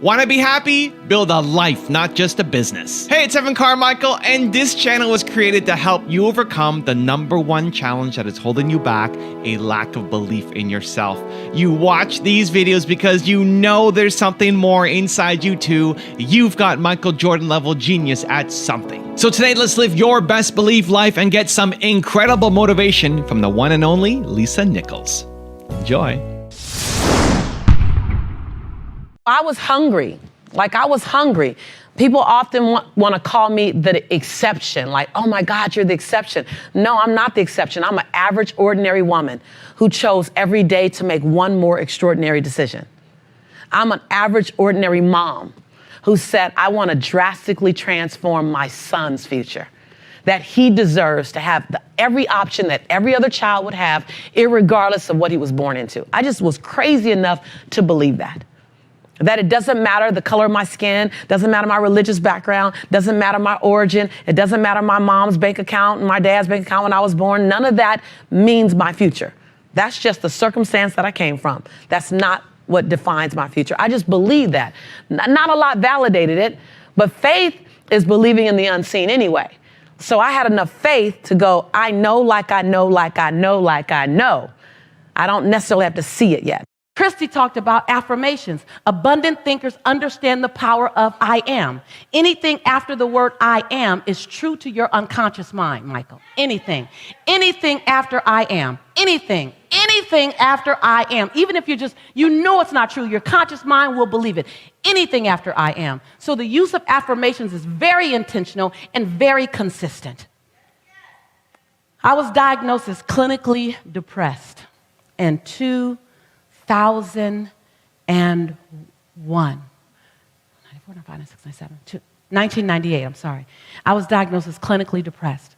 Want to be happy? Build a life, not just a business. Hey, it's Evan Carmichael, and this channel was created to help you overcome the #1 challenge that is holding you back, a lack of belief in yourself. You watch these videos because you know there's something more inside you too. You've got Michael Jordan level genius at something. So today, let's live your best belief life and get some incredible motivation from the one and only Lisa Nichols. Enjoy. I was hungry. I was hungry. People often want to call me the exception. Like, oh my God, you're the exception. No, I'm not the exception. I'm an average, ordinary woman who chose every day to make one more extraordinary decision. I'm an average, ordinary mom who said, I want to drastically transform my son's future. That he deserves to have every option that every other child would have, irregardless of what he was born into. I just was crazy enough to believe that. That it doesn't matter the color of my skin, doesn't matter my religious background, doesn't matter my origin, it doesn't matter my mom's bank account and my dad's bank account when I was born. None of that means my future. That's just the circumstance that I came from. That's not what defines my future. I just believe that. Not a lot validated it, but faith is believing in the unseen anyway. So I had enough faith to go, I know like I know, like I know, like I know. I don't necessarily have to see it yet. Christy talked about affirmations. Abundant thinkers understand the power of I am. Anything after the word I am is true to your unconscious mind, Michael. Anything. Anything after I am. Anything. Anything after I am. Even if you know it's not true, your conscious mind will believe it. Anything after I am. So the use of affirmations is very intentional and very consistent. I was diagnosed as clinically depressed in 2001. 1998, I'm sorry. I was diagnosed as clinically depressed.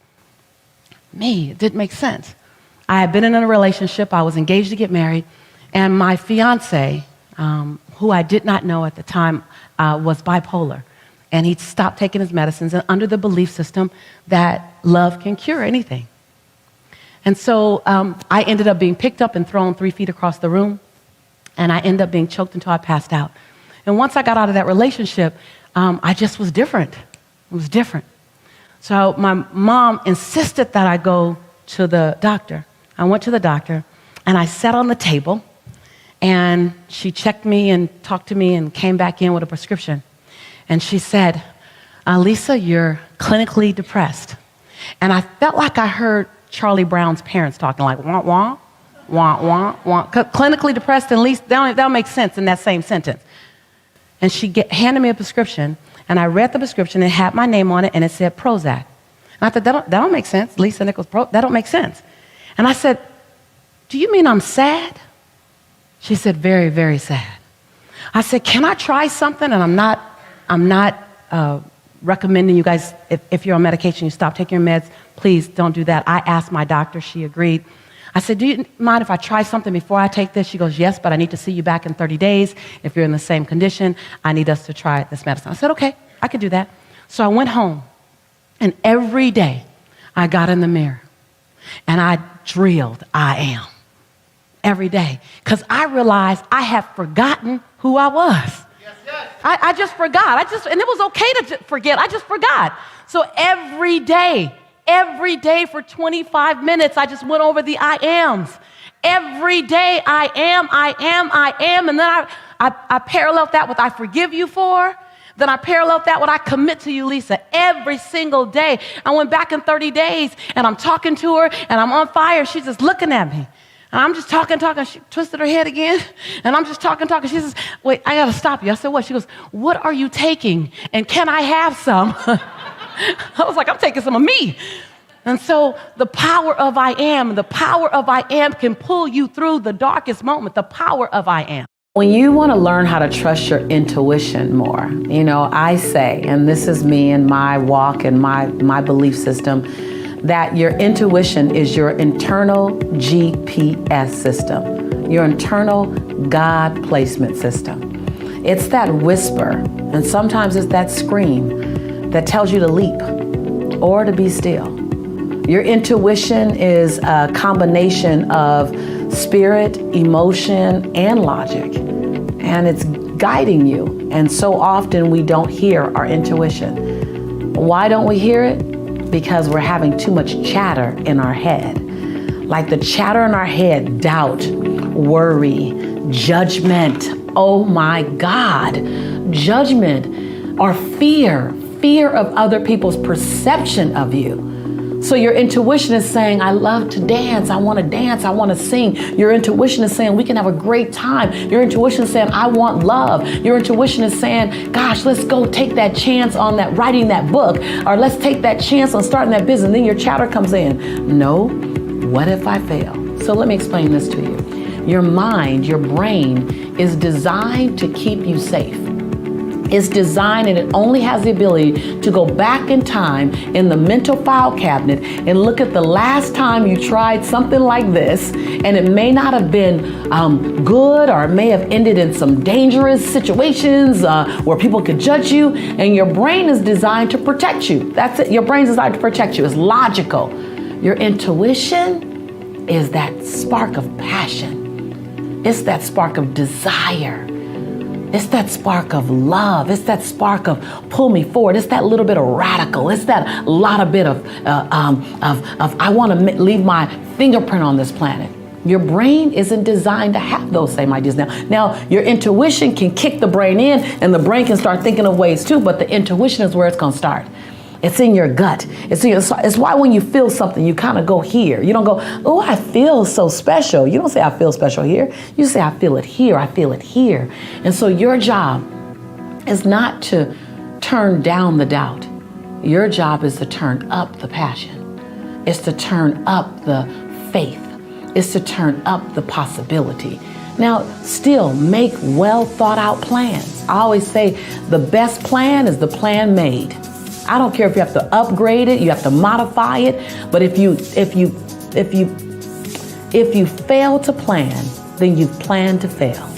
It didn't make sense. I had been in a relationship, I was engaged to get married, and my fiance, who I did not know at the time, was bipolar. And he'd stopped taking his medicines and under the belief system that love can cure anything. And so I ended up being picked up and thrown 3 feet across the room. And I ended up being choked until I passed out. And once I got out of that relationship, I just was different. It was different. So my mom insisted that I go to the doctor. I went to the doctor, and I sat on the table, and she checked me and talked to me and came back in with a prescription. And she said, Lisa, you're clinically depressed. And I felt like I heard Charlie Brown's parents talking, like, wah, wah. Want. Clinically depressed, at least that'll make sense in that same sentence. And she handed me a prescription, and I read the prescription. It had my name on it, and it said Prozac. And I thought, that don't make sense. Lisa Nichols, that don't make sense. And I said, do you mean I'm sad? She said, very, very sad. I said, can I try something? And I'm not recommending you guys, if you're on medication, you stop taking your meds. Please don't do that. I asked my doctor. She agreed. I said, do you mind if I try something before I take this? She goes, yes, but I need to see you back in 30 days. If you're in the same condition, I need us to try this medicine. I said, okay, I can do that. So I went home, and every day I got in the mirror, and I drilled, I am, every day. Because I realized I had forgotten who I was. Yes. I just forgot. And it was okay to forget. I just forgot. So every day for 25 minutes, I just went over the I ams. Every day, I am. And then I paralleled that with I forgive you for. Then I paralleled that with I commit to you, Lisa. Every single day. I went back in 30 days, and I'm talking to her, and I'm on fire. She's just looking at me. And I'm just talking. She twisted her head again, and I'm just talking. She says, wait, I got to stop you. I said, what? She goes, what are you taking, and can I have some? I was like, I'm taking some of me. And so the power of I am can pull you through the darkest moment, the power of I am. When you want to learn how to trust your intuition more, I say, and this is me and my walk and my belief system, that your intuition is your internal GPS system, your internal God placement system. It's that whisper, and sometimes it's that scream that tells you to leap or to be still. Your intuition is a combination of spirit, emotion, and logic. And it's guiding you And so often we don't hear our intuition. Why don't we hear it? Because we're having too much chatter in our head. Like the chatter in our head, doubt, worry, judgment. Oh my God, judgment or fear of other people's perception of you. So your intuition is saying, I love to dance, I want to sing. Your intuition is saying, we can have a great time. Your intuition is saying, I want love. Your intuition is saying, gosh, let's go take that chance on that writing that book, or let's take that chance on starting that business. And then your chatter comes in. No, what if I fail? So let me explain this to you. Your mind, your brain is designed to keep you safe. It's designed, and it only has the ability to go back in time in the mental file cabinet and look at the last time you tried something like this, and it may not have been good, or it may have ended in some dangerous situations where people could judge you, and your brain is designed to protect you. That's it. Your brain's designed to protect you. It's logical. Your intuition is that spark of passion. It's that spark of desire. It's that spark of love. It's that spark of pull me forward. It's that little bit of radical. It's that lot of bit of I want to leave my fingerprint on this planet. Your brain isn't designed to have those same ideas now. Now, your intuition can kick the brain in, and the brain can start thinking of ways too, but the intuition is where it's going to start. It's in your gut. It's why when you feel something, you kind of go here. You don't go, oh, I feel so special. You don't say, I feel special here. You say, I feel it here. I feel it here. And so your job is not to turn down the doubt. Your job is to turn up the passion. It's to turn up the faith. It's to turn up the possibility. Now, still make well thought out plans. I always say the best plan is the plan made. I don't care if you have to upgrade it, you have to modify it, but if you fail to plan, then you've planned to fail.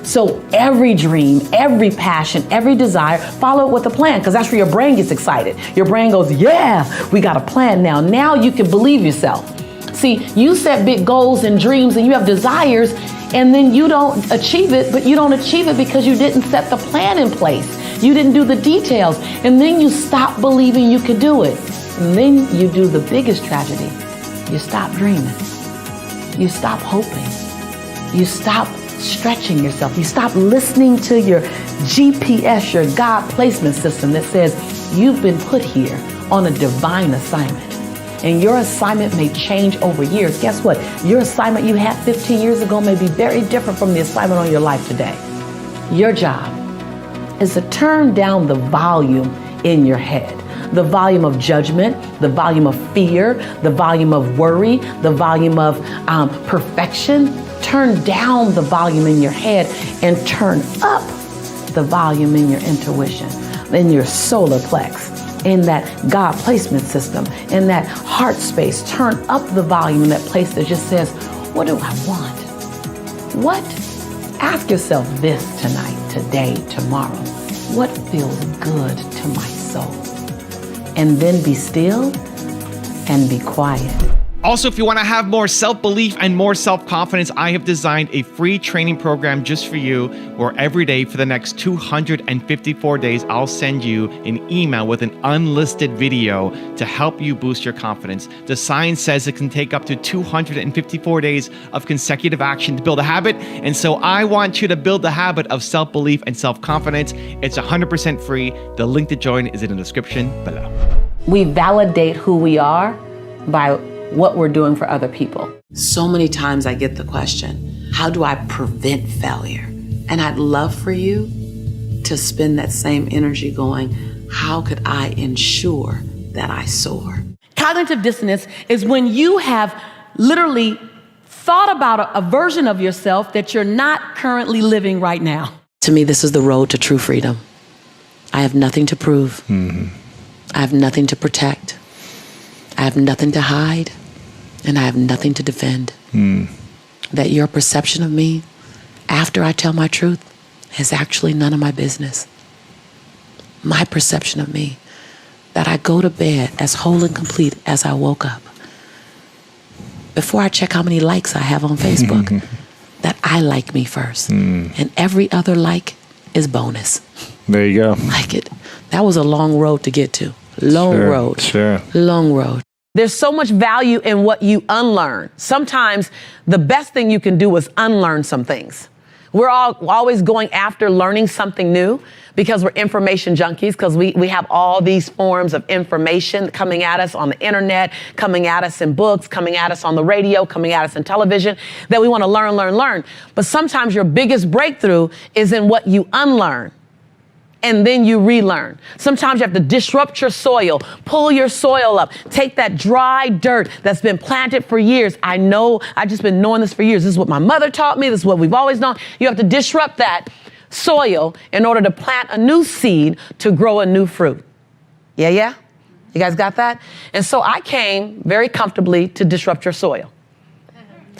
So every dream, every passion, every desire, follow it with a plan, because that's where your brain gets excited. Your brain goes, yeah, we got a plan now. Now you can believe yourself. See, you set big goals and dreams and you have desires, and then you don't achieve it, but you don't achieve it because you didn't set the plan in place. You didn't do the details, and then you stop believing you could do it. And then you do the biggest tragedy. You stop dreaming. You stop hoping. You stop stretching yourself. You stop listening to your GPS, your God placement system that says you've been put here on a divine assignment. And your assignment may change over years. Guess what? Your assignment you had 15 years ago may be very different from the assignment on your life today. Your job is to turn down the volume in your head. The volume of judgment, the volume of fear, the volume of worry, the volume of perfection. Turn down the volume in your head and turn up the volume in your intuition, in your solar plex, in that God placement system, in that heart space. Turn up the volume in that place that just says, what do I want? What? Ask yourself this tonight, today, tomorrow. What feels good to my soul? And then be still and be quiet. Also, if you want to have more self-belief and more self-confidence, I have designed a free training program just for you, where every day for the next 254 days, I'll send you an email with an unlisted video to help you boost your confidence. The science says it can take up to 254 days of consecutive action to build a habit. And so I want you to build the habit of self-belief and self-confidence. It's 100% free. The link to join is in the description below. We validate who we are by what we're doing for other people. So many times I get the question, how do I prevent failure? And I'd love for you to spend that same energy going, how could I ensure that I soar? Cognitive dissonance is when you have literally thought about a version of yourself that you're not currently living right now. To me, this is the road to true freedom. I have nothing to prove. I have nothing to protect. I have nothing to hide. And I have nothing to defend. That your perception of me after I tell my truth is actually none of my business. My perception of me, that I go to bed as whole and complete as I woke up. Before I check how many likes I have on Facebook, that I like me first. And every other like is bonus. There you go. Like it. That was a long road to get to. Long road. Sure. Long road. There's so much value in what you unlearn. Sometimes the best thing you can do is unlearn some things. We're always going after learning something new because we're information junkies, because we have all these forms of information coming at us on the internet, coming at us in books, coming at us on the radio, coming at us in television, that we want to learn. But sometimes your biggest breakthrough is in what you unlearn. And then you relearn. Sometimes you have to disrupt your soil, pull your soil up, take that dry dirt that's been planted for years. I know, I've just been knowing this for years. This is what my mother taught me. This is what we've always known. You have to disrupt that soil in order to plant a new seed to grow a new fruit. Yeah? You guys got that? And so I came very comfortably to disrupt your soil.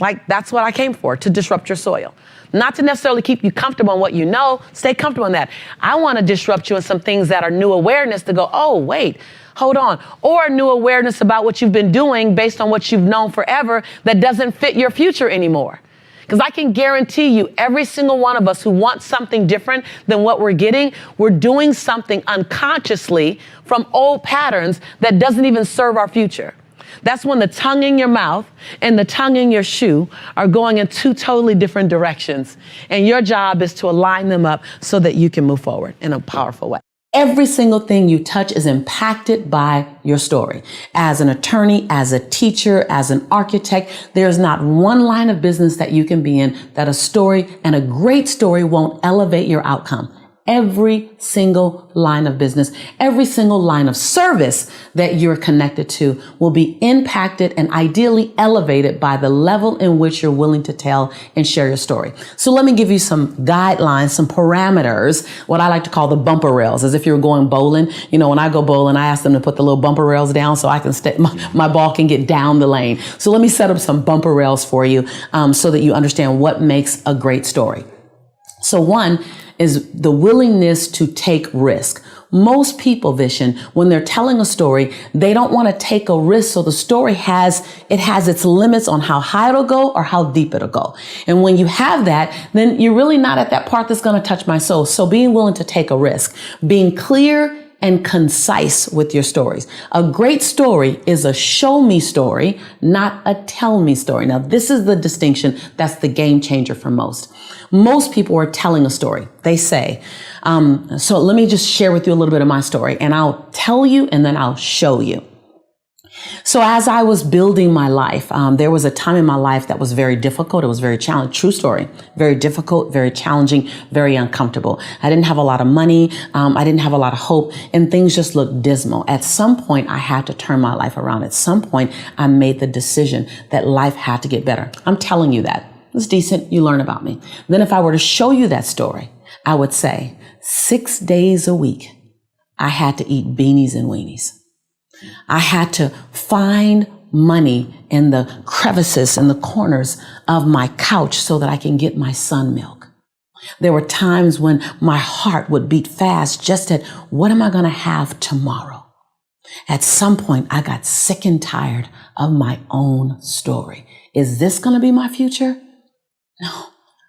Like, that's what I came for, to disrupt your soil. Not to necessarily keep you comfortable in what you know. Stay comfortable in that. I want to disrupt you in some things that are new awareness to go, oh, wait, hold on. Or new awareness about what you've been doing based on what you've known forever that doesn't fit your future anymore. Because I can guarantee you, every single one of us who wants something different than what we're getting, we're doing something unconsciously from old patterns that doesn't even serve our future. That's when the tongue in your mouth and the tongue in your shoe are going in two totally different directions. And your job is to align them up so that you can move forward in a powerful way. Every single thing you touch is impacted by your story. As an attorney, as a teacher, as an architect, there's not one line of business that you can be in that a story, and a great story, won't elevate your outcome. Every single line of business, every single line of service that you're connected to will be impacted and ideally elevated by the level in which you're willing to tell and share your story. So let me give you some guidelines, some parameters, what I like to call the bumper rails, as if you're going bowling. You know, when I go bowling, I ask them to put the little bumper rails down so I can my ball can get down the lane. So let me set up some bumper rails for you so that you understand what makes a great story. So one is the willingness to take risk. Most people, Vishen, when they're telling a story, they don't want to take a risk. So the story has its limits on how high it'll go or how deep it'll go. And when you have that, then you're really not at that part that's going to touch my soul. So being willing to take a risk, being clear and concise with your stories. A great story is a show me story, not a tell me story. Now, this is the distinction that's the game changer for most. Most people are telling a story. They say, so let me just share with you a little bit of my story, and I'll tell you and then I'll show you. So as I was building my life, there was a time in my life that was very difficult. It was very challenging. True story. Very difficult, very challenging, very uncomfortable. I didn't have a lot of money. I didn't have a lot of hope, and things just looked dismal. At some point, I had to turn my life around. At some point, I made the decision that life had to get better. I'm telling you that. It's decent. You learn about me. Then if I were to show you that story, I would say 6 days a week, I had to eat beanies and weenies. I had to find money in the crevices and the corners of my couch so that I can get my son milk. There were times when my heart would beat fast just at what am I going to have tomorrow? At some point, I got sick and tired of my own story. Is this going to be my future? No,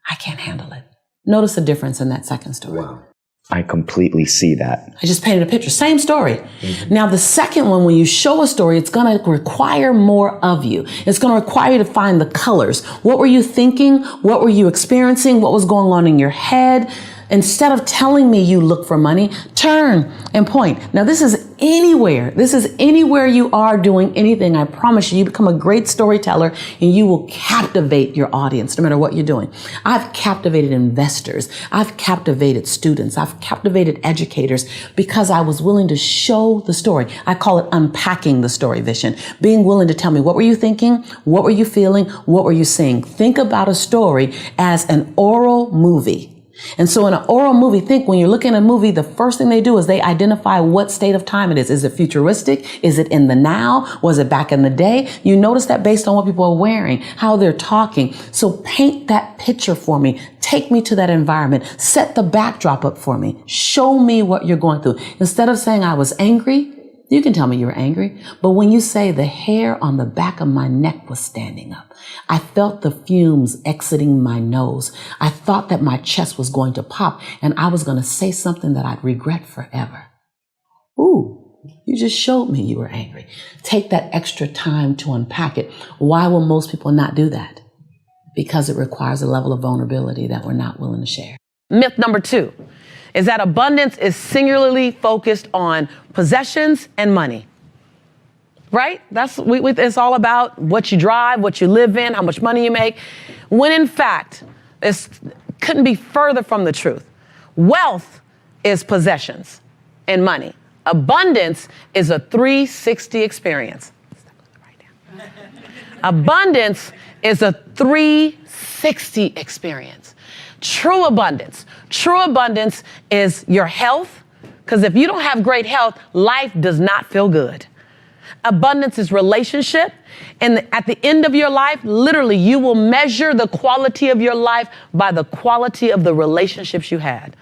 I can't handle it. Notice the difference in that second story. Wow. I completely see that. I just painted a picture. Same story. Mm-hmm. Now, the second one, when you show a story, it's going to require more of you. It's going to require you to find the colors. What were you thinking? What were you experiencing? What was going on in your head? Instead of telling me you look for money, turn and point. Now, this is anywhere. This is anywhere you are doing anything. I promise you, you become a great storyteller and you will captivate your audience no matter what you're doing. I've captivated investors. I've captivated students. I've captivated educators because I was willing to show the story. I call it unpacking the story, Vishen. Being willing to tell me, what were you thinking? What were you feeling? What were you seeing? Think about a story as an oral movie. And so in an oral movie, think when you're looking at a movie, the first thing they do is they identify what state of time it is. Is it futuristic? Is it in the now? Was it back in the day? You notice that based on what people are wearing, how they're talking. So paint that picture for me. Take me to that environment. Set the backdrop up for me. Show me what you're going through. Instead of saying I was angry, You can tell me you were angry, but when you say the hair on the back of my neck was standing up, I felt the fumes exiting my nose. I thought that my chest was going to pop and I was going to say something that I'd regret forever. Ooh, you just showed me you were angry. Take that extra time to unpack it. Why will most people not do that? Because it requires a level of vulnerability that we're not willing to share. Myth number 2 is that abundance is singularly focused on possessions and money. Right? It's all about what you drive, what you live in, how much money you make. When in fact, this couldn't be further from the truth. Wealth is possessions and money. Abundance is a 360 experience. Abundance is a 360 experience. True abundance is your health, because if you don't have great health, life does not feel good. Abundance is relationship, and at the end of your life, literally, you will measure the quality of your life by the quality of the relationships you had.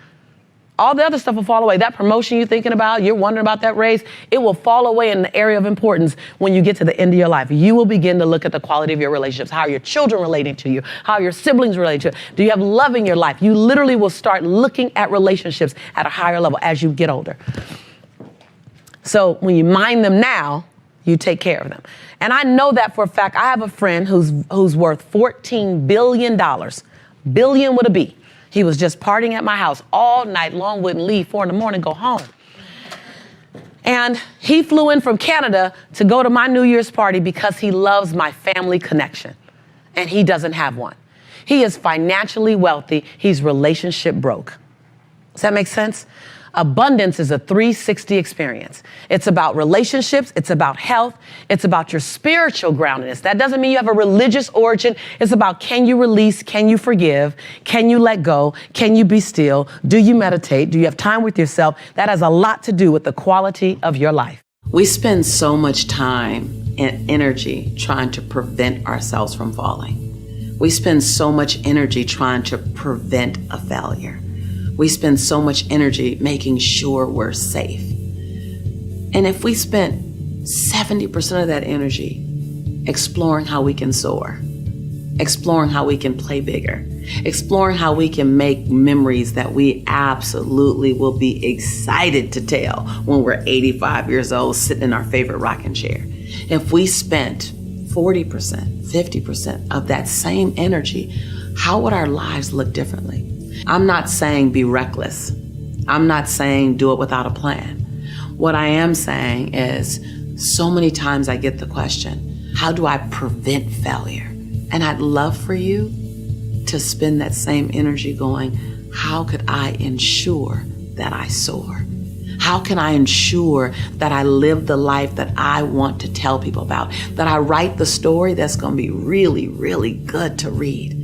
All the other stuff will fall away. That promotion you're thinking about, you're wondering about that raise, it will fall away in the area of importance when you get to the end of your life. You will begin to look at the quality of your relationships. How are your children relating to you? How are your siblings relating to you? Do you have love in your life? You literally will start looking at relationships at a higher level as you get older. So when you mind them now, you take care of them. And I know that for a fact. I have a friend who's worth $14 billion. Billion with a B. He was just partying at my house all night long, wouldn't leave, 4 a.m, go home. And he flew in from Canada to go to my New Year's party because he loves my family connection. And he doesn't have one. He is financially wealthy. He's relationship broke. Does that make sense? Abundance is a 360 experience. It's about relationships. It's about health. It's about your spiritual groundedness. That doesn't mean you have a religious origin. It's about, can you release? Can you forgive? Can you let go? Can you be still? Do you meditate? Do you have time with yourself? That has a lot to do with the quality of your life. We spend so much time and energy trying to prevent ourselves from falling. We spend so much energy trying to prevent a failure. We spend so much energy making sure we're safe. And if we spent 70% of that energy exploring how we can soar, exploring how we can play bigger, exploring how we can make memories that we absolutely will be excited to tell when we're 85 years old sitting in our favorite rocking chair. If we spent 40%, 50% of that same energy, how would our lives look differently? I'm not saying be reckless. I'm not saying do it without a plan. What I am saying is so many times I get the question, how do I prevent failure? And I'd love for you to spend that same energy going, how could I ensure that I soar? How can I ensure that I live the life that I want to tell people about? That I write the story that's going to be really, really good to read.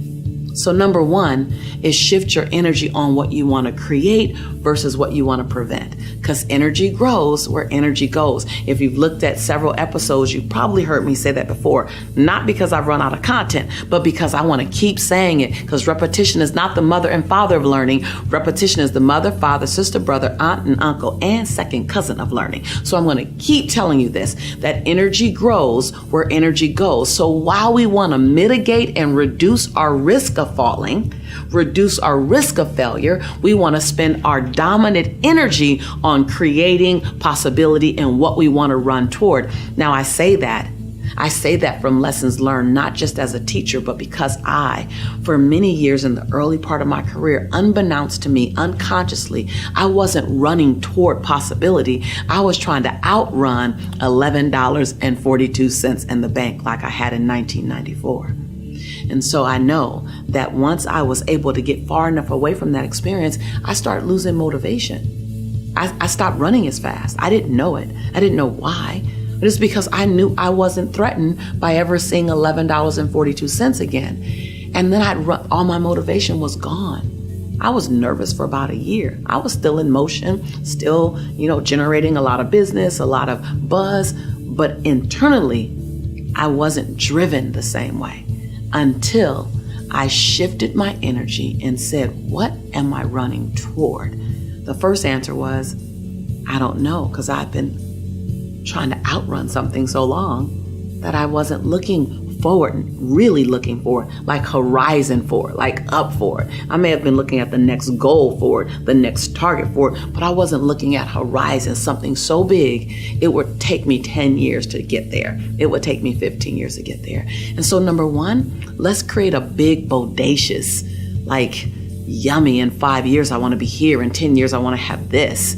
So number 1 is shift your energy on what you want to create versus what you want to prevent. Because energy grows where energy goes. If you've looked at several episodes, you've probably heard me say that before. Not because I've run out of content, but because I want to keep saying it. Because repetition is not the mother and father of learning. Repetition is the mother, father, sister, brother, aunt, and uncle, and second cousin of learning. So I'm going to keep telling you this, that energy grows where energy goes. So while we want to mitigate and reduce our risk of falling, reduce our risk of failure, we want to spend our dominant energy on creating possibility and what we want to run toward. Now, I say that from lessons learned, not just as a teacher, but because for many years in the early part of my career, unbeknownst to me, unconsciously, I wasn't running toward possibility. I was trying to outrun $11.42 in the bank like I had in 1994. And so I know that once I was able to get far enough away from that experience, I started losing motivation. I stopped running as fast. I didn't know it. I didn't know why. But it's because I knew I wasn't threatened by ever seeing $11.42 again. And then all my motivation was gone. I was nervous for about a year. I was still in motion, still, generating a lot of business, a lot of buzz, but internally, I wasn't driven the same way. Until I shifted my energy and said, what am I running toward? The first answer was, I don't know, because I've been trying to outrun something so long that I wasn't looking forward, really looking for, like horizon for, like up for it. I may have been looking at the next goal for it, the next target for it, but I wasn't looking at horizon, something so big, it would take me 10 years to get there. It would take me 15 years to get there. And so number one, let's create a big, bodacious, like yummy, in 5 years, I want to be here. In 10 years, I want to have this.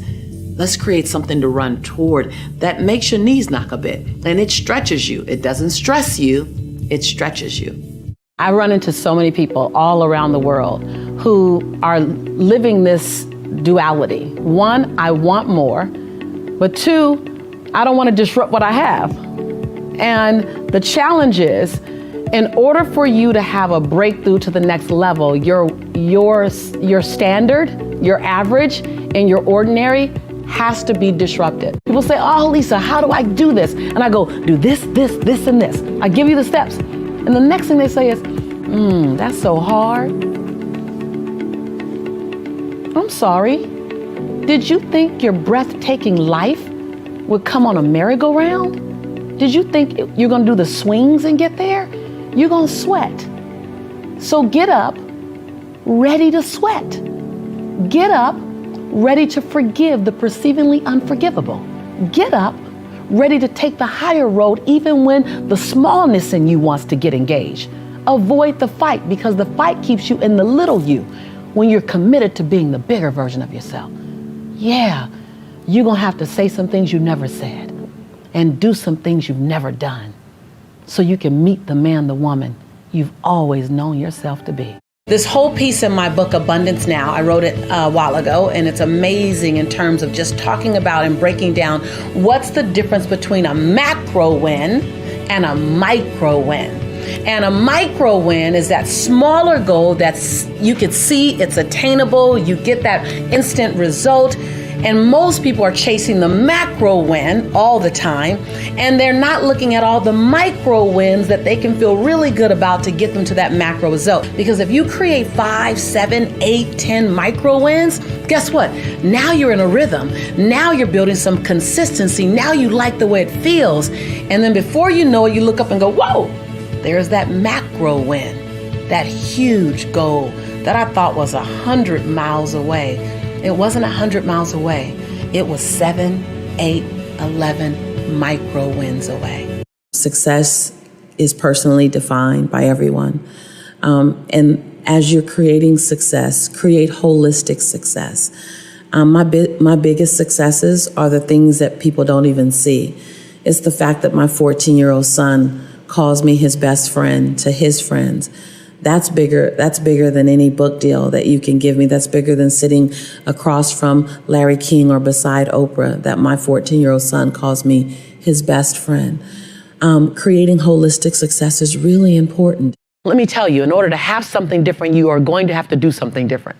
Let's create something to run toward that makes your knees knock a bit and it stretches you. It doesn't stress you. It stretches you. I run into so many people all around the world who are living this duality. One, I want more, but two, I don't want to disrupt what I have. And the challenge is, in order for you to have a breakthrough to the next level, your standard, your average, and your ordinary has to be disrupted. People say, oh, Lisa, how do I do this? And I go, do this, this, this, and this. I give you the steps. And the next thing they say is, that's so hard. I'm sorry. Did you think your breathtaking life would come on a merry-go-round? Did you think you're gonna do the swings and get there? You're gonna sweat. So get up, ready to sweat. Get up, ready to forgive the perceivingly unforgivable. Get up, ready to take the higher road even when the smallness in you wants to get engaged. Avoid the fight because the fight keeps you in the little you when you're committed to being the bigger version of yourself. Yeah, you're gonna have to say some things you never said and do some things you've never done so you can meet the man, the woman you've always known yourself to be. This whole piece in my book, Abundance Now, I wrote it a while ago, and it's amazing in terms of just talking about and breaking down what's the difference between a macro win and a micro win. And a micro win is that smaller goal that's you can see, it's attainable, you get that instant result. And most people are chasing the macro win all the time, and they're not looking at all the micro wins that they can feel really good about to get them to that macro result. Because if you create 5, 7, 8, 10 micro wins, guess what? Now you're in a rhythm. Now you're building some consistency. Now you like the way it feels. And then before you know it, you look up and go, whoa, there's that macro win, that huge goal that I thought was 100 miles away. It wasn't 100 miles away. It was 7, 8, 11 micro wins away. Success is personally defined by everyone. And as you're creating success, create holistic success. My biggest successes are the things that people don't even see. It's the fact that my 14-year-old son calls me his best friend to his friends. That's bigger than any book deal that you can give me. That's bigger than sitting across from Larry King or beside Oprah, that my 14-year-old son calls me his best friend. Creating holistic success is really important. Let me tell you, in order to have something different, you are going to have to do something different.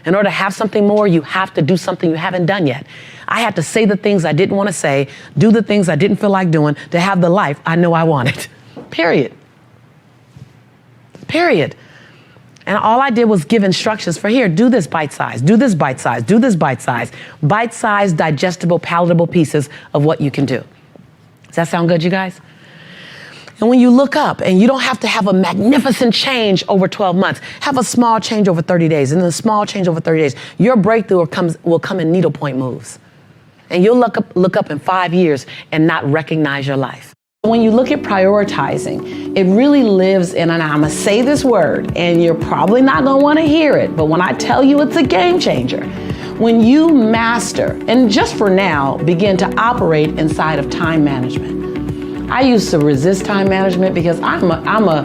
In order to have something more, you have to do something you haven't done yet. I had to say the things I didn't want to say, do the things I didn't feel like doing to have the life I know I wanted. Period. And all I did was give instructions for here, do this bite size, do this bite size, do this bite size. Bite size, digestible, palatable pieces of what you can do. Does that sound good, you guys? And when you look up, and you don't have to have a magnificent change over 12 months, have a small change over 30 days, and then a small change over 30 days, your breakthrough will come in needlepoint moves. And you'll look up in 5 years and not recognize your life. When you look at prioritizing, it really lives in, and I'm gonna say this word, and you're probably not gonna wanna hear it, but when I tell you it's a game changer, when you master, and just for now, begin to operate inside of time management. I used to resist time management because I'm a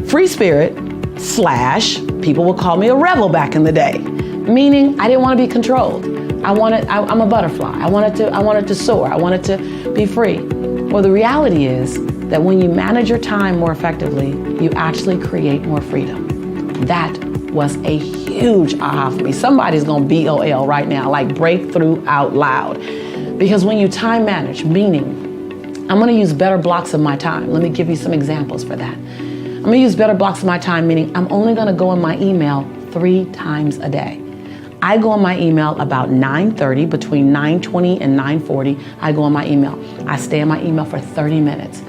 free spirit / people will call me a rebel back in the day, meaning I didn't wanna be controlled. I'm a butterfly. I wanted to soar. I wanted to be free. Well, the reality is that when you manage your time more effectively, you actually create more freedom. That was a huge aha for me. Somebody's gonna BOL right now, like breakthrough out loud. Because when you time manage, meaning, I'm gonna use better blocks of my time. Let me give you some examples for that. I'm gonna use better blocks of my time, meaning I'm only gonna go in my email 3 times a day. I go on my email about 9:30, between 9:20 and 9:40, I go on my email. I stay in my email for 30 minutes.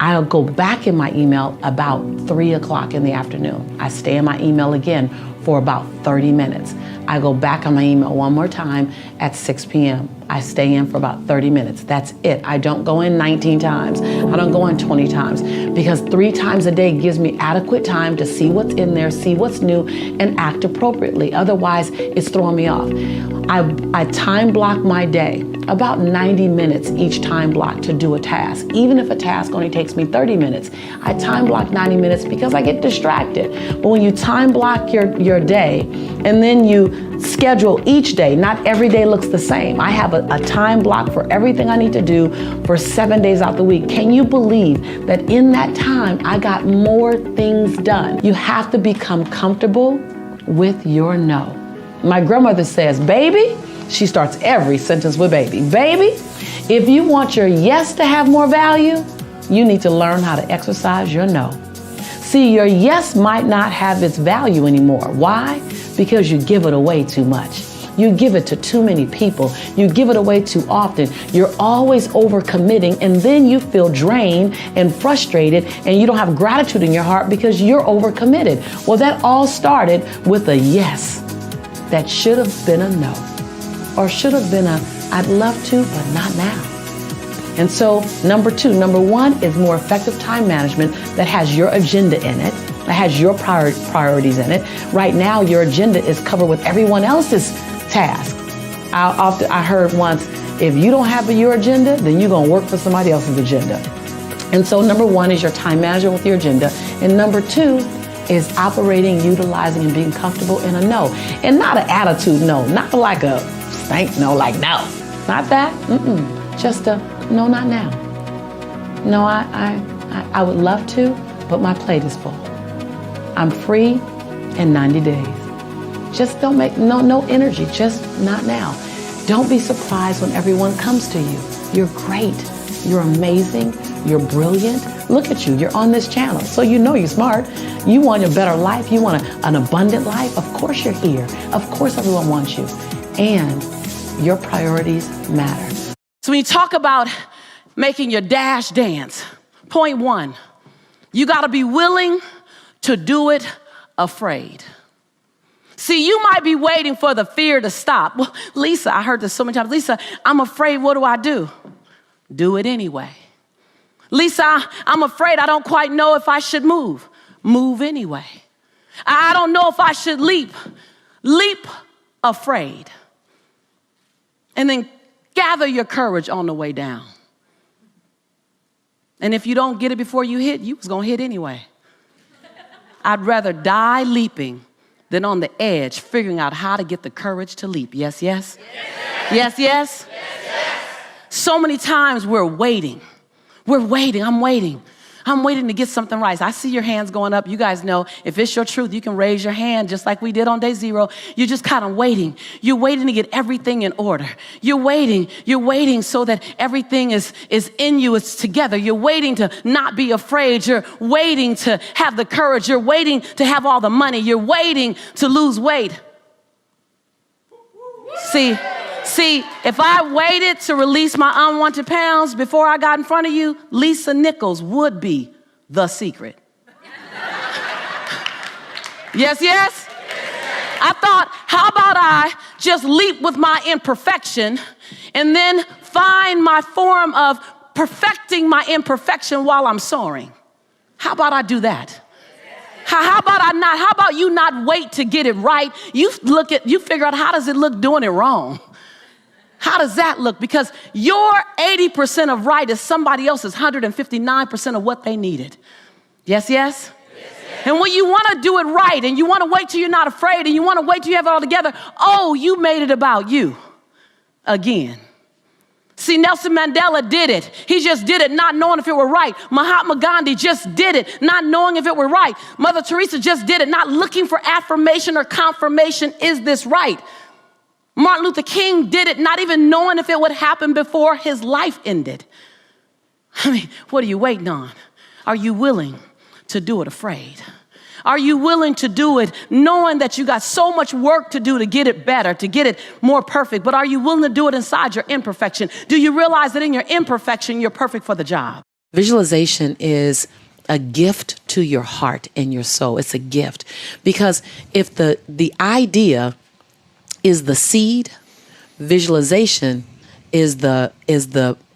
I'll go back in my email about 3 o'clock in the afternoon. I stay in my email again for about 30 minutes. I go back on my email one more time at 6 p.m. I stay in for about 30 minutes. That's it. I don't go in 19 times. I don't go in 20 times, because 3 times a day gives me adequate time to see what's in there, see what's new, and act appropriately. Otherwise, it's throwing me off. I time block my day, about 90 minutes each time block to do a task. Even if a task only takes me 30 minutes, I time block 90 minutes because I get distracted. But when you time block your day and then you schedule each day, not every day looks the same. I have a time block for everything I need to do for 7 days out the week. Can you believe that in that time, I got more things done? You have to become comfortable with your no. My grandmother says, baby, she starts every sentence with baby. Baby, if you want your yes to have more value, you need to learn how to exercise your no. See, your yes might not have its value anymore. Why? Because you give it away too much. You give it to too many people. You give it away too often. You're always overcommitting, and then you feel drained and frustrated, and you don't have gratitude in your heart because you're overcommitted. Well, that all started with a yes that should have been a no, or should have been a I'd love to, but not now. And so number one is more effective time management that has your agenda in it, that has your priorities in it. Right now, your agenda is covered with everyone else's task. I heard once, if you don't have your agenda, then you're going to work for somebody else's agenda. And so number one is your time management with your agenda. And number 2 is operating, utilizing, and being comfortable in a no. And not an attitude no, not like a stank no, like no. Not that, just a no, not now. No, I would love to, but my plate is full. I'm free in 90 days. Just don't make, no energy, just not now. Don't be surprised when everyone comes to you. You're great, you're amazing, you're brilliant. Look at you, you're on this channel, so you know you're smart. You want a better life, you want an abundant life. Of course you're here. Of course everyone wants you. And your priorities matter. So when you talk about making your dash dance, point 1, you got to be willing to do it afraid. See, you might be waiting for the fear to stop. Well, Lisa, I heard this so many times. Lisa, I'm afraid. What do? Do it anyway. Lisa, I'm afraid. I don't quite know if I should move. Move anyway. I don't know if I should leap. Leap afraid. And then gather your courage on the way down. And if you don't get it before you hit, you was going to hit anyway. I'd rather die leaping than on the edge figuring out how to get the courage to leap. Yes, yes? Yes, yes? Yes, yes. So many times we're waiting. I'm waiting. I'm waiting to get something right. I see your hands going up. You guys know if it's your truth, you can raise your hand just like we did on day 0. You're just kind of waiting. You're waiting to get everything in order. You're waiting so that everything is in you, it's together. You're waiting to not be afraid. You're waiting to have the courage. You're waiting to have all the money. You're waiting to lose weight. See, if I waited to release my unwanted pounds before I got in front of you, Lisa Nichols would be the secret. Yes, yes? I thought, how about I just leap with my imperfection and then find my form of perfecting my imperfection while I'm soaring? How about I do that? How about you not wait to get it right? You figure out, how does it look doing it wrong? How does that look? Because your 80% of right is somebody else's 159% of what they needed. Yes, yes? And when you want to do it right and you want to wait till you're not afraid and you want to wait till you have it all together, you made it about you again. See, Nelson Mandela did it. He just did it not knowing if it were right. Mahatma Gandhi just did it not knowing if it were right. Mother Teresa just did it not looking for affirmation or confirmation. Is this right? Martin Luther King did it not even knowing if it would happen before his life ended. I mean, what are you waiting on? Are you willing to do it afraid? Are you willing to do it knowing that you got so much work to do to get it better, to get it more perfect? But are you willing to do it inside your imperfection? Do you realize that in your imperfection, you're perfect for the job? Visualization is a gift to your heart and your soul. It's a gift. Because if the idea is the seed, visualization is the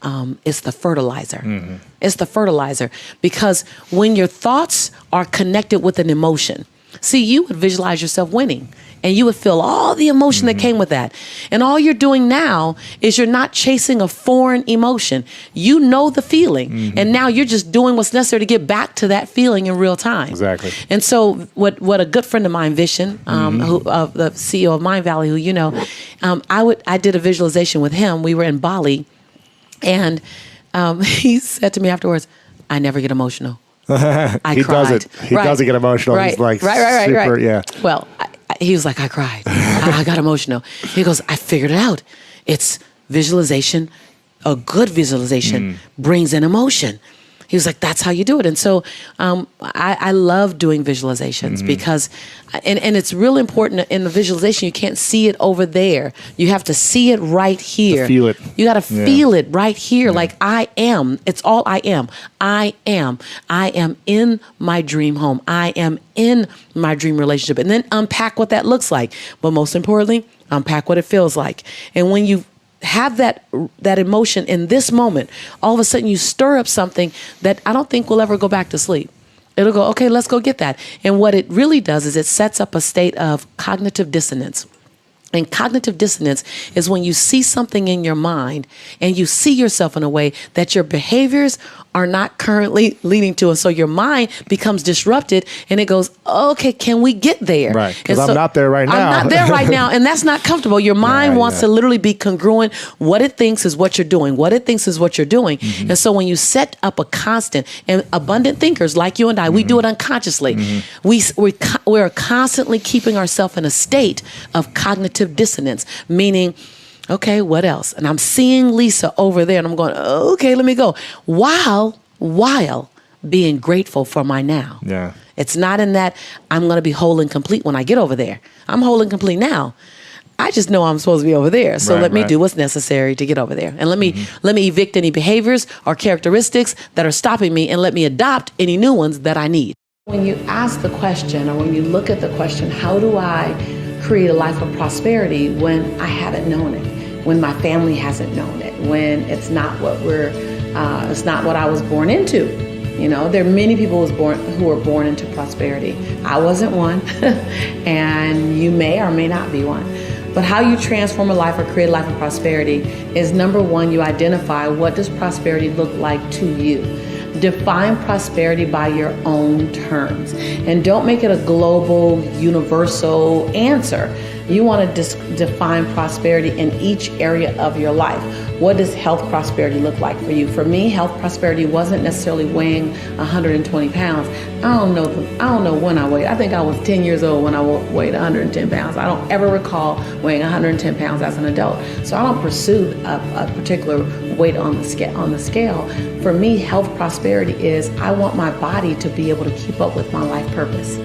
fertilizer. Mm-hmm. It's the fertilizer, because when your thoughts are connected with an emotion, see, you would visualize yourself winning and you would feel all the emotion that came with that. And all you're doing now is you're not chasing a foreign emotion. You know the feeling. And now you're just doing what's necessary to get back to that feeling in real time. Exactly. And so what a good friend of mine, Vishen, the CEO of Mind Valley, who you know, I did a visualization with him. We were in Bali, and he said to me afterwards, "I never get emotional." I cried. He doesn't get emotional. Right. He's like right. super, yeah. Well, he was like, I cried. I got emotional. He goes, I figured it out. It's visualization. A good visualization brings in emotion. He was like, that's how you do it. And so I love doing visualizations because, and it's real important in the visualization, you can't see it over there. You have to see it right here. To feel it. You got to feel it right here. Like I am. It's all I am. I am. I am in my dream home. I am in my dream relationship. And then unpack what that looks like. But most importantly, unpack what it feels like. And when you have that emotion in this moment, all of a sudden you stir up something that I don't think will ever go back to sleep. It'll go, okay, let's go get that. And what it really does is it sets up a state of cognitive dissonance. And cognitive dissonance is when you see something in your mind and you see yourself in a way that your behaviors are not currently leading to. And so your mind becomes disrupted and it goes, okay, can we get there? Right, because I'm not there right now. I'm not there right now, and that's not comfortable. Your mind wants to literally be congruent. What it thinks is what you're doing. What it thinks is what you're doing. And so when you set up a constant, and abundant thinkers like you and I, we do it unconsciously. We're constantly keeping ourselves in a state of cognitive dissonance, meaning, okay, what else? And I'm seeing Lisa over there and I'm going, okay, let me go. While being grateful for my now. Yeah. It's not in that I'm going to be whole and complete when I get over there. I'm whole and complete now. I just know I'm supposed to be over there. So let me do what's necessary to get over there. And let me evict any behaviors or characteristics that are stopping me, and let me adopt any new ones that I need. When you ask the question, or when you look at the question, how do I create a life of prosperity when I haven't known it, when my family hasn't known it, when it's not what it's not what I was born into? You know, there are many people who were born into prosperity. I wasn't one, and you may or may not be one. But how you transform a life or create a life of prosperity is, number one, you identify what does prosperity look like to you. Define prosperity by your own terms, and don't make it a global, universal answer. You want to define prosperity in each area of your life. What does health prosperity look like for you? For me, health prosperity wasn't necessarily weighing 120 pounds. I don't know when I weighed. I think I was 10 years old when I weighed 110 pounds. I don't ever recall weighing 110 pounds as an adult. So I don't pursue a particular weight on the scale. For me, health prosperity is I want my body to be able to keep up with my life purpose.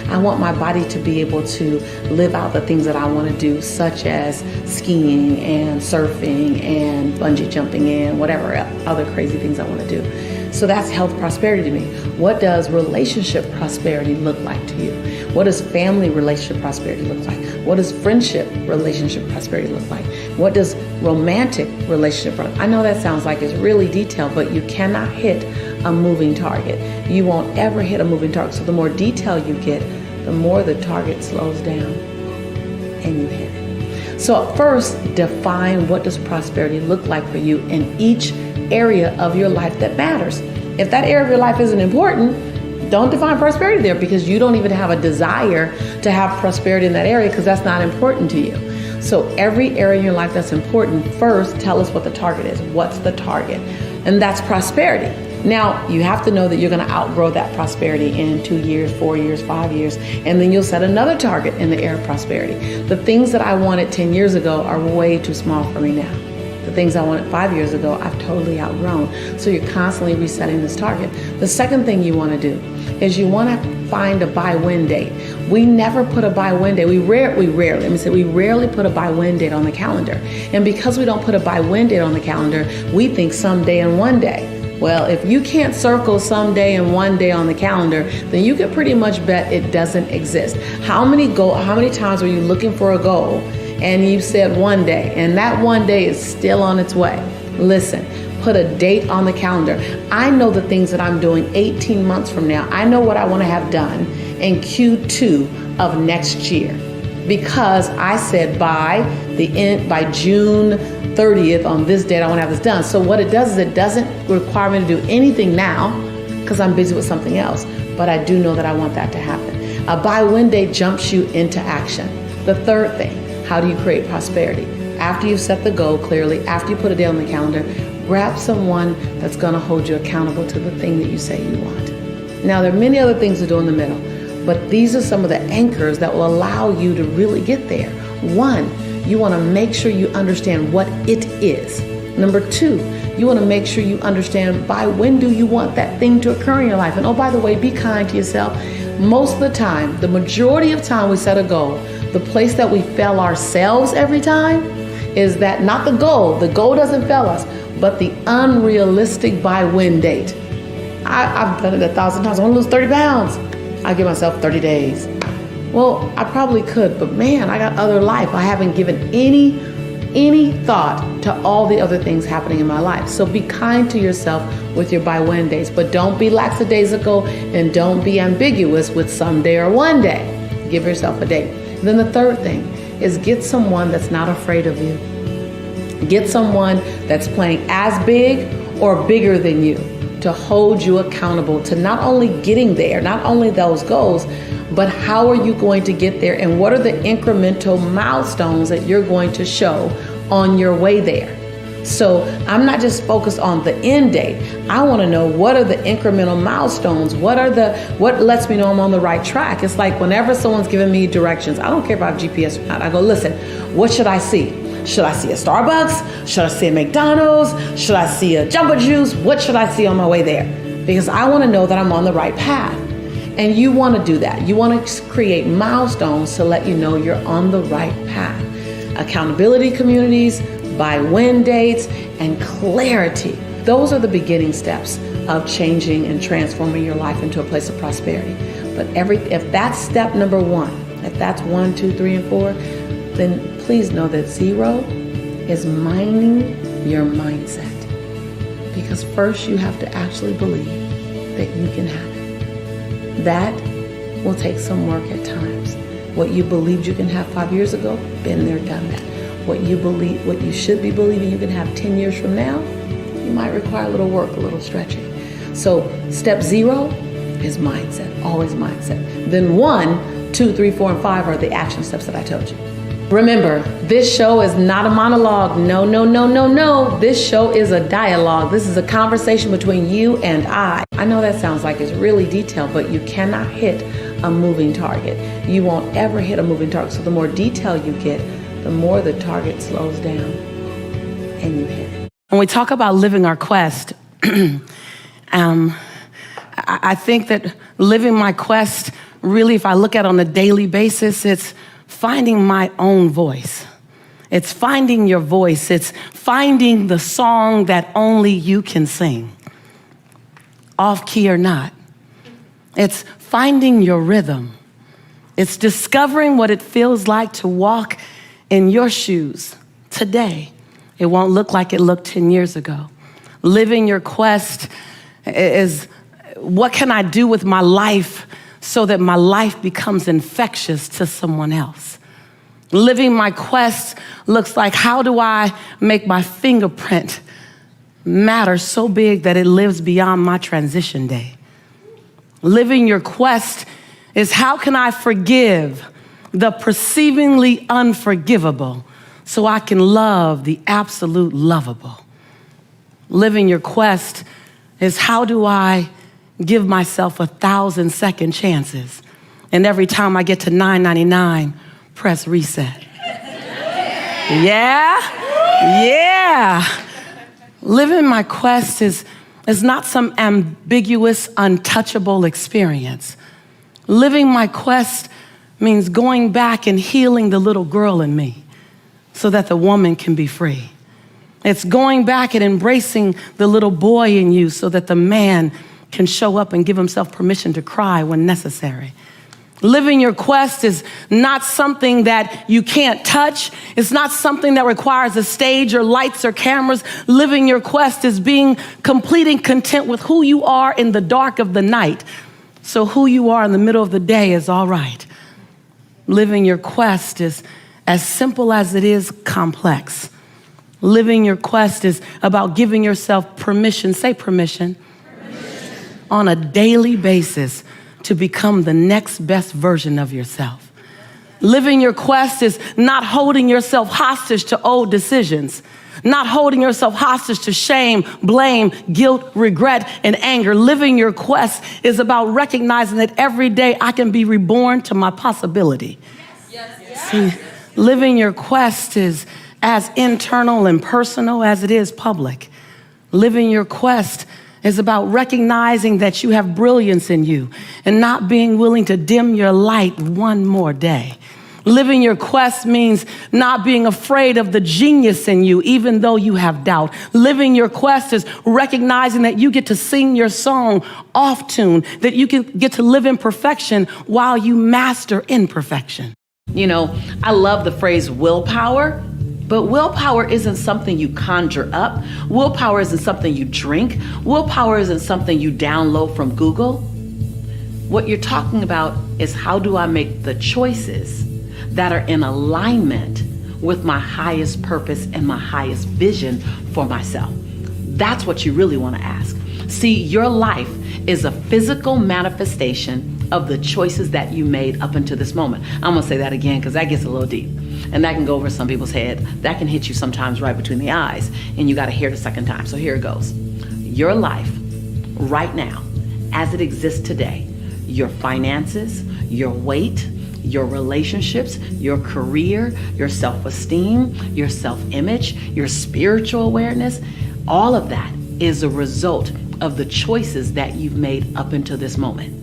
I want my body to be able to live out the things that I want to do, such as skiing and surfing and bungee jumping and whatever other crazy things I want to do. So that's health prosperity to me. What does relationship prosperity look like to you? What does family relationship prosperity look like? What does friendship relationship prosperity look like? What does romantic relationship? I know that sounds like it's really detailed, but you cannot hit a moving target. You won't ever hit a moving target. So the more detail you get, the more the target slows down and you hit it. So first, define what does prosperity look like for you in each area of your life that matters. If that area of your life isn't important, don't define prosperity there, because you don't even have a desire to have prosperity in that area, because that's not important to you. So every area in your life that's important, first tell us what the target is. What's the target? And that's prosperity. Now, you have to know that you're going to outgrow that prosperity in 2 years, 4 years, 5 years, and then you'll set another target in the area of prosperity. The things that I wanted 10 years ago are way too small for me now. The things I wanted 5 years ago, I've totally outgrown. So you're constantly resetting this target. The second thing you want to do is you want to find a buy-win date. We never put a buy-win date. We rarely put a buy-win date on the calendar. And because we don't put a buy-win date on the calendar, we think someday and one day. Well, if you can't circle someday and one day on the calendar, then you can pretty much bet it doesn't exist. How many times were you looking for a goal and you said one day, and that one day is still on its way? Listen, put a date on the calendar. I know the things that I'm doing 18 months from now. I know what I want to have done in Q2 of next year, because I said by June 30th on this date I want to have this done. So what it does is it doesn't require me to do anything now because I'm busy with something else, but I do know that I want that to happen. A buy-win date jumps you into action. The third thing, how do you create prosperity? After you've set the goal clearly, after you put a date on the calendar, grab someone that's going to hold you accountable to the thing that you say you want. Now, there are many other things to do in the middle, but these are some of the anchors that will allow you to really get there. One, you want to make sure you understand what it is. Number two, you want to make sure you understand by when do you want that thing to occur in your life. And oh, by the way, be kind to yourself. Most of the time, the majority of time we set a goal, the place that we fail ourselves every time is that not the goal doesn't fail us, but the unrealistic buy-win date. I've done it 1,000 times. I want to lose 30 pounds. I give myself 30 days. Well, I probably could, but man, I got other life. I haven't given any thought to all the other things happening in my life. So be kind to yourself with your buy-win days, but don't be lackadaisical and don't be ambiguous with someday or one day. Give yourself a date. Then the third thing is get someone that's not afraid of you. Get someone that's playing as big or bigger than you to hold you accountable to not only getting there, not only those goals, but how are you going to get there and what are the incremental milestones that you're going to show on your way there. So I'm not just focused on the end date. I want to know what are the incremental milestones. What lets me know I'm on the right track. It's like whenever someone's giving me directions, I don't care if I have GPS or not. I go, listen, what should I see? Should I see a Starbucks? Should I see a McDonald's? Should I see a Jumbo Juice? What should I see on my way there? Because I want to know that I'm on the right path. And you want to do that. You want to create milestones to let you know you're on the right path. Accountability communities, buy-win dates, and clarity. Those are the beginning steps of changing and transforming your life into a place of prosperity. But if that's step number one, if that's 1, 2, 3, and 4, then please know that 0 is mining your mindset. Because first you have to actually believe that you can have it. That will take some work at times. What you believed you can have 5 years ago, been there, done that. What you should be believing you can have 10 years from now, you might require a little work, a little stretching. So step 0 is mindset, always mindset. Then 1, 2, 3, 4, and 5 are the action steps that I told you. Remember, this show is not a monologue. No. This show is a dialogue. This is a conversation between you and I. I know that sounds like it's really detailed, but you cannot hit a moving target. You won't ever hit a moving target. So the more detail you get, the more the target slows down and you hit it. When we talk about living our quest, I think that living my quest, really, if I look at it on a daily basis, it's finding my own voice. It's finding your voice. It's finding the song that only you can sing, off key or not. It's finding your rhythm. It's discovering what it feels like to walk in your shoes today. It won't look like it looked 10 years ago. Living your quest is what can I do with my life so that my life becomes infectious to someone else. Living my quest looks like how do I make my fingerprint matter so big that it lives beyond my transition day. Living your quest is how can I forgive the perceivingly unforgivable so I can love the absolute lovable. Living your quest is how do I give myself 1,000 second chances, and every time I get to 999, press reset. Yeah. Living my quest is not some ambiguous, untouchable experience. Living my quest means going back and healing the little girl in me so that the woman can be free. It's going back and embracing the little boy in you so that the man can show up and give himself permission to cry when necessary. Living your quest is not something that you can't touch. It's not something that requires a stage or lights or cameras. Living your quest is being complete and content with who you are in the dark of the night. So who you are in the middle of the day is all right. Living your quest is as simple as it is complex. Living your quest is about giving yourself permission, say permission, on a daily basis to become the next best version of yourself. Living your quest is not holding yourself hostage to old decisions, not holding yourself hostage to shame, blame, guilt, regret, and anger. Living your quest is about recognizing that every day I can be reborn to my possibility. See, living your quest is as internal and personal as it is public. Living your quest is about recognizing that you have brilliance in you and not being willing to dim your light one more day. Living your quest means not being afraid of the genius in you, even though you have doubt. Living your quest is recognizing that you get to sing your song off tune, that you can get to live in perfection while you master imperfection. You know, I love the phrase willpower. But willpower isn't something you conjure up. Willpower isn't something you drink. Willpower isn't something you download from Google. What you're talking about is how do I make the choices that are in alignment with my highest purpose and my highest vision for myself. That's what you really want to ask. See, your life is a physical manifestation of the choices that you made up until this moment. I'm gonna say that again because that gets a little deep. And that can go over some people's head. That can hit you sometimes right between the eyes, and you gotta hear it a second time. So here it goes. Your life, right now, as it exists today, your finances, your weight, your relationships, your career, your self-esteem, your self-image, your spiritual awareness, all of that is a result of the choices that you've made up until this moment.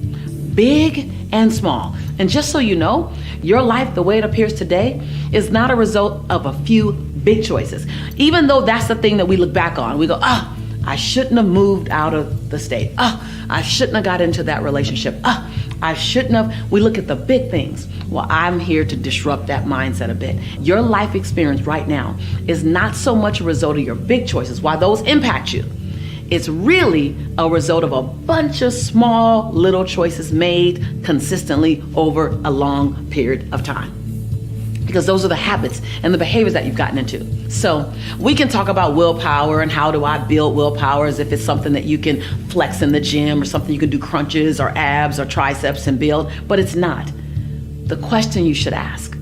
Big and small. And just so you know, your life, the way it appears today, is not a result of a few big choices. Even though that's the thing that we look back on, we go, I shouldn't have moved out of the state. I shouldn't have got into that relationship. I shouldn't have. We look at the big things. Well, I'm here to disrupt that mindset a bit. Your life experience right now is not so much a result of your big choices, while those impact you. It's really a result of a bunch of small little choices made consistently over a long period of time. Because those are the habits and the behaviors that you've gotten into. So we can talk about willpower and how do I build willpower as if it's something that you can flex in the gym or something you can do crunches or abs or triceps and build, but it's not. The question you should ask,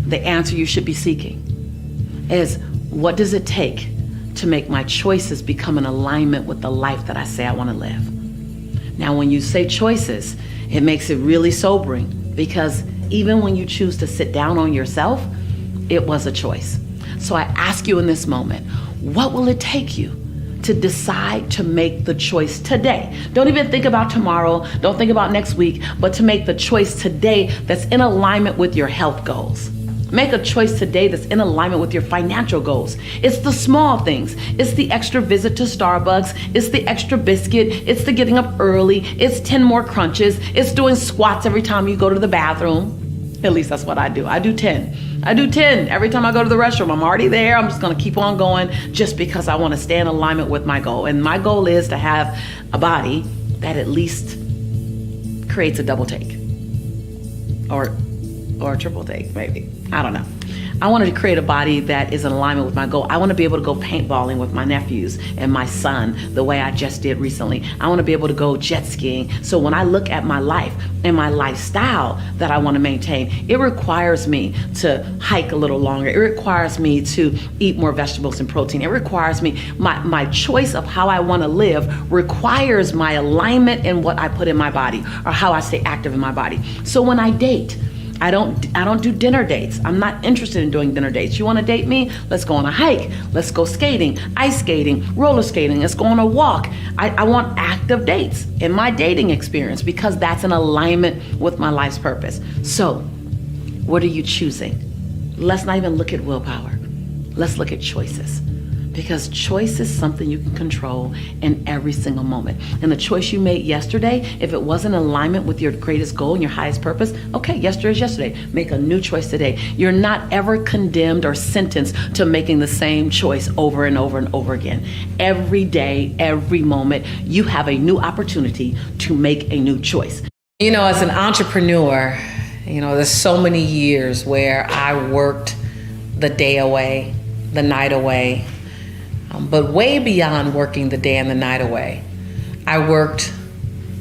the answer you should be seeking is, what does it take to make my choices become in alignment with the life that I say I want to live? Now, when you say choices, it makes it really sobering, because even when you choose to sit down on yourself, it was a choice. So I ask you in this moment, what will it take you to decide to make the choice today? Don't even think about tomorrow, don't think about next week, but to make the choice today that's in alignment with your health goals. Make a choice today that's in alignment with your financial goals. It's the small things. It's the extra visit to Starbucks. It's the extra biscuit. It's the getting up early. It's 10 more crunches. It's doing squats every time you go to the bathroom. At least that's what I do. I do 10. I do 10 every time I go to the restroom. I'm already there. I'm just going to keep on going just because I want to stay in alignment with my goal. And my goal is to have a body that at least creates a double take or a triple take, maybe. I don't know. I wanted to create a body that is in alignment with my goal. I want to be able to go paintballing with my nephews and my son the way I just did recently. I want to be able to go jet skiing. So when I look at my life and my lifestyle that I want to maintain, it requires me to hike a little longer. It requires me to eat more vegetables and protein. It requires me, my choice of how I want to live requires my alignment in what I put in my body or how I stay active in my body. So when I date, I don't do dinner dates. I'm not interested in doing dinner dates. You want to date me? Let's go on a hike. Let's go skating, ice skating, roller skating. Let's go on a walk. I want active dates in my dating experience because that's in alignment with my life's purpose. So, what are you choosing? Let's not even look at willpower. Let's look at choices. Because choice is something you can control in every single moment. And the choice you made yesterday, if it wasn't in alignment with your greatest goal and your highest purpose, okay, yesterday's yesterday. Make a new choice today. You're not ever condemned or sentenced to making the same choice over and over and over again. Every day, every moment, you have a new opportunity to make a new choice. You know, as an entrepreneur, there's so many years where I worked the day away, the night away. But way beyond working the day and the night away, I worked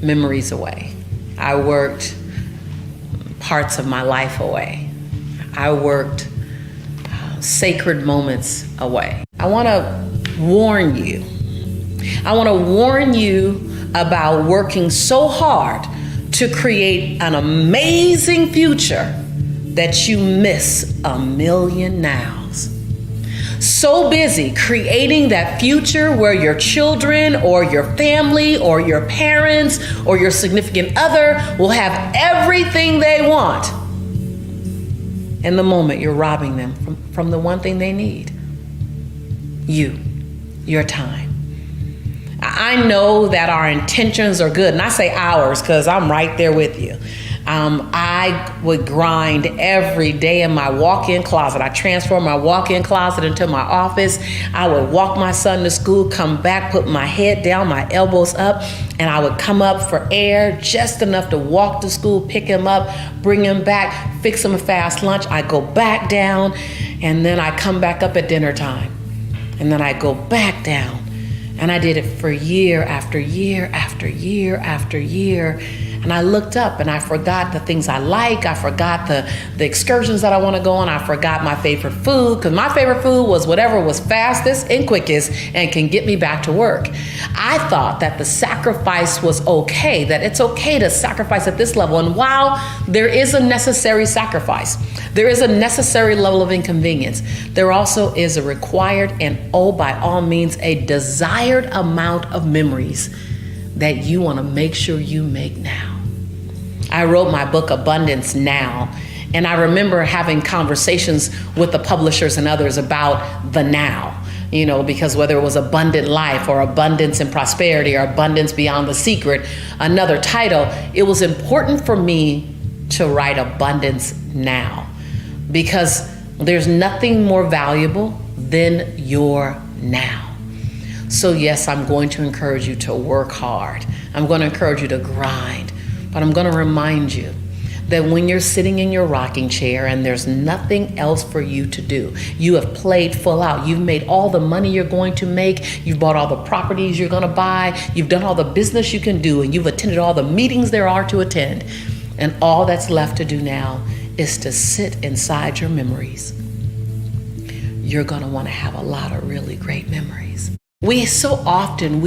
memories away. I worked parts of my life away. I worked sacred moments away. I want to warn you. I want to warn you about working so hard to create an amazing future that you miss a million nows. So busy creating that future where your children or your family or your parents or your significant other will have everything they want. In the moment, you're robbing them from the one thing they need. Your time. I know that our intentions are good, and I say ours because I'm right there with you. I would grind every day in my walk-in closet. I transformed my walk-in closet into my office. I would walk my son to school, come back, put my head down, my elbows up, and I would come up for air just enough to walk to school, pick him up, bring him back, fix him a fast lunch. I go back down, and then I come back up at dinner time, and then I go back down. And I did it for year after year after year after year. And I looked up and I forgot the things I like. I forgot the excursions that I want to go on. I forgot my favorite food, because my favorite food was whatever was fastest and quickest and can get me back to work. I thought that the sacrifice was okay, that it's okay to sacrifice at this level. And while there is a necessary sacrifice, there is a necessary level of inconvenience, there also is a required and, by all means, a desired amount of memories that you want to make sure you make now. I wrote my book, Abundance Now, and I remember having conversations with the publishers and others about the now, because whether it was Abundant Life or Abundance and Prosperity or Abundance Beyond the Secret, another title, it was important for me to write Abundance Now, because there's nothing more valuable than your now. So yes, I'm going to encourage you to work hard. I'm going to encourage you to grind. But I'm going to remind you that when you're sitting in your rocking chair and there's nothing else for you to do, you have played full out. You've made all the money you're going to make. You've bought all the properties you're going to buy. You've done all the business you can do, and you've attended all the meetings there are to attend. And all that's left to do now is to sit inside your memories. You're going to want to have a lot of really great memories. We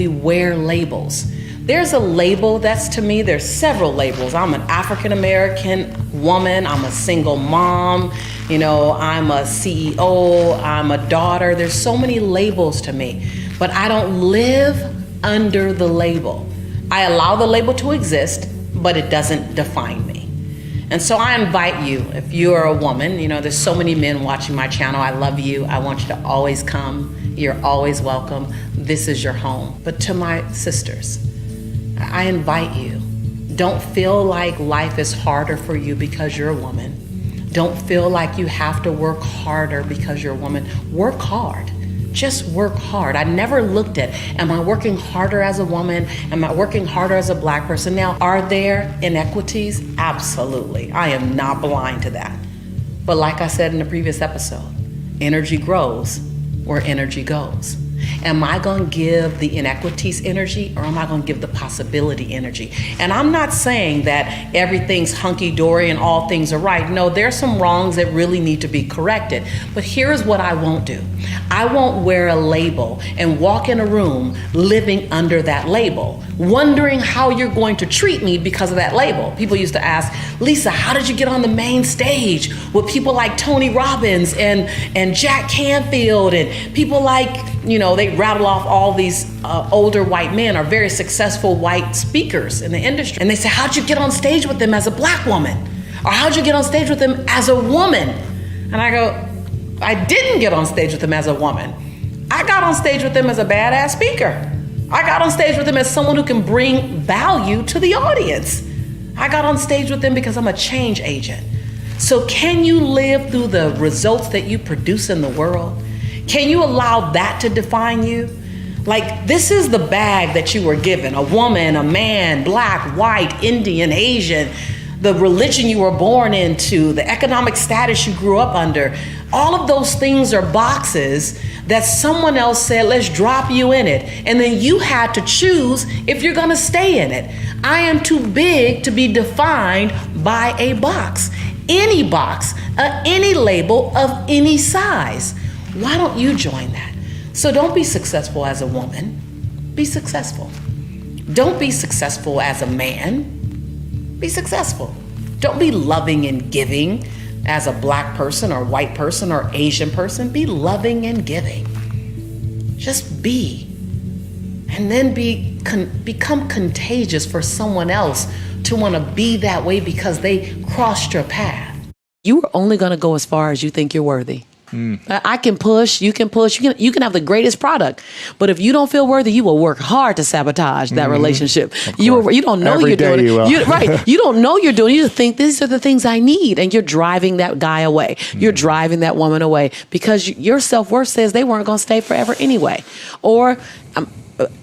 wear labels. There's a label that's, to me, there's several labels. I'm an African-American woman. I'm a single mom. I'm a CEO. I'm a daughter. There's so many labels to me, but I don't live under the label. I allow the label to exist, but it doesn't define me. And so I invite you, if you're a woman, there's so many men watching my channel. I love you. I want you to always come. You're always welcome. This is your home. But to my sisters, I invite you, don't feel like life is harder for you because you're a woman. Don't feel like you have to work harder because you're a woman. Work hard. Just work hard. I never looked at, am I working harder as a woman? Am I working harder as a Black person? Now, are there inequities? Absolutely. I am not blind to that. But like I said in the previous episode, energy grows where energy goes. Am I going to give the inequities energy, or am I going to give the possibility energy? And I'm not saying that everything's hunky-dory and all things are right. No, there's some wrongs that really need to be corrected. But here's what I won't do. I won't wear a label and walk in a room living under that label, wondering how you're going to treat me because of that label. People used to ask, Lisa, how did you get on the main stage with people like Tony Robbins and Jack Canfield and people like, they rattle off all these older white men or very successful white speakers in the industry. And they say, how'd you get on stage with them as a black woman? Or how'd you get on stage with them as a woman? And I go, I didn't get on stage with them as a woman. I got on stage with them as a badass speaker. I got on stage with them as someone who can bring value to the audience. I got on stage with them because I'm a change agent. So can you live through the results that you produce in the world? Can you allow that to define you? Like, this is the bag that you were given. A woman, a man, black, white, Indian, Asian, the religion you were born into, the economic status you grew up under. All of those things are boxes that someone else said, let's drop you in it. And then you had to choose if you're gonna stay in it. I am too big to be defined by a box, any label of any size. Why don't you join that? So don't be successful as a woman, be successful. Don't be successful as a man, be successful. Don't be loving and giving as a black person or white person or Asian person. Be loving and giving. Just be. And then become contagious for someone else to want to be that way because they crossed your path. You are only going to go as far as you think you're worthy. I can push, you can have the greatest product, but if you don't feel worthy, you will work hard to sabotage that relationship. You don't know you're doing it. Right. You don't know you're doing it. You just think these are the things I need, and you're driving that guy away. You're driving that woman away because your self-worth says they weren't going to stay forever anyway. Or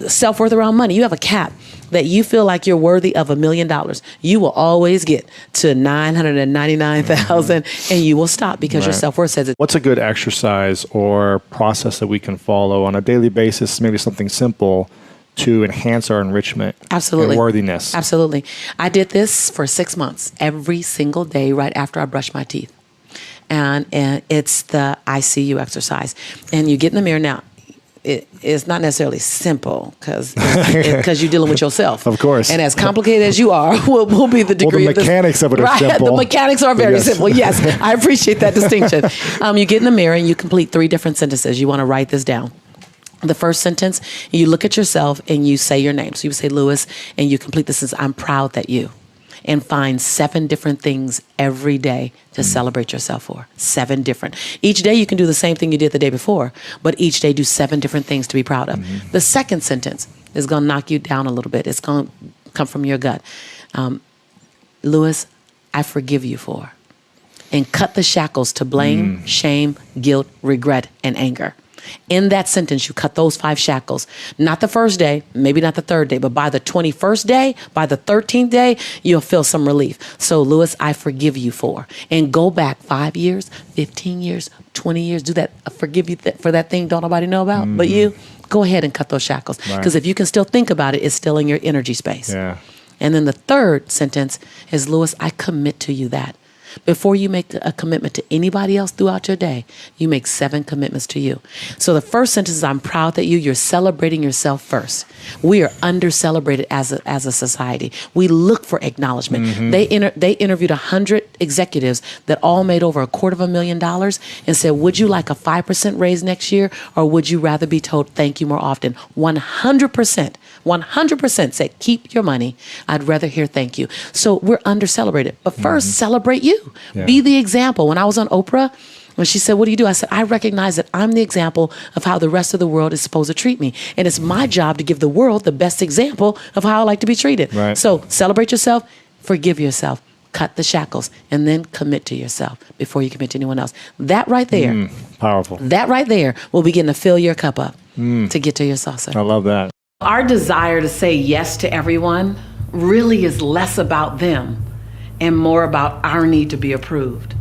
self-worth around money. You have a cap that you feel like you're worthy of $1 million. You will always get to 999,000 and you will stop because your self-worth says it. What's a good exercise or process that we can follow on a daily basis, maybe something simple, to enhance our enrichment and worthiness? Absolutely. I did this for 6 months, every single day right after I brushed my teeth. And it's the I see you exercise. And you get in the mirror now. It's not necessarily simple because you're dealing with yourself. Of course. And as complicated as you are, will be the degree the mechanics of it are simple. The mechanics are very simple. Yes, I appreciate that distinction. You get in the mirror and you complete 3 different sentences. You want to write this down. The first sentence, you look at yourself and you say your name. So you say Lewis, and you complete this as I'm proud that you. And find 7 different things every day to celebrate yourself for. 7 different. Each day you can do the same thing you did the day before, but each day do 7 different things to be proud of. The second sentence is going to knock you down a little bit. It's going to come from your gut. Lewis, I forgive you for. And cut the shackles to blame, shame, guilt, regret, and anger. In that sentence, you cut those 5 shackles. Not the first day, maybe not the 3rd day, but by the 21st day, by the 13th day, you'll feel some relief. So, Lewis, I forgive you for. And go back 5 years, 15 years, 20 years. Do that. Forgive you for that thing don't nobody know about but you. Go ahead and cut those shackles. Because if you can still think about it, it's still in your energy space. Yeah. And then the 3rd sentence is, Lewis, I commit to you that. Before you make a commitment to anybody else throughout your day, you make 7 commitments to you. So the first sentence is, I'm proud that you're celebrating yourself first. We are under-celebrated as a society. We look for acknowledgement. They interviewed 100 executives that all made over $250,000 and said, would you like a 5% raise next year, or would you rather be told thank you more often? 100% said, keep your money. I'd rather hear thank you. So we're under-celebrated. But first, celebrate you. Yeah. Be the example. When I was on Oprah, when she said, what do you do? I said, I recognize that I'm the example of how the rest of the world is supposed to treat me. And it's my job to give the world the best example of how I like to be treated. Right. So celebrate yourself, forgive yourself, cut the shackles, and then commit to yourself before you commit to anyone else. That right there, powerful. That right there will begin to fill your cup up to get to your saucer. I love that. Our desire to say yes to everyone really is less about them and more about our need to be approved,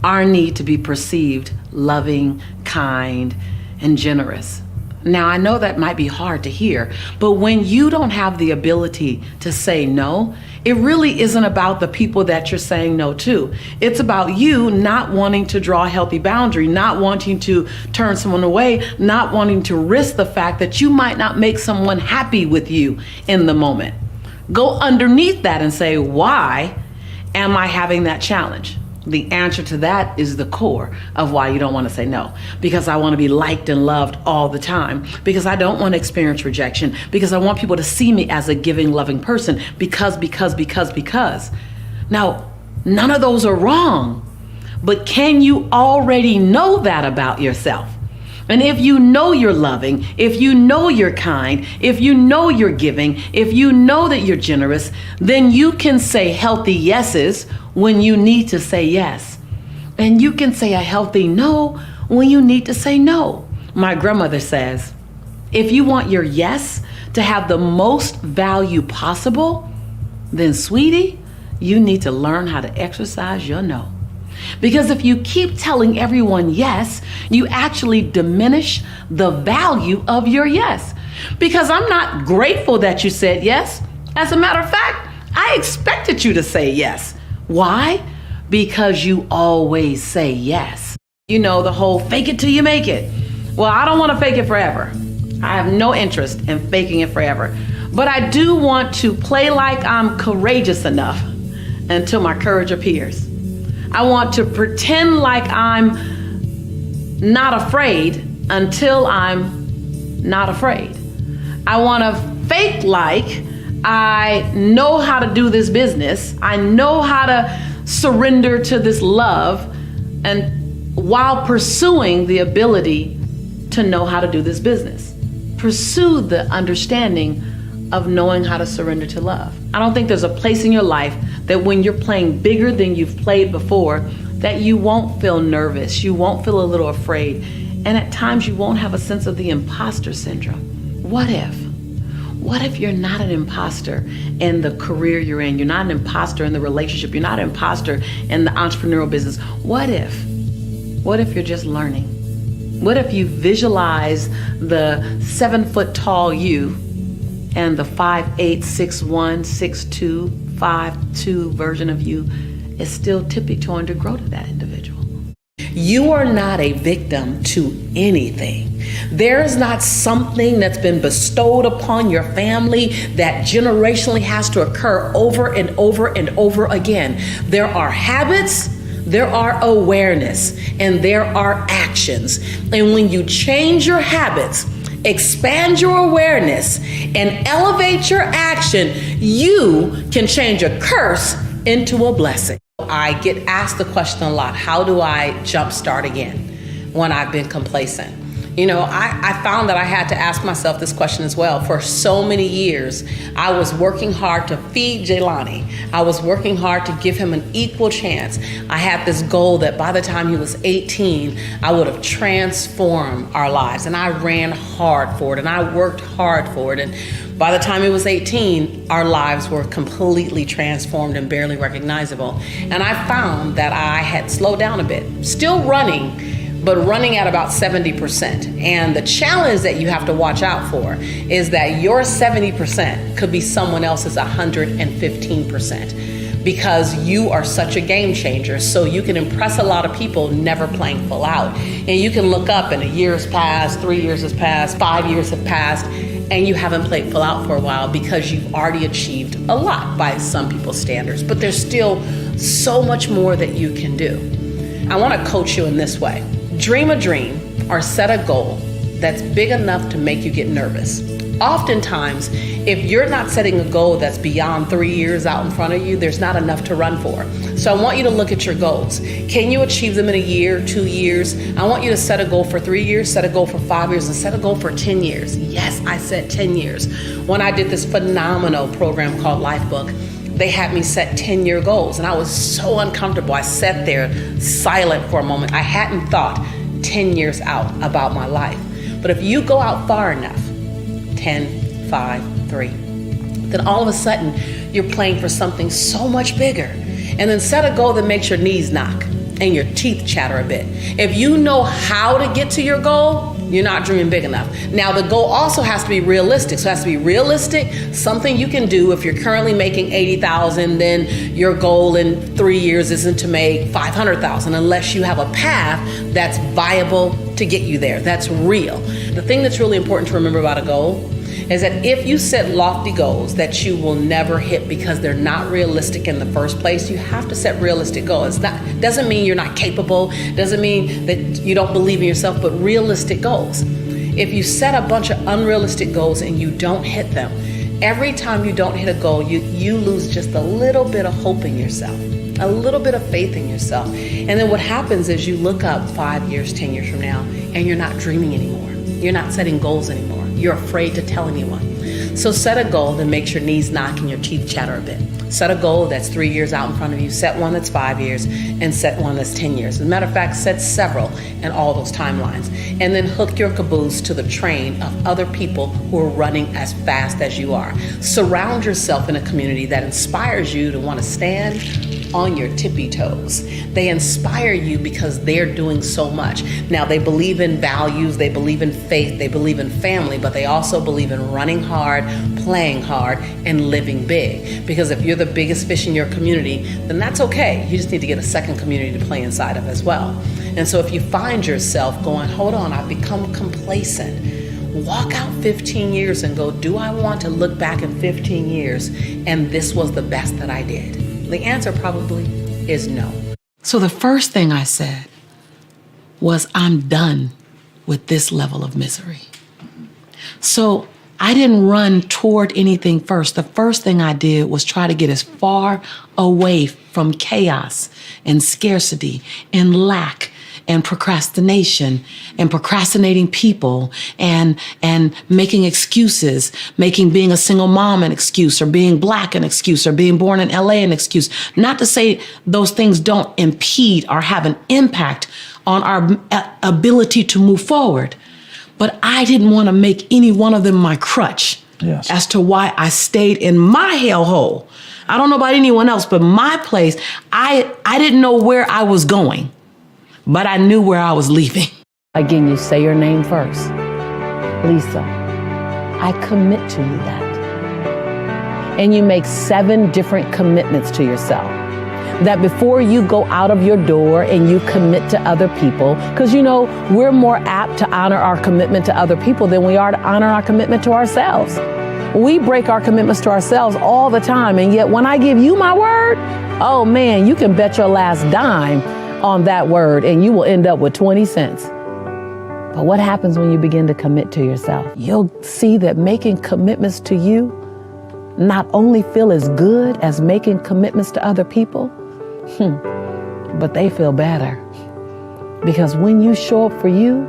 our need to be perceived loving, kind, and generous. Now, I know that might be hard to hear, but when you don't have the ability to say no, it really isn't about the people that you're saying no to. It's about you not wanting to draw a healthy boundary, not wanting to turn someone away, not wanting to risk the fact that you might not make someone happy with you in the moment. Go underneath that and say, why am I having that challenge? The answer to that is the core of why you don't want to say no. Because I want to be liked and loved all the time. Because I don't want to experience rejection. Because I want people to see me as a giving, loving person. Because. Now, none of those are wrong. But can you already know that about yourself? And if you know you're loving, if you know you're kind, if you know you're giving, if you know that you're generous, then you can say healthy yeses when you need to say yes. And you can say a healthy no when you need to say no. My grandmother says, if you want your yes to have the most value possible, then sweetie, you need to learn how to exercise your no. Because if you keep telling everyone yes, you actually diminish the value of your yes. Because I'm not grateful that you said yes. As a matter of fact, I expected you to say yes. Why? Because you always say yes. You know, the whole fake it till you make it. Well, I don't want to fake it forever. I have no interest in faking it forever. But I do want to play like I'm courageous enough until my courage appears. I want to pretend like I'm not afraid until I'm not afraid. I want to fake like I know how to do this business. I know how to surrender to this love, and while pursuing the ability to know how to do this business. Pursue the understanding of knowing how to surrender to love. I don't think there's a place in your life that when you're playing bigger than you've played before, that you won't feel nervous, you won't feel a little afraid, and at times you won't have a sense of the imposter syndrome. What if you're not an imposter in the career you're in? You're not an imposter in the relationship. You're not an imposter in the entrepreneurial business. What if you're just learning? What if you visualize the 7-foot tall you and the 5'8", 6'1", 6'2", 5'2" version of you is still tippy-toeing to grow to that individual? You are not a victim to anything. There is not something that's been bestowed upon your family that generationally has to occur over and over and over again. There are habits, there are awareness, and there are actions. And when you change your habits, expand your awareness, and elevate your action, you can change a curse into a blessing. I get asked the question a lot, how do I jumpstart again when I've been complacent? You know, I found that I had to ask myself this question as well. For so many years, I was working hard to feed Jelani. I was working hard to give him an equal chance. I had this goal that by the time he was 18, I would have transformed our lives. And I ran hard for it, and I worked hard for it. And by the time he was 18, our lives were completely transformed and barely recognizable. And I found that I had slowed down a bit, still running, but running at about 70%. And the challenge that you have to watch out for is that your 70% could be someone else's 115%, because you are such a game changer. So you can impress a lot of people never playing full out. And you can look up and a year has passed, 3 years has passed, 5 years have passed, and you haven't played full out for a while because you've already achieved a lot by some people's standards. But there's still so much more that you can do. I want to coach you in this way. Dream a dream or set a goal that's big enough to make you get nervous. Oftentimes, if you're not setting a goal that's beyond 3 years out in front of you, there's not enough to run for. So I want you to look at your goals. Can you achieve them in a year, 2 years? I want you to set a goal for 3 years, set a goal for 5 years, and set a goal for 10 years. Yes, I said 10 years. When I did this phenomenal program called Lifebook, they had me set 10-year goals, and I was so uncomfortable. I sat there silent for a moment. I hadn't thought 10 years out about my life. But if you go out far enough, 10, 5, 3, then all of a sudden you're playing for something so much bigger. And then set a goal that makes your knees knock and your teeth chatter a bit. If you know how to get to your goal, you're not dreaming big enough. Now, the goal also has to be realistic. So it has to be realistic, something you can do. If you're currently making $80,000, then your goal in 3 years isn't to make $500,000 unless you have a path that's viable to get you there. That's real. The thing that's really important to remember about a goal is that if you set lofty goals that you will never hit because they're not realistic in the first place, you have to set realistic goals. Doesn't mean you're not capable, doesn't mean that you don't believe in yourself, but realistic goals. If you set a bunch of unrealistic goals and you don't hit them, every time you don't hit a goal, you lose just a little bit of hope in yourself, a little bit of faith in yourself. And then what happens is you look up 5 years, 10 years from now, and you're not dreaming anymore. You're not setting goals anymore. You're afraid to tell anyone. So set a goal that makes your knees knock and your teeth chatter a bit. Set a goal that's 3 years out in front of you. Set one that's 5 years and set one that's 10 years. As a matter of fact, set several in all those timelines. And then hook your caboose to the train of other people who are running as fast as you are. Surround yourself in a community that inspires you to want to stand on your tippy toes. They inspire you because they're doing so much. Now, they believe in values, they believe in faith, they believe in family, but they also believe in running hard, playing hard, and living big. Because if you're the biggest fish in your community, then that's okay. You just need to get a second community to play inside of as well. And so if you find yourself going, hold on, I've become complacent, walk out 15 years and go, do I want to look back in 15 years and this was the best that I did? The answer probably is no. So the first thing I said was, I'm done with this level of misery. So I didn't run toward anything first. The first thing I did was try to get as far away from chaos and scarcity and lack and procrastination and procrastinating people and making excuses, making being a single mom an excuse, or being black an excuse, or being born in LA an excuse. Not to say those things don't impede or have an impact on our ability to move forward, but I didn't want to make any one of them my crutch as to why I stayed in my hellhole. I don't know about anyone else, but my place, I didn't know where I was going, but I knew where I was leaving. Again, you say your name first. Lisa, I commit to you that. And you make 7 different commitments to yourself. That before you go out of your door and you commit to other people, because you know, we're more apt to honor our commitment to other people than we are to honor our commitment to ourselves. We break our commitments to ourselves all the time, and yet when I give you my word, oh man, you can bet your last dime on that word and you will end up with 20 cents. But what happens when you begin to commit to yourself? You'll see that making commitments to you not only feel as good as making commitments to other people, but they feel better. Because when you show up for you,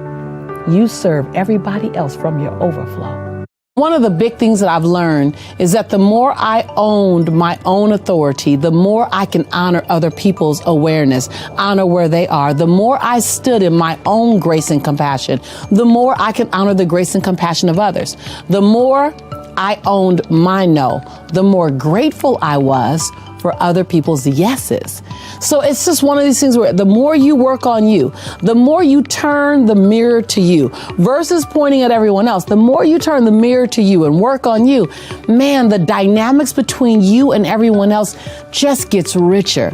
you serve everybody else from your overflow. One of the big things that I've learned is that the more I owned my own authority, the more I can honor other people's awareness, honor where they are. The more I stood in my own grace and compassion, the more I can honor the grace and compassion of others. The more I owned my no, the more grateful I was for other people's yeses. So it's just one of these things where the more you work on you, the more you turn the mirror to you versus pointing at everyone else, the more you turn the mirror to you and work on you, man, the dynamics between you and everyone else just gets richer.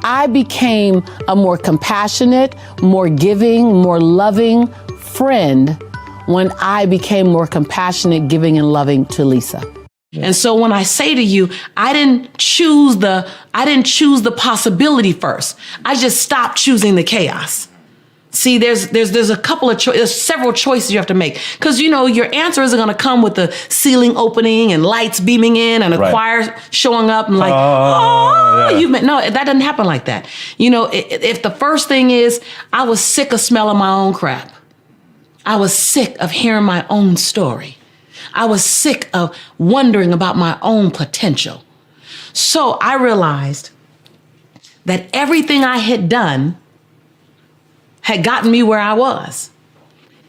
I became a more compassionate, more giving, more loving friend when I became more compassionate, giving, and loving to Lisa. And so when I say to you, I didn't choose the possibility first. I just stopped choosing the chaos. See, there's a couple of there's several choices you have to make, because you know your answer isn't going to come with the ceiling opening and lights beaming in and a choir showing up and like, no, that doesn't happen like that. You know, if the first thing is I was sick of smelling my own crap, I was sick of hearing my own story. I was sick of wondering about my own potential. So I realized that everything I had done had gotten me where I was.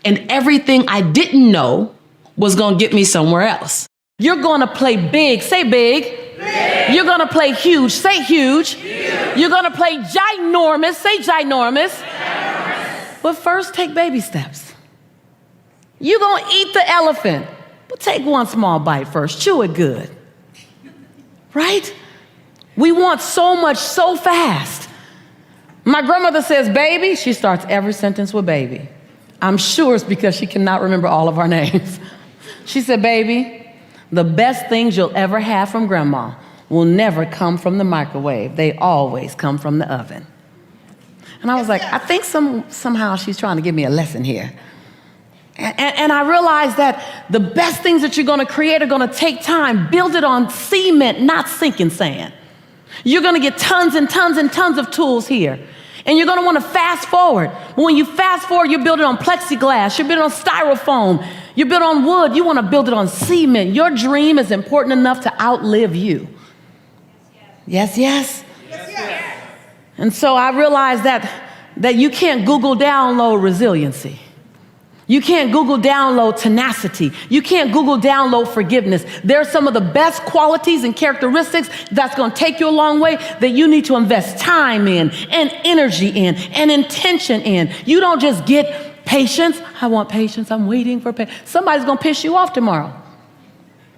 And everything I didn't know was going to get me somewhere else. You're going to play big. Say big. Big. You're going to play huge. Say huge. Huge. You're going to play ginormous. Say ginormous. Ginormous. But first, take baby steps. You're going to eat the elephant, but take one small bite first. Chew it good. Right? We want so much so fast. My grandmother says, baby. She starts every sentence with baby. I'm sure it's because she cannot remember all of our names. She said, baby, the best things you'll ever have from grandma will never come from the microwave. They always come from the oven. And I was like, I think somehow she's trying to give me a lesson here. And I realized that the best things that you're going to create are going to take time. Build it on cement, not sinking sand. You're going to get tons and tons and tons of tools here. And you're going to want to fast forward. When you fast forward, you build it on plexiglass. You build it on styrofoam. You build it on wood. You want to build it on cement. Your dream is important enough to outlive you. Yes, yes? Yes, yes. And so I realized that you can't Google download resiliency. You can't Google download tenacity. You can't Google download forgiveness. There are some of the best qualities and characteristics that's going to take you a long way that you need to invest time in and energy in and intention in. You don't just get patience. I want patience. I'm waiting for patience. Somebody's going to piss you off tomorrow.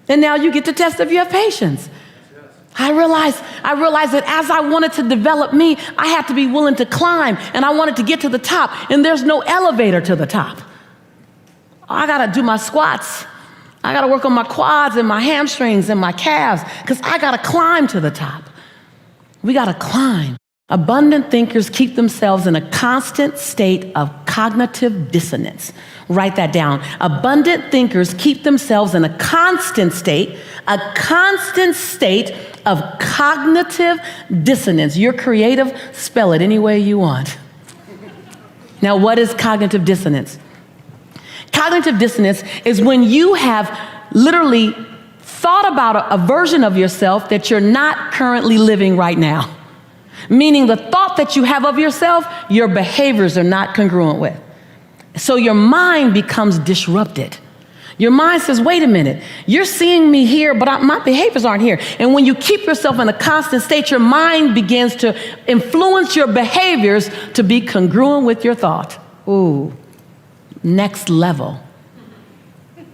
And now you get to test if you have patience. I realized that as I wanted to develop me, I had to be willing to climb, and I wanted to get to the top, and there's no elevator to the top. I got to do my squats. I got to work on my quads and my hamstrings and my calves because I got to climb to the top. We got to climb. Abundant thinkers keep themselves in a constant state of cognitive dissonance. Write that down. Abundant thinkers keep themselves in a constant state of cognitive dissonance. You're creative, spell it any way you want. Now, what is cognitive dissonance? Cognitive dissonance is when you have literally thought about a version of yourself that you're not currently living right now. Meaning the thought that you have of yourself, your behaviors are not congruent with. So your mind becomes disrupted. Your mind says, wait a minute, you're seeing me here, but my behaviors aren't here. And when you keep yourself in a constant state, your mind begins to influence your behaviors to be congruent with your thought. Ooh. Next level.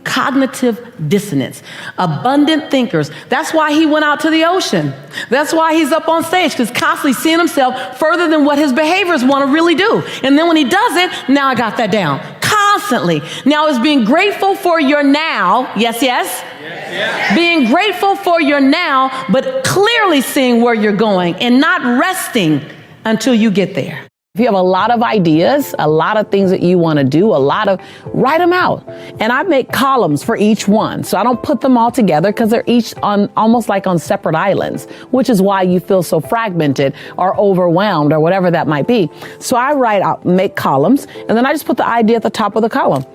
Cognitive dissonance. Abundant thinkers. That's why he went out to the ocean. That's why he's up on stage, because constantly seeing himself further than what his behaviors want to really do. And then when he does it, now I got that down. Constantly. Now it's being grateful for your now. Yes, yes? Yes, yes. Being grateful for your now, but clearly seeing where you're going and not resting until you get there. If you have a lot of ideas, a lot of things that you want to do, write them out. And I make columns for each one. So I don't put them all together because they're each on almost like on separate islands, which is why you feel so fragmented or overwhelmed or whatever that might be. So I make columns, and then I just put the idea at the top of the column.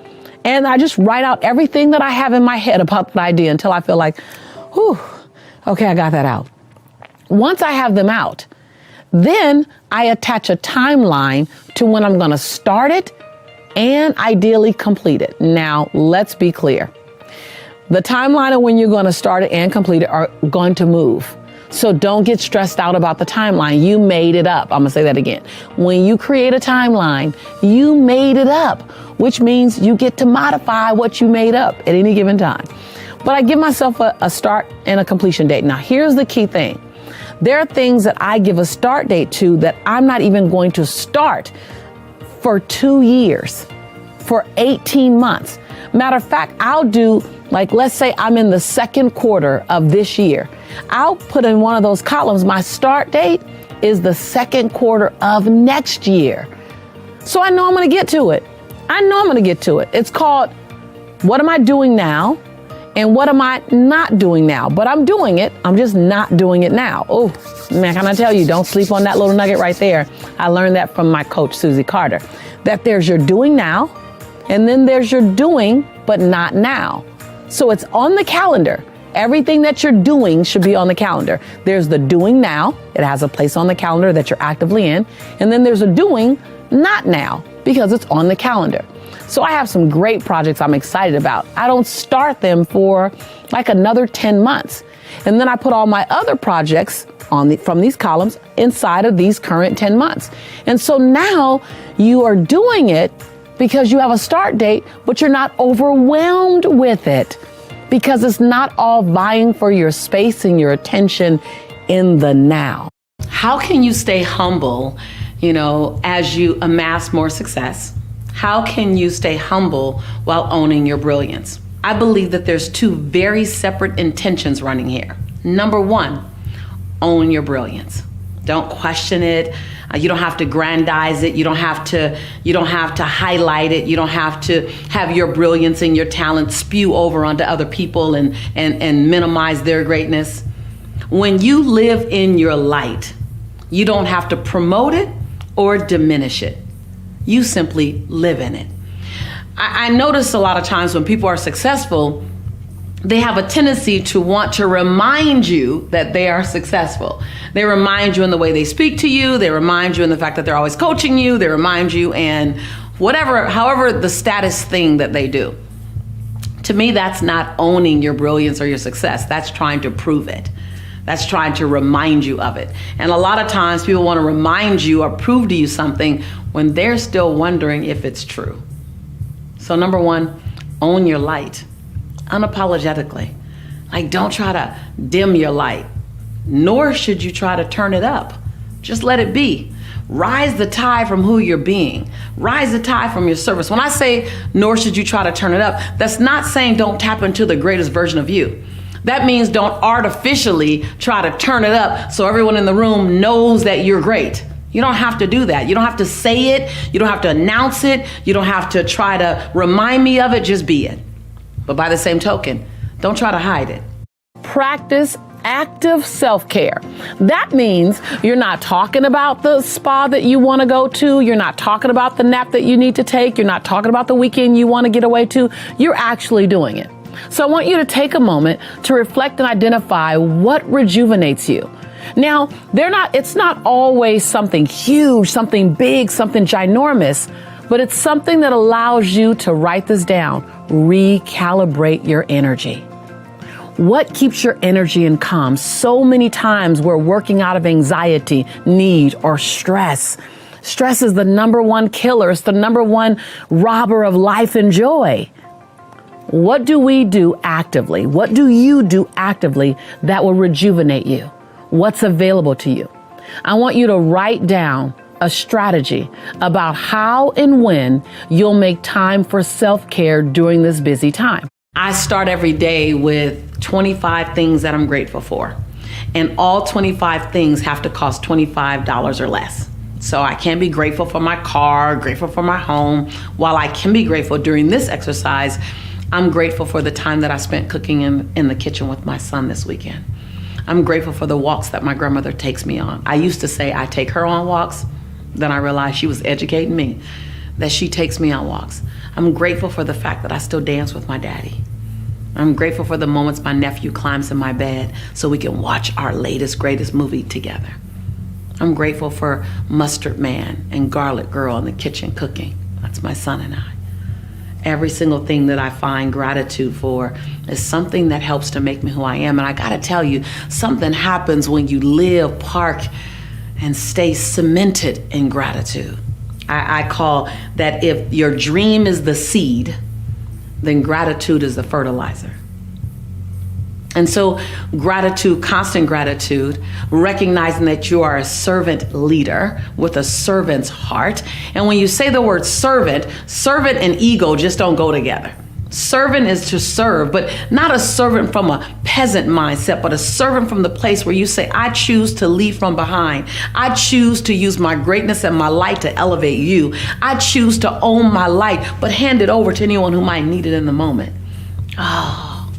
And I just write out everything that I have in my head about the idea until I feel like, whew, okay, I got that out. Once I have them out, then I attach a timeline to when I'm going to start it and ideally complete it. Now, let's be clear. The timeline of when you're going to start it and complete it are going to move. So don't get stressed out about the timeline. You made it up. I'm going to say that again. When you create a timeline, you made it up, which means you get to modify what you made up at any given time. But I give myself a start and a completion date. Now, here's the key thing. There are things that I give a start date to that I'm not even going to start for 2 years, for 18 months. Matter of fact, I'll do, let's say I'm in the second quarter of this year. I'll put in one of those columns, my start date is the second quarter of next year. So I know I'm going to get to it. It's called, what am I doing now? And what am I not doing now? But I'm doing it. I'm just not doing it now. Oh, man, can I tell you, don't sleep on that little nugget right there. I learned that from my coach, Susie Carter, that there's your doing now, and then there's your doing, but not now. So it's on the calendar. Everything that you're doing should be on the calendar. There's the doing now. It has a place on the calendar that you're actively in. And then there's a doing not now because it's on the calendar. So I have some great projects I'm excited about. I don't start them for another 10 months. And then I put all my other projects from these columns inside of these current 10 months. And so now you are doing it because you have a start date, but you're not overwhelmed with it because it's not all vying for your space and your attention in the now. How can you stay humble, as you amass more success? How can you stay humble while owning your brilliance? I believe that there's two very separate intentions running here. Number one, own your brilliance. Don't question it. You don't have to grandize it. You don't have to highlight it. You don't have to have your brilliance and your talent spew over onto other people and minimize their greatness. When you live in your light, you don't have to promote it or diminish it. You simply live in it. I notice a lot of times when people are successful, they have a tendency to want to remind you that they are successful. They remind you in the way they speak to you. They remind you in the fact that they're always coaching you. They remind you in however the status thing that they do. To me, that's not owning your brilliance or your success. That's trying to prove it. That's trying to remind you of it. And a lot of times people want to remind you or prove to you something when they're still wondering if it's true. So number one, own your light unapologetically. Don't try to dim your light, nor should you try to turn it up. Just let it be. Rise the tide from who you're being. Rise the tide from your service. When I say, nor should you try to turn it up, that's not saying don't tap into the greatest version of you. That means don't artificially try to turn it up so everyone in the room knows that you're great. You don't have to do that. You don't have to say it. You don't have to announce it. You don't have to try to remind me of it. Just be it. But by the same token, don't try to hide it. Practice active self-care. That means you're not talking about the spa that you want to go to. You're not talking about the nap that you need to take. You're not talking about the weekend you want to get away to. You're actually doing it. So I want you to take a moment to reflect and identify what rejuvenates you. Now, it's not always something huge, something big, something ginormous, but it's something that allows you to write this down, recalibrate your energy. What keeps your energy in calm? So many times we're working out of anxiety, need, or stress. Stress is the number one killer. It's the number one robber of life and joy. What do we do actively? What do you do actively that will rejuvenate you? What's available to you? I want you to write down a strategy about how and when you'll make time for self-care during this busy time. I start every day with 25 things that I'm grateful for. And all 25 things have to cost $25 or less. So I can be grateful for my car, grateful for my home. While I can be grateful during this exercise, I'm grateful for the time that I spent cooking in the kitchen with my son this weekend. I'm grateful for the walks that my grandmother takes me on. I used to say I take her on walks. Then I realized she was educating me, that she takes me on walks. I'm grateful for the fact that I still dance with my daddy. I'm grateful for the moments my nephew climbs in my bed so we can watch our latest, greatest movie together. I'm grateful for Mustard Man and Garlic Girl in the kitchen cooking. That's my son and I. Every single thing that I find gratitude for is something that helps to make me who I am. And I gotta tell you, something happens when you live, park, and stay cemented in gratitude. I call that if your dream is the seed, then gratitude is the fertilizer. And so gratitude, constant gratitude, recognizing that you are a servant leader with a servant's heart. And when you say the word servant and ego just don't go together. Servant is to serve, but not a servant from a peasant mindset, but a servant from the place where you say, I choose to leave from behind. I choose to use my greatness and my light to elevate you. I choose to own my light, but hand it over to anyone who might need it in the moment. Oh,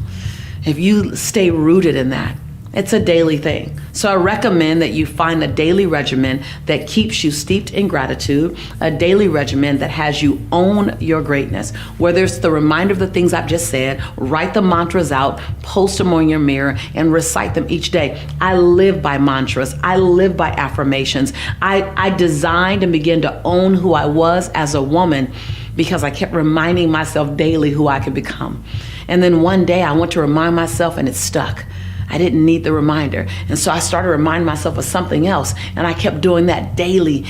if you stay rooted in that, it's a daily thing. So I recommend that you find a daily regimen that keeps you steeped in gratitude, a daily regimen that has you own your greatness. Whether it's the reminder of the things I've just said, write the mantras out, post them on your mirror, and recite them each day. I live by mantras. I live by affirmations. I designed and began to own who I was as a woman because I kept reminding myself daily who I could become. And then one day I went to remind myself and it stuck. I didn't need the reminder. And so I started reminding myself of something else. And I kept doing that daily.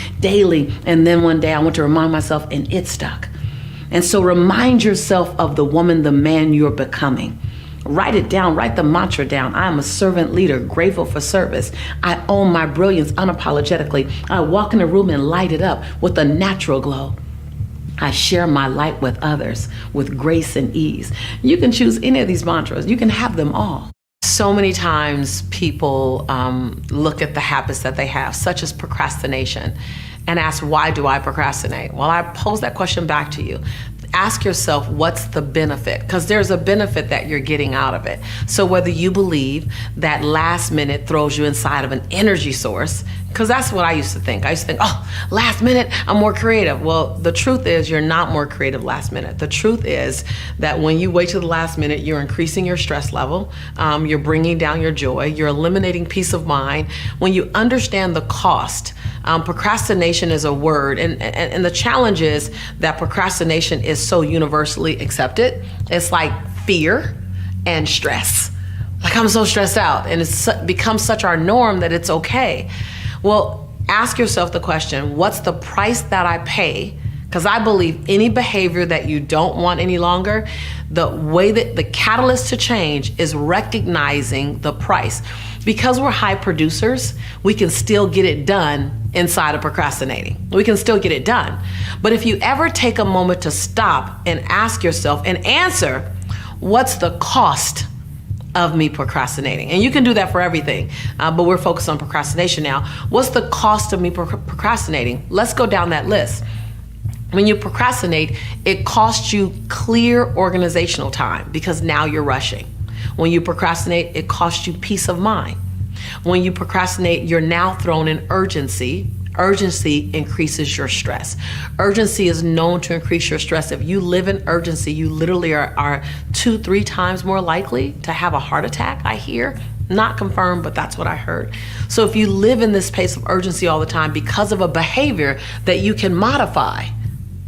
And then one day I went to remind myself and it stuck. And so remind yourself of the woman, the man you're becoming. Write it down, write the mantra down. I am a servant leader, grateful for service. I own my brilliance unapologetically. I walk in a room and light it up with a natural glow. I share my light with others with grace and ease. You can choose any of these mantras. You can have them all. So many times people look at the habits that they have, such as procrastination, and ask, why do I procrastinate? Well, I pose that question back to you. Ask yourself, what's the benefit? Because there's a benefit that you're getting out of it. So whether you believe that last minute throws you inside of an energy source, because that's what I used to think. I used to think, oh, last minute, I'm more creative. Well, the truth is you're not more creative last minute. The truth is that when you wait till the last minute, you're increasing your stress level, you're bringing down your joy, you're eliminating peace of mind. When you understand the cost, procrastination is a word, and the challenge is that procrastination is so universally accepted. It's like fear and stress. Like, I'm so stressed out, and it's become such our norm that it's okay. Well, ask yourself the question, what's the price that I pay? Because I believe any behavior that you don't want any longer, the way that the catalyst to change is recognizing the price. Because we're high producers, we can still get it done inside of procrastinating. We can still get it done. But if you ever take a moment to stop and ask yourself and answer, what's the cost of me procrastinating? And you can do that for everything, but we're focused on procrastination now. What's the cost of me procrastinating? Let's go down that list. When you procrastinate, it costs you clear organizational time because now you're rushing. When you procrastinate, it costs you peace of mind. When you procrastinate, you're now thrown in urgency. Urgency increases your stress. Urgency is known to increase your stress. If you live in urgency, you literally are 2-3 times more likely to have a heart attack, I hear. Not confirmed, but that's what I heard. So if you live in this space of urgency all the time because of a behavior that you can modify,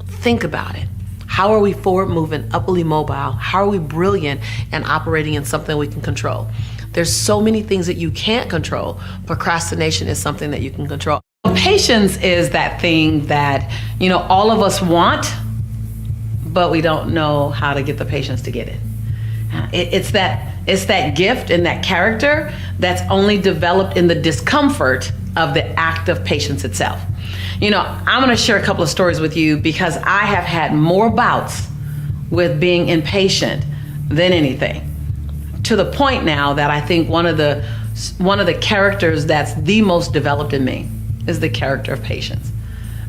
think about it. How are we forward moving, upwardly mobile? How are we brilliant and operating in something we can control? There's so many things that you can't control. Procrastination is something that you can control. Patience is that thing that, all of us want, but we don't know how to get the patience to get it. It's that gift and that character that's only developed in the discomfort of the act of patience itself. I'm going to share a couple of stories with you because I have had more bouts with being impatient than anything. To the point now that I think one of the characters that's the most developed in me is the character of patience.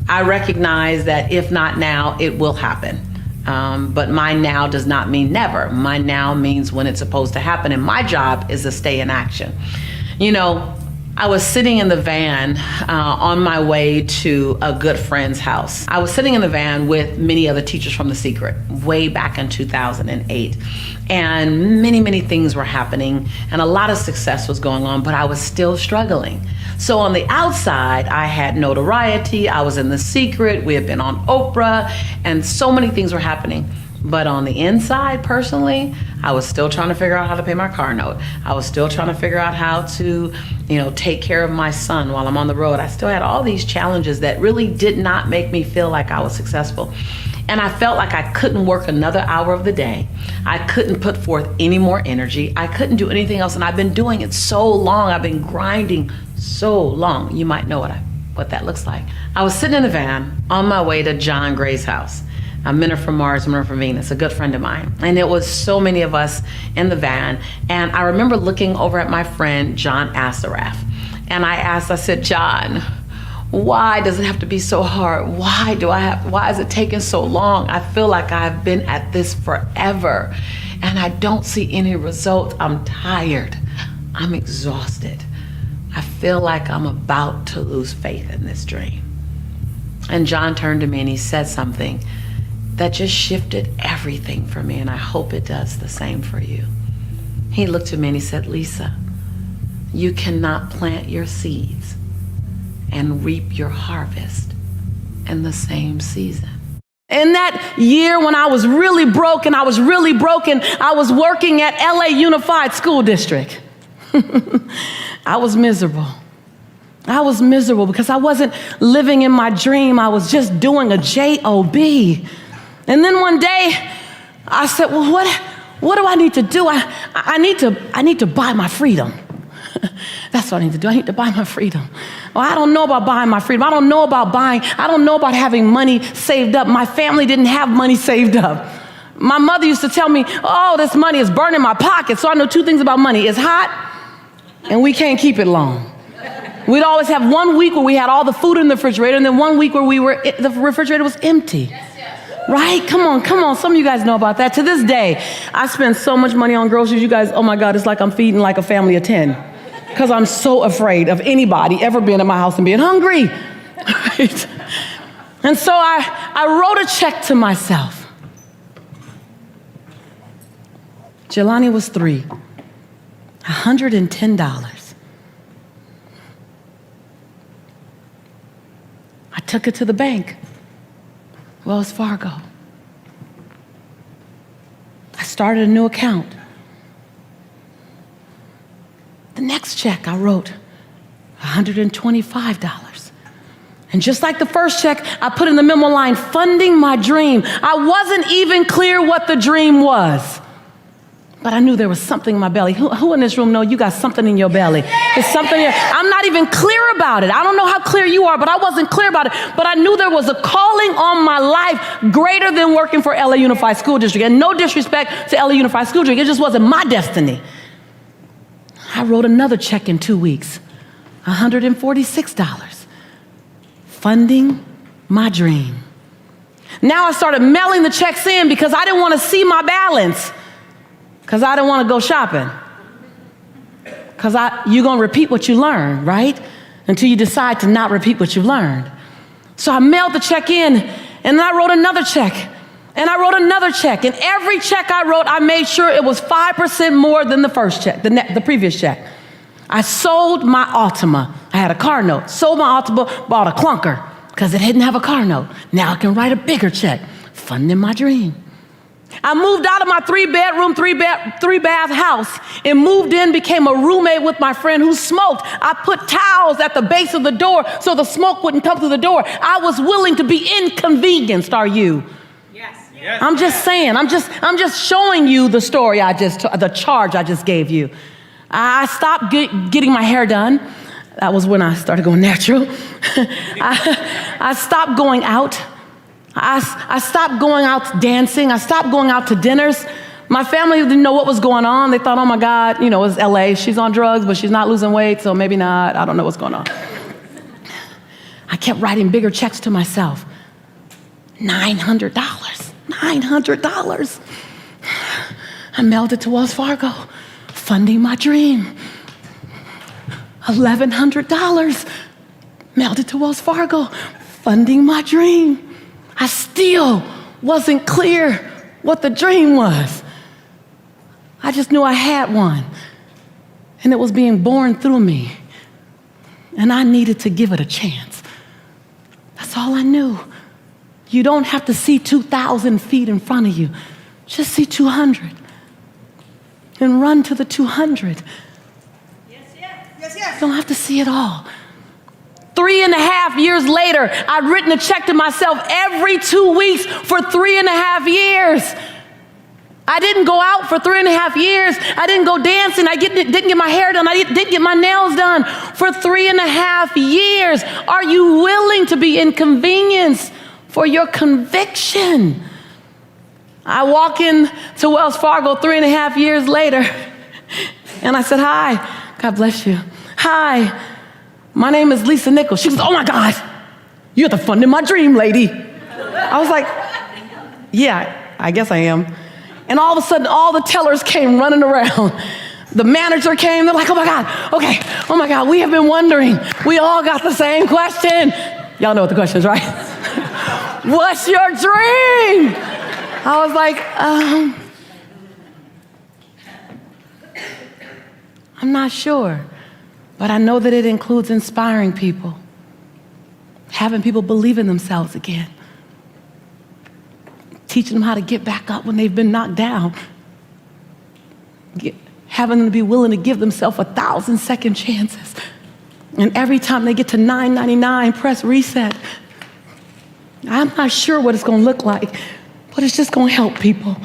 I recognize that if not now, it will happen. But my now does not mean never. My now means when it's supposed to happen, and my job is to stay in action. I was sitting in the van on my way to a good friend's house. I was sitting in the van with many other teachers from The Secret way back in 2008. And many things were happening and a lot of success was going on, but I was still struggling. So on the outside, I had notoriety. I was in The Secret. We had been on Oprah and so many things were happening. But on the inside, personally, I was still trying to figure out how to pay my car note. I was still trying to figure out how to, take care of my son while I'm on the road. I still had all these challenges that really did not make me feel like I was successful. And I felt like I couldn't work another hour of the day. I couldn't put forth any more energy. I couldn't do anything else. And I've been doing it so long. I've been grinding so long. You might know what that looks like. I was sitting in the van on my way to John Gray's house. Men are from Mars, men are from Venus, a good friend of mine. And it was so many of us in the van. And I remember looking over at my friend, John Assaraf. And I said, John, why does it have to be so hard? Why is it taking so long? I feel like I've been at this forever and I don't see any results. I'm tired. I'm exhausted. I feel like I'm about to lose faith in this dream. And John turned to me and he said something that just shifted everything for me, and I hope it does the same for you. He looked at me and he said, Lisa, you cannot plant your seeds and reap your harvest in the same season. In that year when I was really broken, I was working at LA Unified School District. I was miserable. because I wasn't living in my dream. I was just doing a job. And then one day, I said, well, what do I need to do? I need to buy my freedom. That's what I need to do. I need to buy my freedom. Well, I don't know about buying my freedom. I don't know about having money saved up. My family didn't have money saved up. My mother used to tell me, oh, this money is burning my pocket. So I know two things about money. It's hot, and we can't keep it long. We'd always have 1 week where we had all the food in the refrigerator, and then 1 week where the refrigerator was empty. Right? Come on. Some of you guys know about that. To this day, I spend so much money on groceries. You guys, oh my God, it's like I'm feeding like a family of 10. Because I'm so afraid of anybody ever being in my house and being hungry. Right? And so I wrote a check to myself. Jelani was 3. $110. I took it to the bank. Wells Fargo. I started a new account. The next check I wrote, $125. And just like the first check, I put in the memo line, funding my dream. I wasn't even clear what the dream was. But I knew there was something in my belly. Who in this room know you got something in your belly? There's something here. I'm not even clear about it. I don't know how clear you are, but I wasn't clear about it. But I knew there was a calling on my life greater than working for LA Unified School District. And no disrespect to LA Unified School District. It just wasn't my destiny. I wrote another check in 2 weeks, $146, funding my dream. Now I started mailing the checks in because I didn't want to see my balance. Because I didn't want to go shopping. Because you're going to repeat what you learned, right? Until you decide to not repeat what you learned. So I mailed the check in, and then I wrote another check. And I wrote another check. And every check I wrote, I made sure it was 5% more than the first check, the previous check. I sold my Altima. I had a car note. Sold my Altima, bought a clunker because it didn't have a car note. Now I can write a bigger check, funding my dream. I moved out of my 3-bedroom, 3-bath house and moved in, became a roommate with my friend who smoked. I put towels at the base of the door so the smoke wouldn't come through the door. I was willing to be inconvenienced, are you? Yes. I'm just saying, I'm just showing you the story the charge I just gave you. I stopped getting my hair done. That was when I started going natural. I stopped going out. I stopped going out dancing. I stopped going out to dinners. My family didn't know what was going on. They thought, oh my God, it was LA. She's on drugs, but she's not losing weight, so maybe not. I don't know what's going on. I kept writing bigger checks to myself. $900. $900. I mailed it to Wells Fargo, funding my dream. $1,100. Mailed it to Wells Fargo, funding my dream. I still wasn't clear what the dream was. I just knew I had one, and it was being born through me, and I needed to give it a chance. That's all I knew. You don't have to see 2,000 feet in front of you. Just see 200 and run to the 200. Yes. You don't have to see it all. 3.5 years later, I'd written a check to myself every 2 weeks for 3.5 years. I didn't go out for 3.5 years. I didn't go dancing. I didn't get my hair done. I didn't get my nails done for 3.5 years. Are you willing to be inconvenienced for your conviction? I walk in to Wells Fargo 3.5 years later, and I said, hi, God bless you. Hi. My name is Lisa Nichols. She goes, oh my God, you're the funding my dream lady. I was like, yeah, I guess I am. And all of a sudden, all the tellers came running around. The manager came, they're like, oh my God, okay, oh my God, we have been wondering. We all got the same question. Y'all know what the question is, right? What's your dream? I was like, I'm not sure. But I know that it includes inspiring people, having people believe in themselves again, teaching them how to get back up when they've been knocked down, having them be willing to give themselves 1,000 second chances. And every time they get to 999, press reset. I'm not sure what it's going to look like, but it's just gonna help people.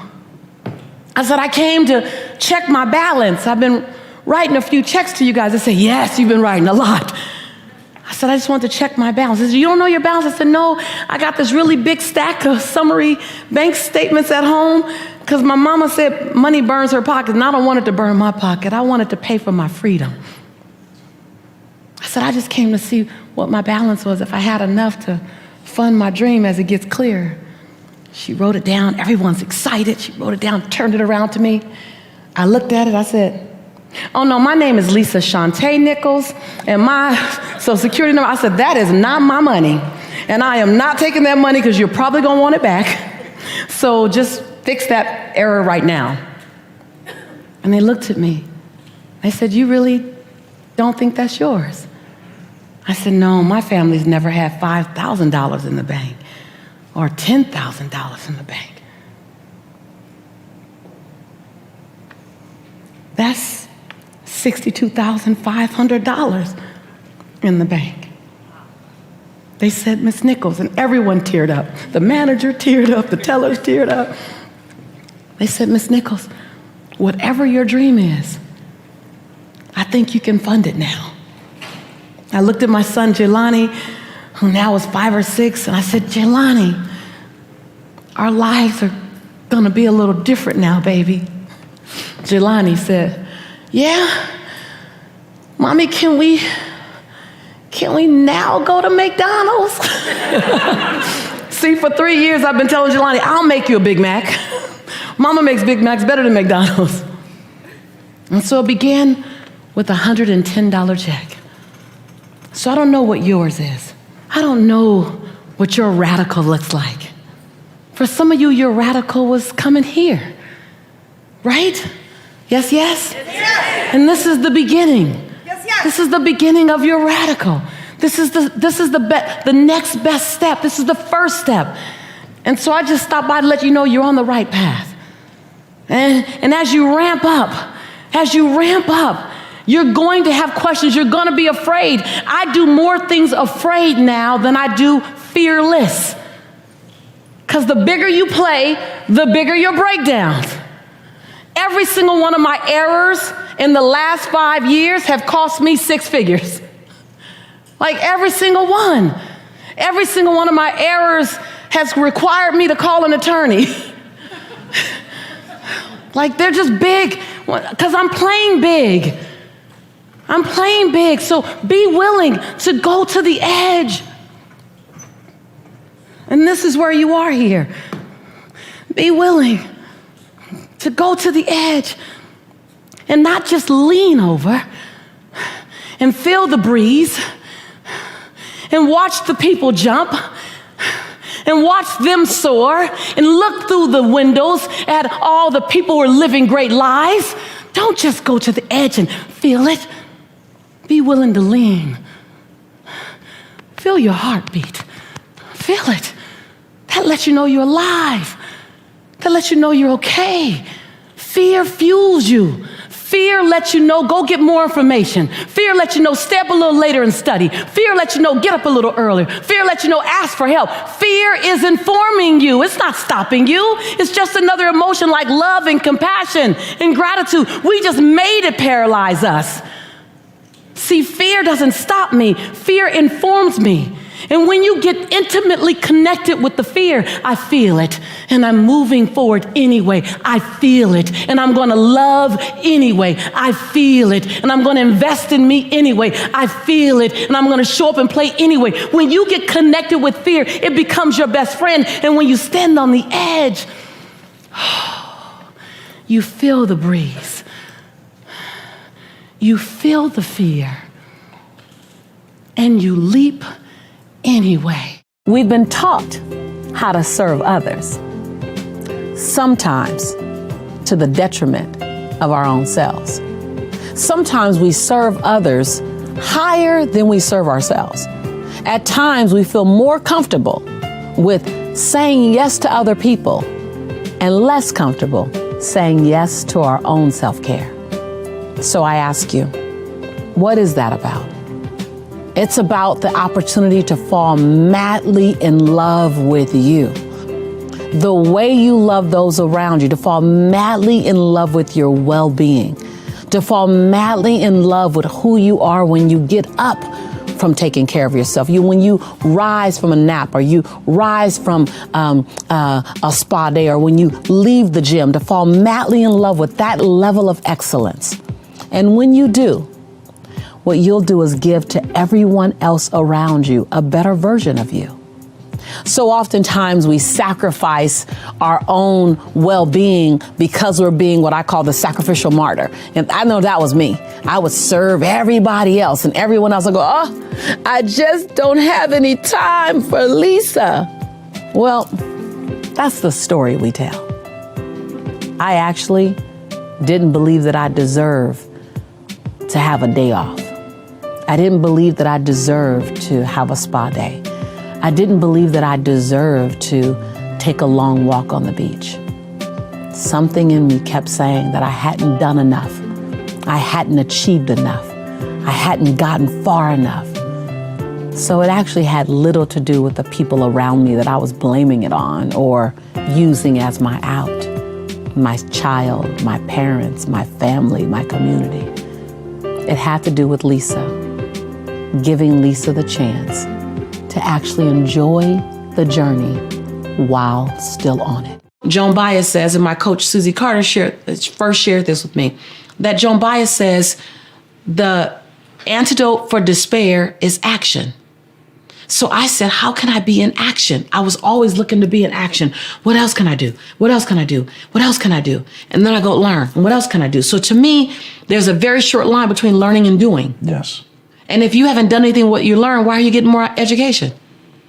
I said, I came to check my balance. I've been writing a few checks to you guys. They say, yes, you've been writing a lot. I said, I just want to check my balance. They said, you don't know your balance? I said, no, I got this really big stack of summary bank statements at home because my mama said money burns her pocket, and I don't want it to burn my pocket. I want it to pay for my freedom. I said, I just came to see what my balance was, if I had enough to fund my dream as it gets clearer. She wrote it down. Everyone's excited. She wrote it down, turned it around to me. I looked at it. I said, oh, no, my name is Lisa Nichols, and my Social Security number, I said, that is not my money, and I am not taking that money because you're probably going to want it back. So just fix that error right now. And they looked at me. They said, you really don't think that's yours? I said, no, my family's never had $5,000 in the bank or $10,000 in the bank. That's $62,500 in the bank. They said, Miss Nichols, and everyone teared up. The manager teared up, the tellers teared up. They said, Miss Nichols, whatever your dream is, I think you can fund it now. I looked at my son, Jelani, who now is 5 or 6, and I said, Jelani, our lives are gonna be a little different now, baby. Jelani said, yeah, Mommy, can we now go to McDonald's? See, for 3 years I've been telling Jelani, I'll make you a Big Mac. Mama makes Big Macs better than McDonald's. And so it began with a $110 check. So I don't know what yours is. I don't know what your radical looks like. For some of you, your radical was coming here, right? Yes, yes? Yes. And this is the beginning. Yes, yes. This is the beginning of your radical. This is the next best step. This is the first step. And so I just stopped by to let you know you're on the right path. And as you ramp up, you're going to have questions. You're going to be afraid. I do more things afraid now than I do fearless. Because the bigger you play, the bigger your breakdowns. Every single one of my errors in the last 5 years have cost me 6 figures. Like every single one. Every single one of my errors has required me to call an attorney. Like they're just big, because I'm playing big. I'm playing big, so be willing to go to the edge. And this is where you are here. Be willing to go to the edge and not just lean over and feel the breeze and watch the people jump and watch them soar and look through the windows at all the people who are living great lives. Don't just go to the edge and feel it. Be willing to lean. Feel your heartbeat. Feel it. That lets you know you're alive. That lets you know you're okay. Fear fuels you. Fear lets you know, go get more information. Fear lets you know, stay up a little later and study. Fear lets you know, get up a little earlier. Fear lets you know, ask for help. Fear is informing you. It's not stopping you. It's just another emotion like love and compassion and gratitude. We just made it paralyze us. See, fear doesn't stop me. Fear informs me. And when you get intimately connected with the fear, I feel it. And I'm moving forward anyway. I feel it. And I'm going to love anyway. I feel it. And I'm going to invest in me anyway. I feel it. And I'm going to show up and play anyway. When you get connected with fear, it becomes your best friend. And when you stand on the edge, you feel the breeze. You feel the fear. And you leap anyway. We've been taught how to serve others, sometimes to the detriment of our own selves. Sometimes we serve others higher than we serve ourselves. At times we feel more comfortable with saying yes to other people and less comfortable saying yes to our own self-care. So I ask you, what is that about? It's about the opportunity to fall madly in love with you. the way you love those around you, to fall madly in love with your well-being, to fall madly in love with who you are when you get up from taking care of yourself. When you rise from a nap, or you rise from a spa day, or when you leave the gym, to fall madly in love with that level of excellence. And when you do, what you'll do is give to everyone else around you a better version of you. So oftentimes we sacrifice our own well-being because we're being what I call the sacrificial martyr. And I know that was me. I would serve everybody else, and everyone else would go, oh, I just don't have any time for Lisa. Well, that's the story we tell. I actually didn't believe that I deserved to have a day off. I didn't believe that I deserved to have a spa day. I didn't believe that I deserved to take a long walk on the beach. Something in me kept saying that I hadn't done enough. I hadn't achieved enough. I hadn't gotten far enough. So it actually had little to do with the people around me that I was blaming it on or using as my out. My child, my parents, my family, my community. It had to do with Lisa, giving Lisa the chance to actually enjoy the journey while still on it. Joan Baez says, and my coach Susie Carter first shared this with me, that Joan Baez says the antidote for despair is action. So I said, how can I be in action? I was always looking to be in action. What else can I do? What else can I do? What else can I do? And then I go learn. And what else can I do? So to me, there's a very short line between learning and doing. Yes. And if you haven't done anything what you learn, why are you getting more education?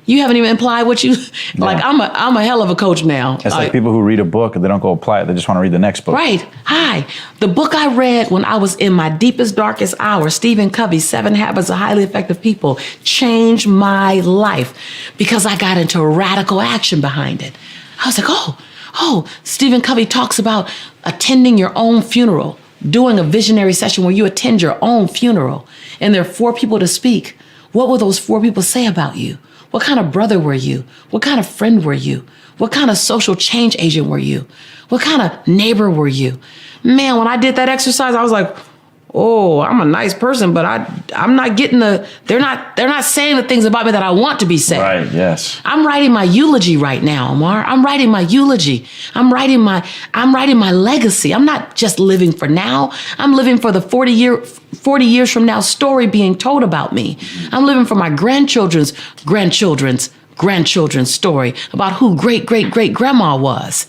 You haven't even applied what you, like, I'm a hell of a coach now. It's like people who read a book and they don't go apply it. They just want to read the next book. Right. Hi. The book I read when I was in my deepest, darkest hour, Stephen Covey's 7 Habits of Highly Effective People, changed my life because I got into radical action behind it. I was like, oh, Stephen Covey talks about attending your own funeral, doing a visionary session where you attend your own funeral, and there are 4 people to speak. What will those 4 people say about you? What kind of brother were you? What kind of friend were you? What kind of social change agent were you? What kind of neighbor were you? Man, when I did that exercise, I was like, oh, I'm a nice person, but I'm not getting they're not saying the things about me that I want to be said. Right, yes. I'm writing my eulogy right now, Amar. I'm writing my eulogy. I'm writing my legacy. I'm not just living for now. I'm living for the 40 years from now story being told about me. I'm living for my grandchildren's story about who great-great-great-grandma was.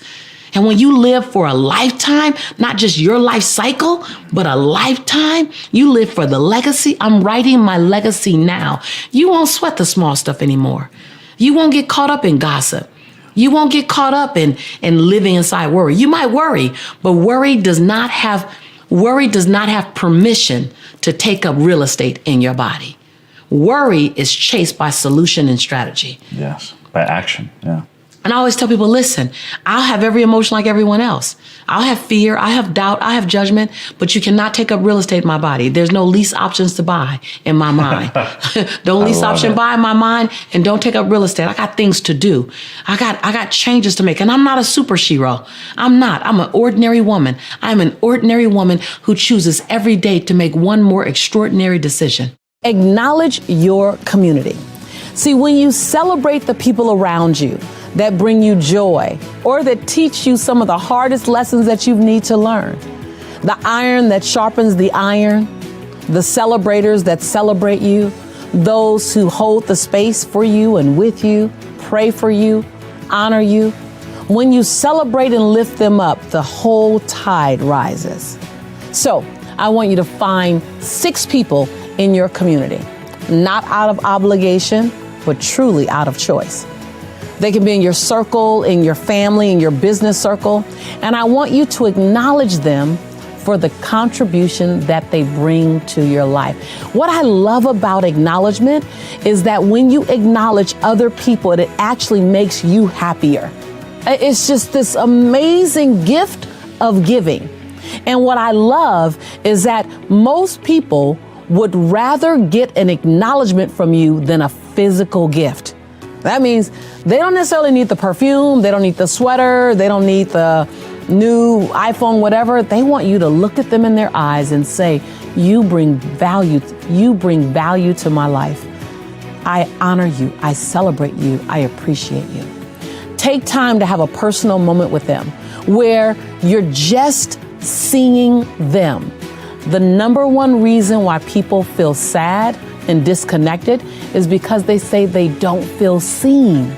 And when you live for a lifetime, not just your life cycle, but a lifetime, you live for the legacy. I'm writing my legacy now. You won't sweat the small stuff anymore. You won't get caught up in gossip. You won't get caught up in living inside worry. You might worry, but worry does not have permission to take up real estate in your body. Worry is chased by solution and strategy. Yes, by action, yeah. And I always tell people, listen, I'll have every emotion like everyone else. I'll have fear, I have doubt, I have judgment, but you cannot take up real estate in my body. There's no lease options to buy in my mind. Don't lease option buy in my mind, and don't take up real estate. I got things to do. I got changes to make, and I'm not a super hero. I'm not. I'm an ordinary woman. I'm an ordinary woman who chooses every day to make one more extraordinary decision. Acknowledge your community. See, when you celebrate the people around you that bring you joy or that teach you some of the hardest lessons that you need to learn, the iron that sharpens the iron, the celebrators that celebrate you, those who hold the space for you and with you, pray for you, honor you, when you celebrate and lift them up, the whole tide rises. So I want you to find 6 people in your community, not out of obligation, but truly out of choice. They can be in your circle, in your family, in your business circle. And I want you to acknowledge them for the contribution that they bring to your life. What I love about acknowledgement is that when you acknowledge other people, it actually makes you happier. It's just this amazing gift of giving. And what I love is that most people would rather get an acknowledgement from you than a physical gift. That means they don't necessarily need the perfume, they don't need the sweater, they don't need the new iPhone, whatever. They want you to look at them in their eyes and say, you bring value to my life. I honor you, I celebrate you, I appreciate you. Take time to have a personal moment with them where you're just seeing them. The number one reason why people feel sad and disconnected is because they say they don't feel seen.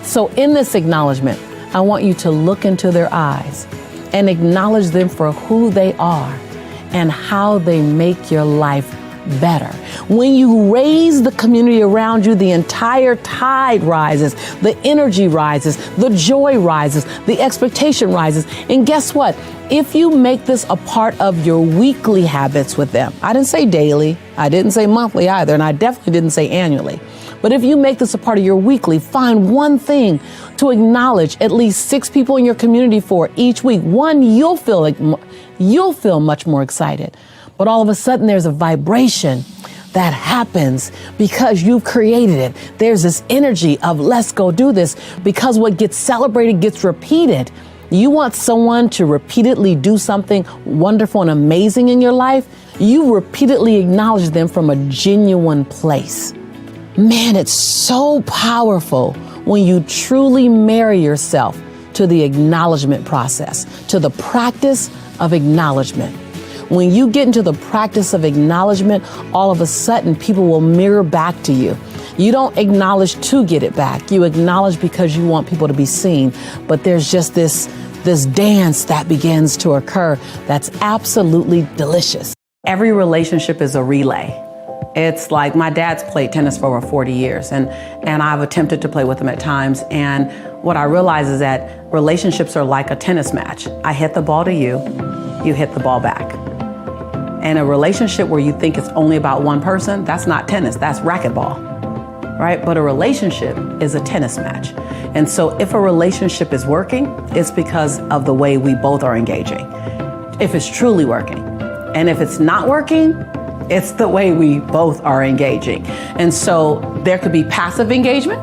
So in this acknowledgement, I want you to look into their eyes and acknowledge them for who they are and how they make your life better. When you raise the community around you, the entire tide rises, the energy rises, the joy rises, the expectation rises. And guess what? If you make this a part of your weekly habits with them, I didn't say daily, I didn't say monthly either, and I definitely didn't say annually. But if you make this a part of your weekly, find one thing to acknowledge at least 6 people in your community for each week. One, you'll feel much more excited. But all of a sudden there's a vibration that happens because you've created it. There's this energy of let's go do this, because what gets celebrated gets repeated. You want someone to repeatedly do something wonderful and amazing in your life, you repeatedly acknowledge them from a genuine place. Man, it's so powerful when you truly marry yourself to the acknowledgement process, to the practice of acknowledgement. When you get into the practice of acknowledgement, all of a sudden people will mirror back to you. You don't acknowledge to get it back. You acknowledge because you want people to be seen. But there's just this dance that begins to occur that's absolutely delicious. Every relationship is a relay. It's like my dad's played tennis for over 40 years and I've attempted to play with him at times. And what I realize is that relationships are like a tennis match. I hit the ball to you, you hit the ball back. And a relationship where you think it's only about one person, that's not tennis, that's racquetball, right? But a relationship is a tennis match. And so if a relationship is working, it's because of the way we both are engaging, if it's truly working. And if it's not working, it's the way we both are engaging. And so there could be passive engagement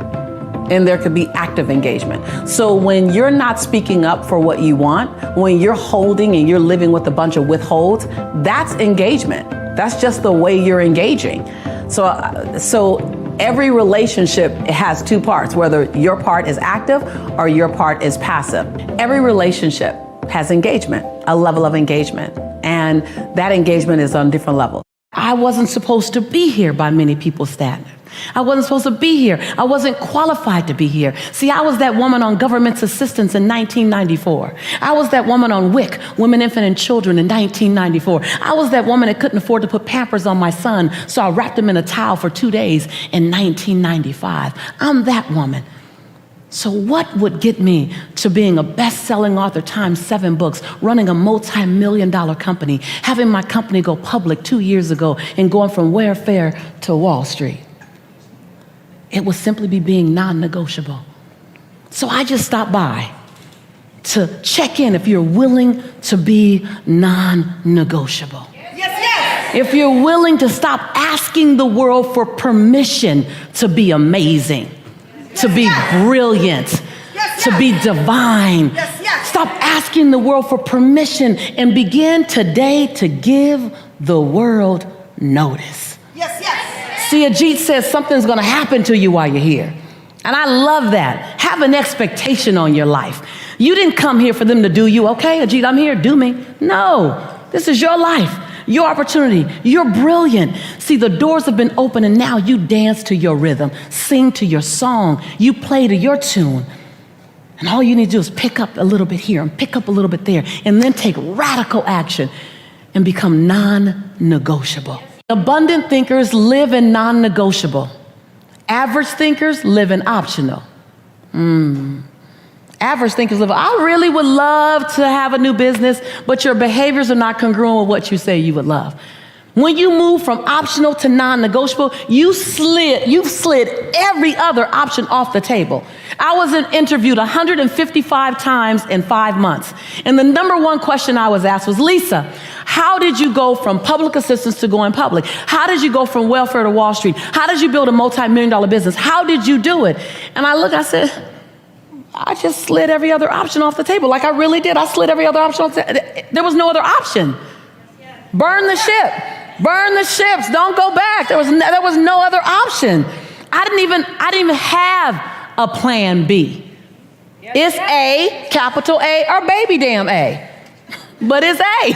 and there could be active engagement. So when you're not speaking up for what you want, when you're holding and you're living with a bunch of withholds, that's engagement. That's just the way you're engaging. So every relationship has 2 parts, whether your part is active or your part is passive. Every relationship has engagement, a level of engagement, and that engagement is on different levels. I wasn't supposed to be here by many people's standards. I wasn't supposed to be here. I wasn't qualified to be here. See, I was that woman on government's assistance in 1994. I was that woman on WIC, Women, Infant, and Children, in 1994. I was that woman that couldn't afford to put Pampers on my son, so I wrapped him in a towel for 2 days in 1995. I'm that woman. So what would get me to being a best-selling author, times 7 books, running a multi-million-dollar company, having my company go public 2 years ago, and going from Wayfair to Wall Street? It would simply be being non-negotiable. So I just stopped by to check in if you're willing to be non-negotiable. Yes, yes. If you're willing to stop asking the world for permission to be amazing, to be brilliant, to be divine. Stop asking the world for permission and begin today to give the world notice. See, Ajit says something's gonna happen to you while you're here. And I love that. Have an expectation on your life. You didn't come here for them to do you. Okay, Ajit, I'm here, do me. No, this is your life, your opportunity. You're brilliant. See, the doors have been open and now you dance to your rhythm, sing to your song, you play to your tune. And all you need to do is pick up a little bit here and pick up a little bit there and then take radical action and become non-negotiable. Abundant thinkers live in non-negotiable. Average thinkers live in optional. Average thinkers live, I really would love to have a new business, but your behaviors are not congruent with what you say you would love. When you move from optional to non-negotiable, you've slid every other option off the table. I was interviewed 155 times in 5 months. And the number one question I was asked was, Lisa, how did you go from public assistance to going public? How did you go from welfare to Wall Street? How did you build a multi-million-dollar business? How did you do it? And I said, I just slid every other option off the table. Like I really did. I slid every other option off the table. There was no other option. Burn the ship. Burn the ships. Don't go back. There was no other option. I didn't even have a plan B. It's A, capital A, or baby damn A. But it's A.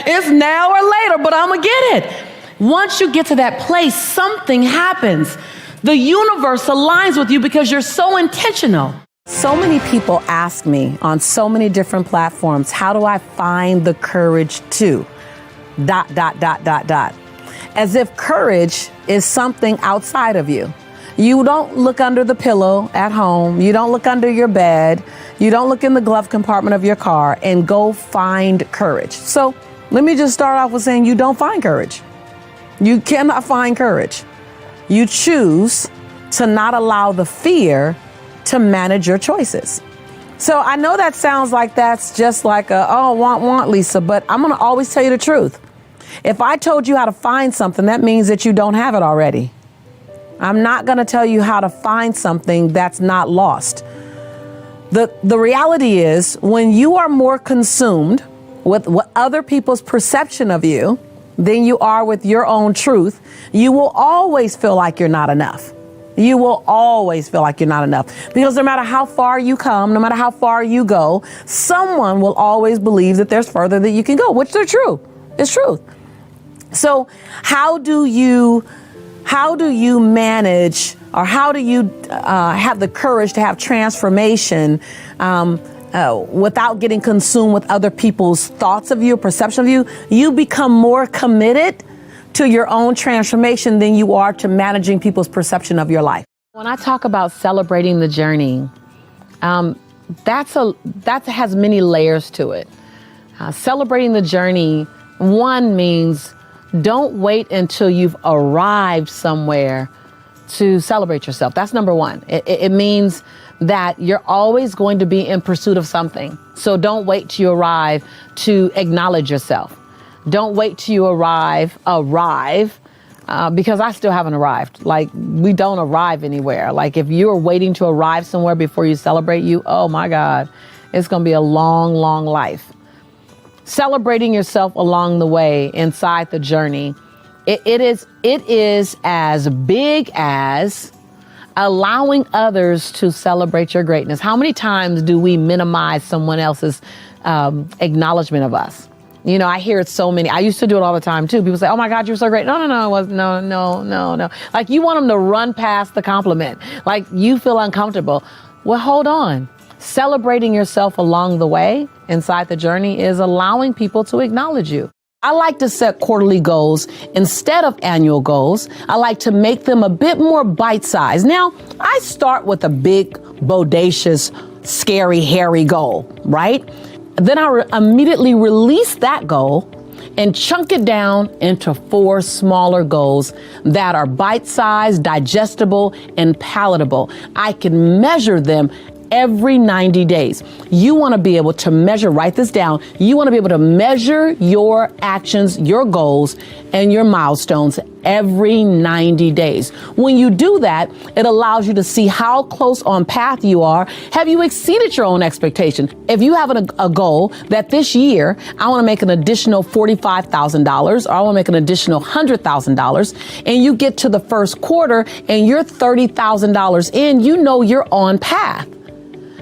It's now or later, but I'm gonna get it. Once you get to that place, something happens. The universe aligns with you because you're so intentional. So many people ask me on so many different platforms, how do I find the courage to ... As if courage is something outside of you. You don't look under the pillow at home. You don't look under your bed. You don't look in the glove compartment of your car and go find courage. So let me just start off with saying you don't find courage. You cannot find courage. You choose to not allow the fear to manage your choices. So I know that sounds like that's just like want, Lisa, but I'm going to always tell you the truth. If I told you how to find something, that means that you don't have it already. I'm not going to tell you how to find something that's not lost. The reality is when you are more consumed with what other people's perception of you than you are with your own truth, you will always feel like you're not enough. You will always feel like you're not enough because no matter how far you come, no matter how far you go, someone will always believe that there's further that you can go, which they're true. It's truth. So how do you manage, or how do you have the courage to have transformation without getting consumed with other people's thoughts of you, perception of you? You become more committed to your own transformation than you are to managing people's perception of your life. When I talk about celebrating the journey, that has many layers to it. Celebrating the journey, one means don't wait until you've arrived somewhere to celebrate yourself. That's number one. It means that you're always going to be in pursuit of something. So don't wait till you arrive to acknowledge yourself. Don't wait till you arrive, because I still haven't arrived. Like, we don't arrive anywhere. Like, if you're waiting to arrive somewhere before you celebrate you, oh my God, it's going to be a long, long life. Celebrating yourself along the way inside the journey, it is as big as allowing others to celebrate your greatness. How many times do we minimize someone else's acknowledgement of us? You know, I hear it so many. I used to do it all the time too. People say, "Oh my God, you're so great." No. Like, you want them to run past the compliment. Like, you feel uncomfortable. Well, hold on. Celebrating yourself along the way inside the journey is allowing people to acknowledge you. I like to set quarterly goals instead of annual goals. I like to make them a bit more bite-sized. Now, I start with a big, bodacious, scary, hairy goal, right? Then I immediately release that goal and chunk it down into 4 smaller goals that are bite-sized, digestible, and palatable. I can measure them every 90 days. You want to be able to measure, write this down. You want to be able to measure your actions, your goals, and your milestones every 90 days. When you do that, it allows you to see how close on path you are. Have you exceeded your own expectation? If you have a goal that this year, I want to make an additional $45,000, or I want to make an additional $100,000, and you get to the first quarter and you're $30,000 in, you know you're on path.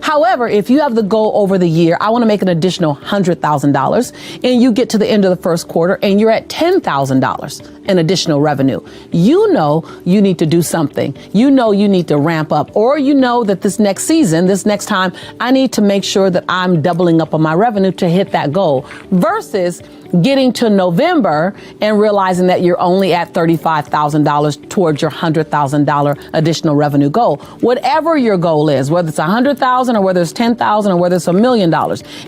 However, if you have the goal over the year, I want to make an additional $100,000, and you get to the end of the first quarter and you're at $10,000 in additional revenue, you know you need to do something. You know you need to ramp up, or you know that this next season, this next time, I need to make sure that I'm doubling up on my revenue to hit that goal, versus getting to November and realizing that you're only at $35,000 towards your $100,000 additional revenue goal. Whatever your goal is, whether it's $100,000 or whether it's $10,000 or whether it's $1 million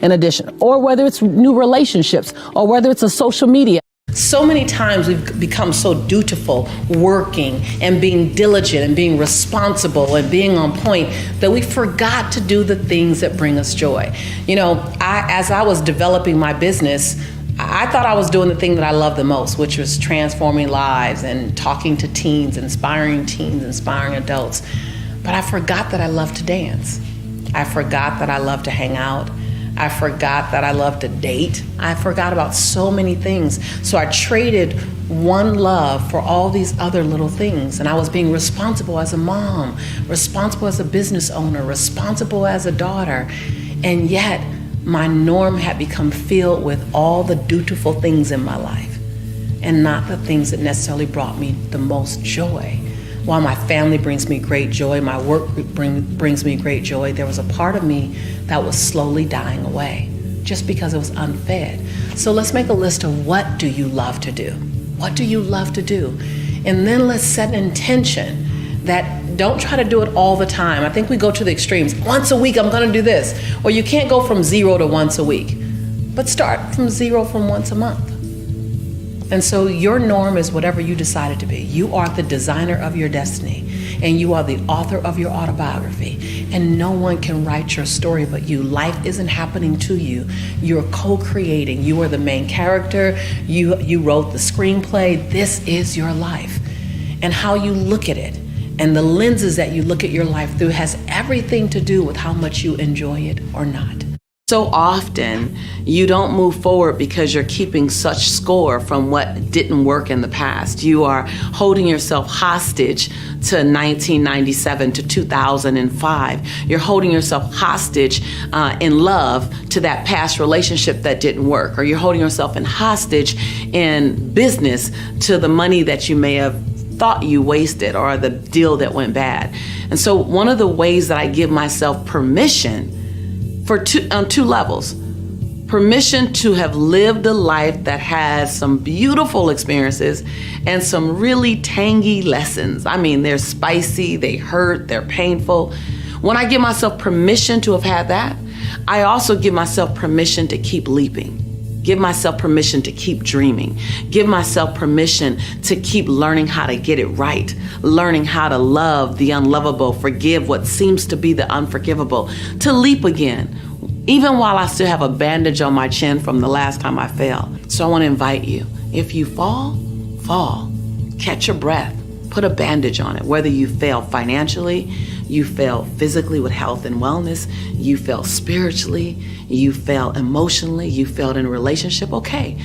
in addition, or whether it's new relationships or whether it's a social media. So many times we've become so dutiful, working and being diligent and being responsible and being on point that we forgot to do the things that bring us joy. You know, as I was developing my business, I thought I was doing the thing that I love the most, which was transforming lives and talking to teens, inspiring adults. But I forgot that I love to dance. I forgot that I love to hang out. I forgot that I love to date. I forgot about so many things. So I traded one love for all these other little things. And I was being responsible as a mom, responsible as a business owner, responsible as a daughter. And yet my norm had become filled with all the dutiful things in my life and not the things that necessarily brought me the most joy. While my family brings me great joy, my work brings me great joy, there was a part of me that was slowly dying away just because it was unfed. So let's make a list of what do you love to do? What do you love to do? And then let's set an intention that don't try to do it all the time. I think we go to the extremes. Once a week, I'm gonna do this. Or you can't go from 0 to once a week, but start from 0 from once a month. And so your norm is whatever you decide it to be. You are the designer of your destiny, and you are the author of your autobiography, and no one can write your story but you. Life isn't happening to you. You're co-creating. You are the main character. You wrote the screenplay. This is your life. And how you look at it and the lenses that you look at your life through has everything to do with how much you enjoy it or not. So often, you don't move forward because you're keeping such score from what didn't work in the past. You are holding yourself hostage to 1997 to 2005. You're holding yourself hostage in love to that past relationship that didn't work, or you're holding yourself in hostage in business to the money that you may have thought you wasted or the deal that went bad. And so one of the ways that I give myself permission on two levels. Permission to have lived a life that has some beautiful experiences and some really tangy lessons. I mean, they're spicy, they hurt, they're painful. When I give myself permission to have had that, I also give myself permission to keep leaping. Give myself permission to keep dreaming. Give myself permission to keep learning how to get it right, learning how to love the unlovable, forgive what seems to be the unforgivable, to leap again, even while I still have a bandage on my chin from the last time I fell. So I want to invite you, if you fall, catch your breath, put a bandage on it, whether you fail financially, you fail physically with health and wellness, you fail spiritually, you fail emotionally, you failed in a relationship, okay.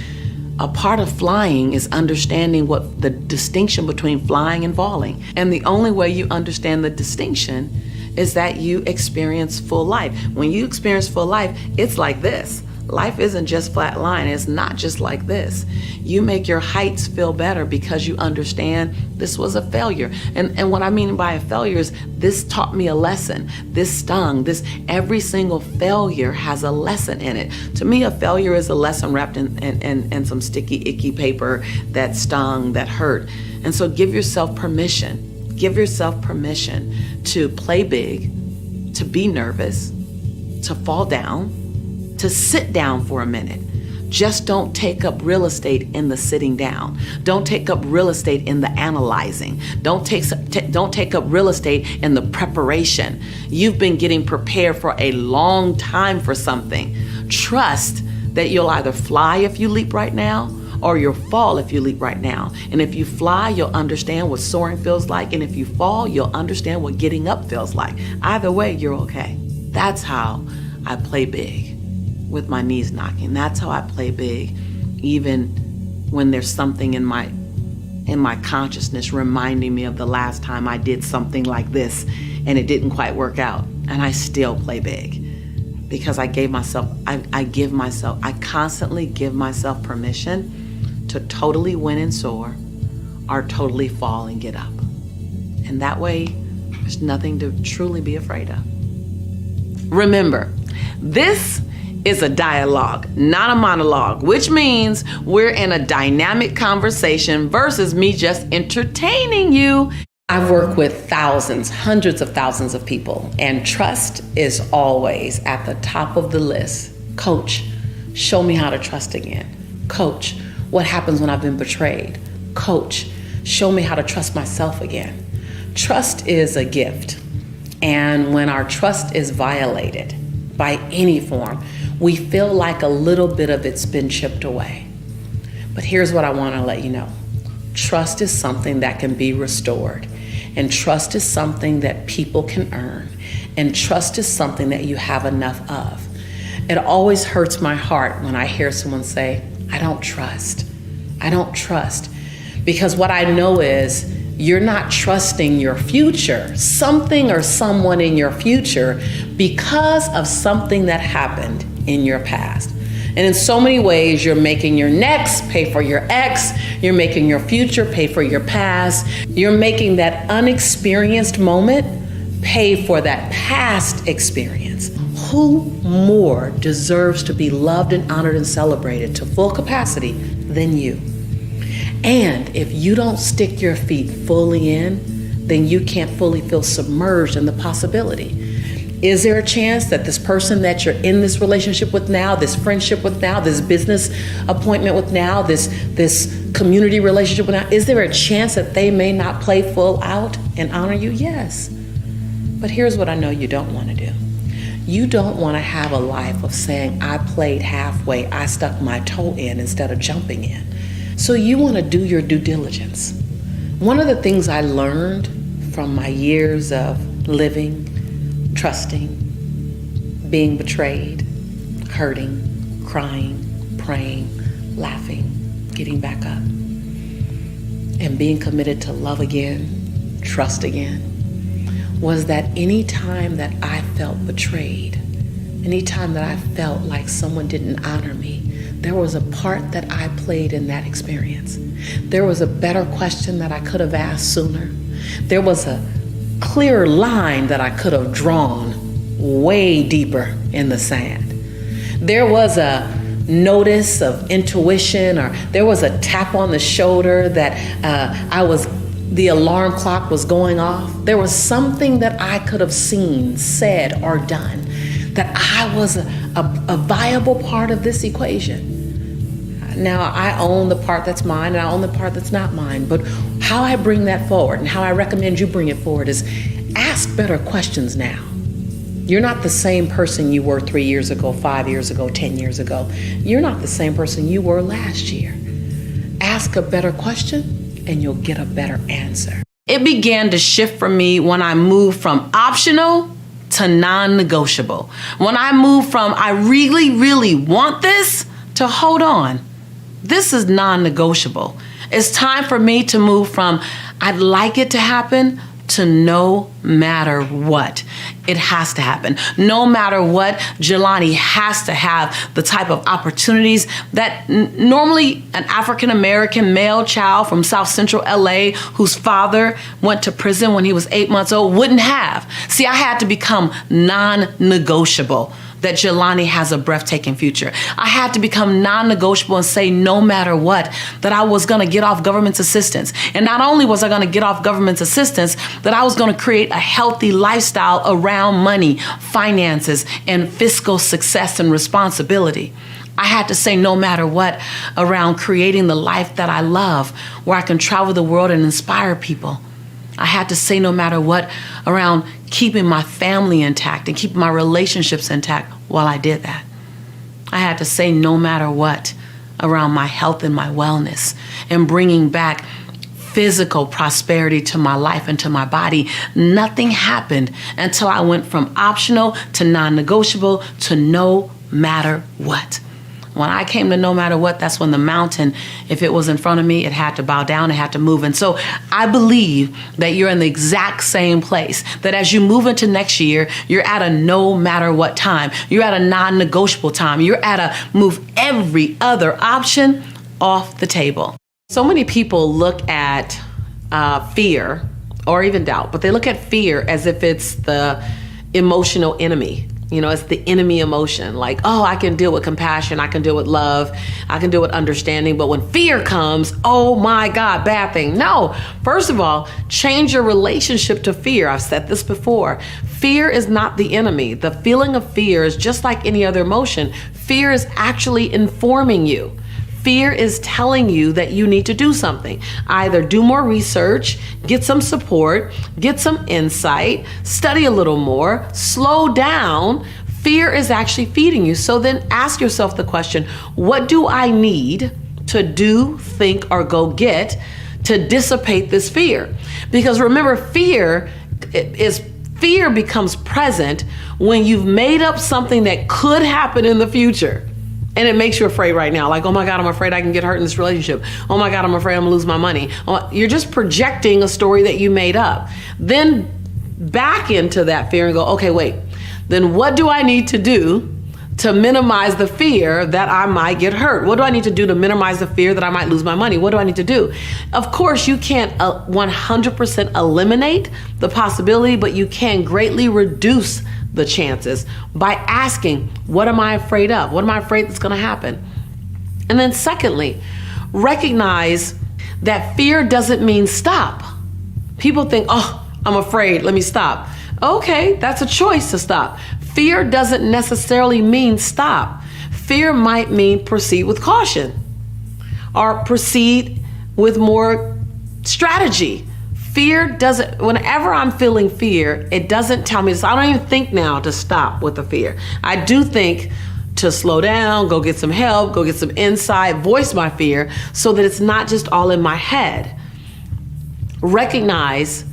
A part of flying is understanding what the distinction between flying and falling. And the only way you understand the distinction is that you experience full life. When you experience full life, it's like this. Life isn't just flat line. It's not just like this. You make your heights feel better because you understand this was a failure. And what I mean by a failure is this taught me a lesson. This stung. Every single failure has a lesson in it. To me, a failure is a lesson wrapped in some sticky, icky paper that stung, that hurt. And so give yourself permission. Give yourself permission to play big, to be nervous, to fall down, to sit down for a minute. Just don't take up real estate in the sitting down. Don't take up real estate in the analyzing. Don't take up real estate in the preparation. You've been getting prepared for a long time for something. Trust that you'll either fly if you leap right now, or you'll fall if you leap right now. And if you fly, you'll understand what soaring feels like. And if you fall, you'll understand what getting up feels like. Either way, you're okay. That's how I play big with my knees knocking. That's how I play big, even when there's something in my consciousness reminding me of the last time I did something like this and it didn't quite work out. And I still play big because I constantly give myself permission to totally win and soar or totally fall and get up. And that way, there's nothing to truly be afraid of. Remember, this is a dialogue, not a monologue, which means we're in a dynamic conversation versus me just entertaining you. I've worked with thousands, hundreds of thousands of people, and trust is always at the top of the list. Coach, show me how to trust again. Coach, What happens when I've been betrayed? Coach, show me how to trust myself again. Trust is a gift. And when our trust is violated by any form, we feel like a little bit of it's been chipped away. But here's what I want to let you know. Trust is something that can be restored. And trust is something that people can earn. And trust is something that you have enough of. It always hurts my heart when I hear someone say, I don't trust. I don't trust. Because what I know is you're not trusting your future, something or someone in your future, because of something that happened in your past. And in so many ways, you're making your next pay for your ex, you're making your future pay for your past, you're making that unexperienced moment pay for that past experience. Who more deserves to be loved and honored and celebrated to full capacity than you? And if you don't stick your feet fully in, then you can't fully feel submerged in the possibility. Is there a chance that this person that you're in this relationship with now, this friendship with now, this business appointment with now, this community relationship with now, is there a chance that they may not play full out and honor you? Yes. But here's what I know you don't want to do. You don't want to have a life of saying, I played halfway, I stuck my toe in instead of jumping in. So you want to do your due diligence. One of the things I learned from my years of living, trusting, being betrayed, hurting, crying, praying, laughing, getting back up, and being committed to love again, trust again, was that any time that I felt betrayed, any time that I felt like someone didn't honor me, there was a part that I played in that experience. There was a better question that I could have asked sooner. There was a clear line that I could have drawn way deeper in the sand. There was a notice of intuition, or there was a tap on the shoulder that the alarm clock was going off. There was something that I could have seen, said, or done, that I was a viable part of this equation. Now, I own the part that's mine and I own the part that's not mine, but how I bring that forward and how I recommend you bring it forward is ask better questions now. You're not the same person you were 3 years ago, 5 years ago, 10 years ago. You're not the same person you were last year. Ask a better question and you'll get a better answer. It began to shift for me when I moved from optional to non-negotiable. When I moved from I really, really want this to hold on. This is non-negotiable. It's time for me to move from I'd like it to happen to no matter what. It has to happen. No matter what, Jelani has to have the type of opportunities that normally an African-American male child from South Central LA whose father went to prison when he was 8 months old wouldn't have. See, I had to become non-negotiable that Jelani has a breathtaking future. I had to become non-negotiable and say no matter what, that I was gonna get off government's assistance. And not only was I gonna get off government's assistance, that I was gonna create a healthy lifestyle around money, finances, and fiscal success and responsibility. I had to say no matter what around creating the life that I love, where I can travel the world and inspire people. I had to say no matter what around keeping my family intact and keeping my relationships intact while I did that. I had to say no matter what around my health and my wellness and bringing back physical prosperity to my life and to my body. Nothing happened until I went from optional to non-negotiable to no matter what. When I came to no matter what, that's when the mountain, if it was in front of me, it had to bow down, it had to move. And so I believe that you're in the exact same place, that as you move into next year, you're at a no matter what time. You're at a non-negotiable time. You're at a move every other option off the table. So many people look at fear or even doubt, but they look at fear as if it's the emotional enemy. You know, it's the enemy emotion. Like, oh, I can deal with compassion. I can deal with love. I can deal with understanding. But when fear comes, oh my God, bad thing. No, first of all, change your relationship to fear. I've said this before. Fear is not the enemy. The feeling of fear is just like any other emotion. Fear is actually informing you. Fear is telling you that you need to do something. Either do more research, get some support, get some insight, study a little more, slow down. Fear is actually feeding you. So then ask yourself the question, what do I need to do, think, or go get to dissipate this fear? Because remember, fear becomes present when you've made up something that could happen in the future. And it makes you afraid right now. Like, oh my God, I'm afraid I can get hurt in this relationship. Oh my God, I'm afraid I'm gonna lose my money. You're just projecting a story that you made up. Then back into that fear and go, okay, wait, then what do I need to do to minimize the fear that I might get hurt? What do I need to do to minimize the fear that I might lose my money? What do I need to do? Of course, you can't 100% eliminate the possibility, but you can greatly reduce the chances by asking, what am I afraid of? What am I afraid that's gonna happen? And then secondly, recognize that fear doesn't mean stop. People think, oh, I'm afraid, let me stop. Okay, that's a choice to stop. Fear doesn't necessarily mean stop. Fear might mean proceed with caution or proceed with more strategy. Fear doesn't, whenever I'm feeling fear, it doesn't tell me this. I don't even think now to stop with the fear. I do think to slow down, go get some help, go get some insight, voice my fear so that it's not just all in my head. Recognize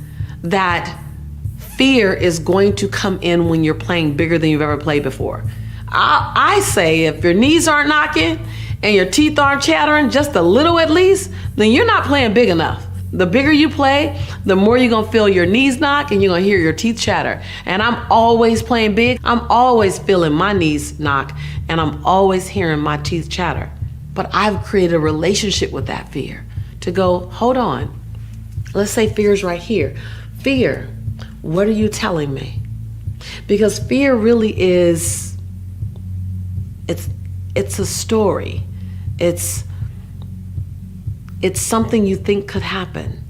that fear is going to come in when you're playing bigger than you've ever played before. I say if your knees aren't knocking and your teeth aren't chattering just a little at least, then you're not playing big enough. The bigger you play, the more you're gonna feel your knees knock and you're gonna hear your teeth chatter. And I'm always playing big. I'm always feeling my knees knock and I'm always hearing my teeth chatter. But I've created a relationship with that fear to go, hold on. Let's say fear's right here. Fear, what are you telling me? Because fear really is, it's a story. It's something you think could happen.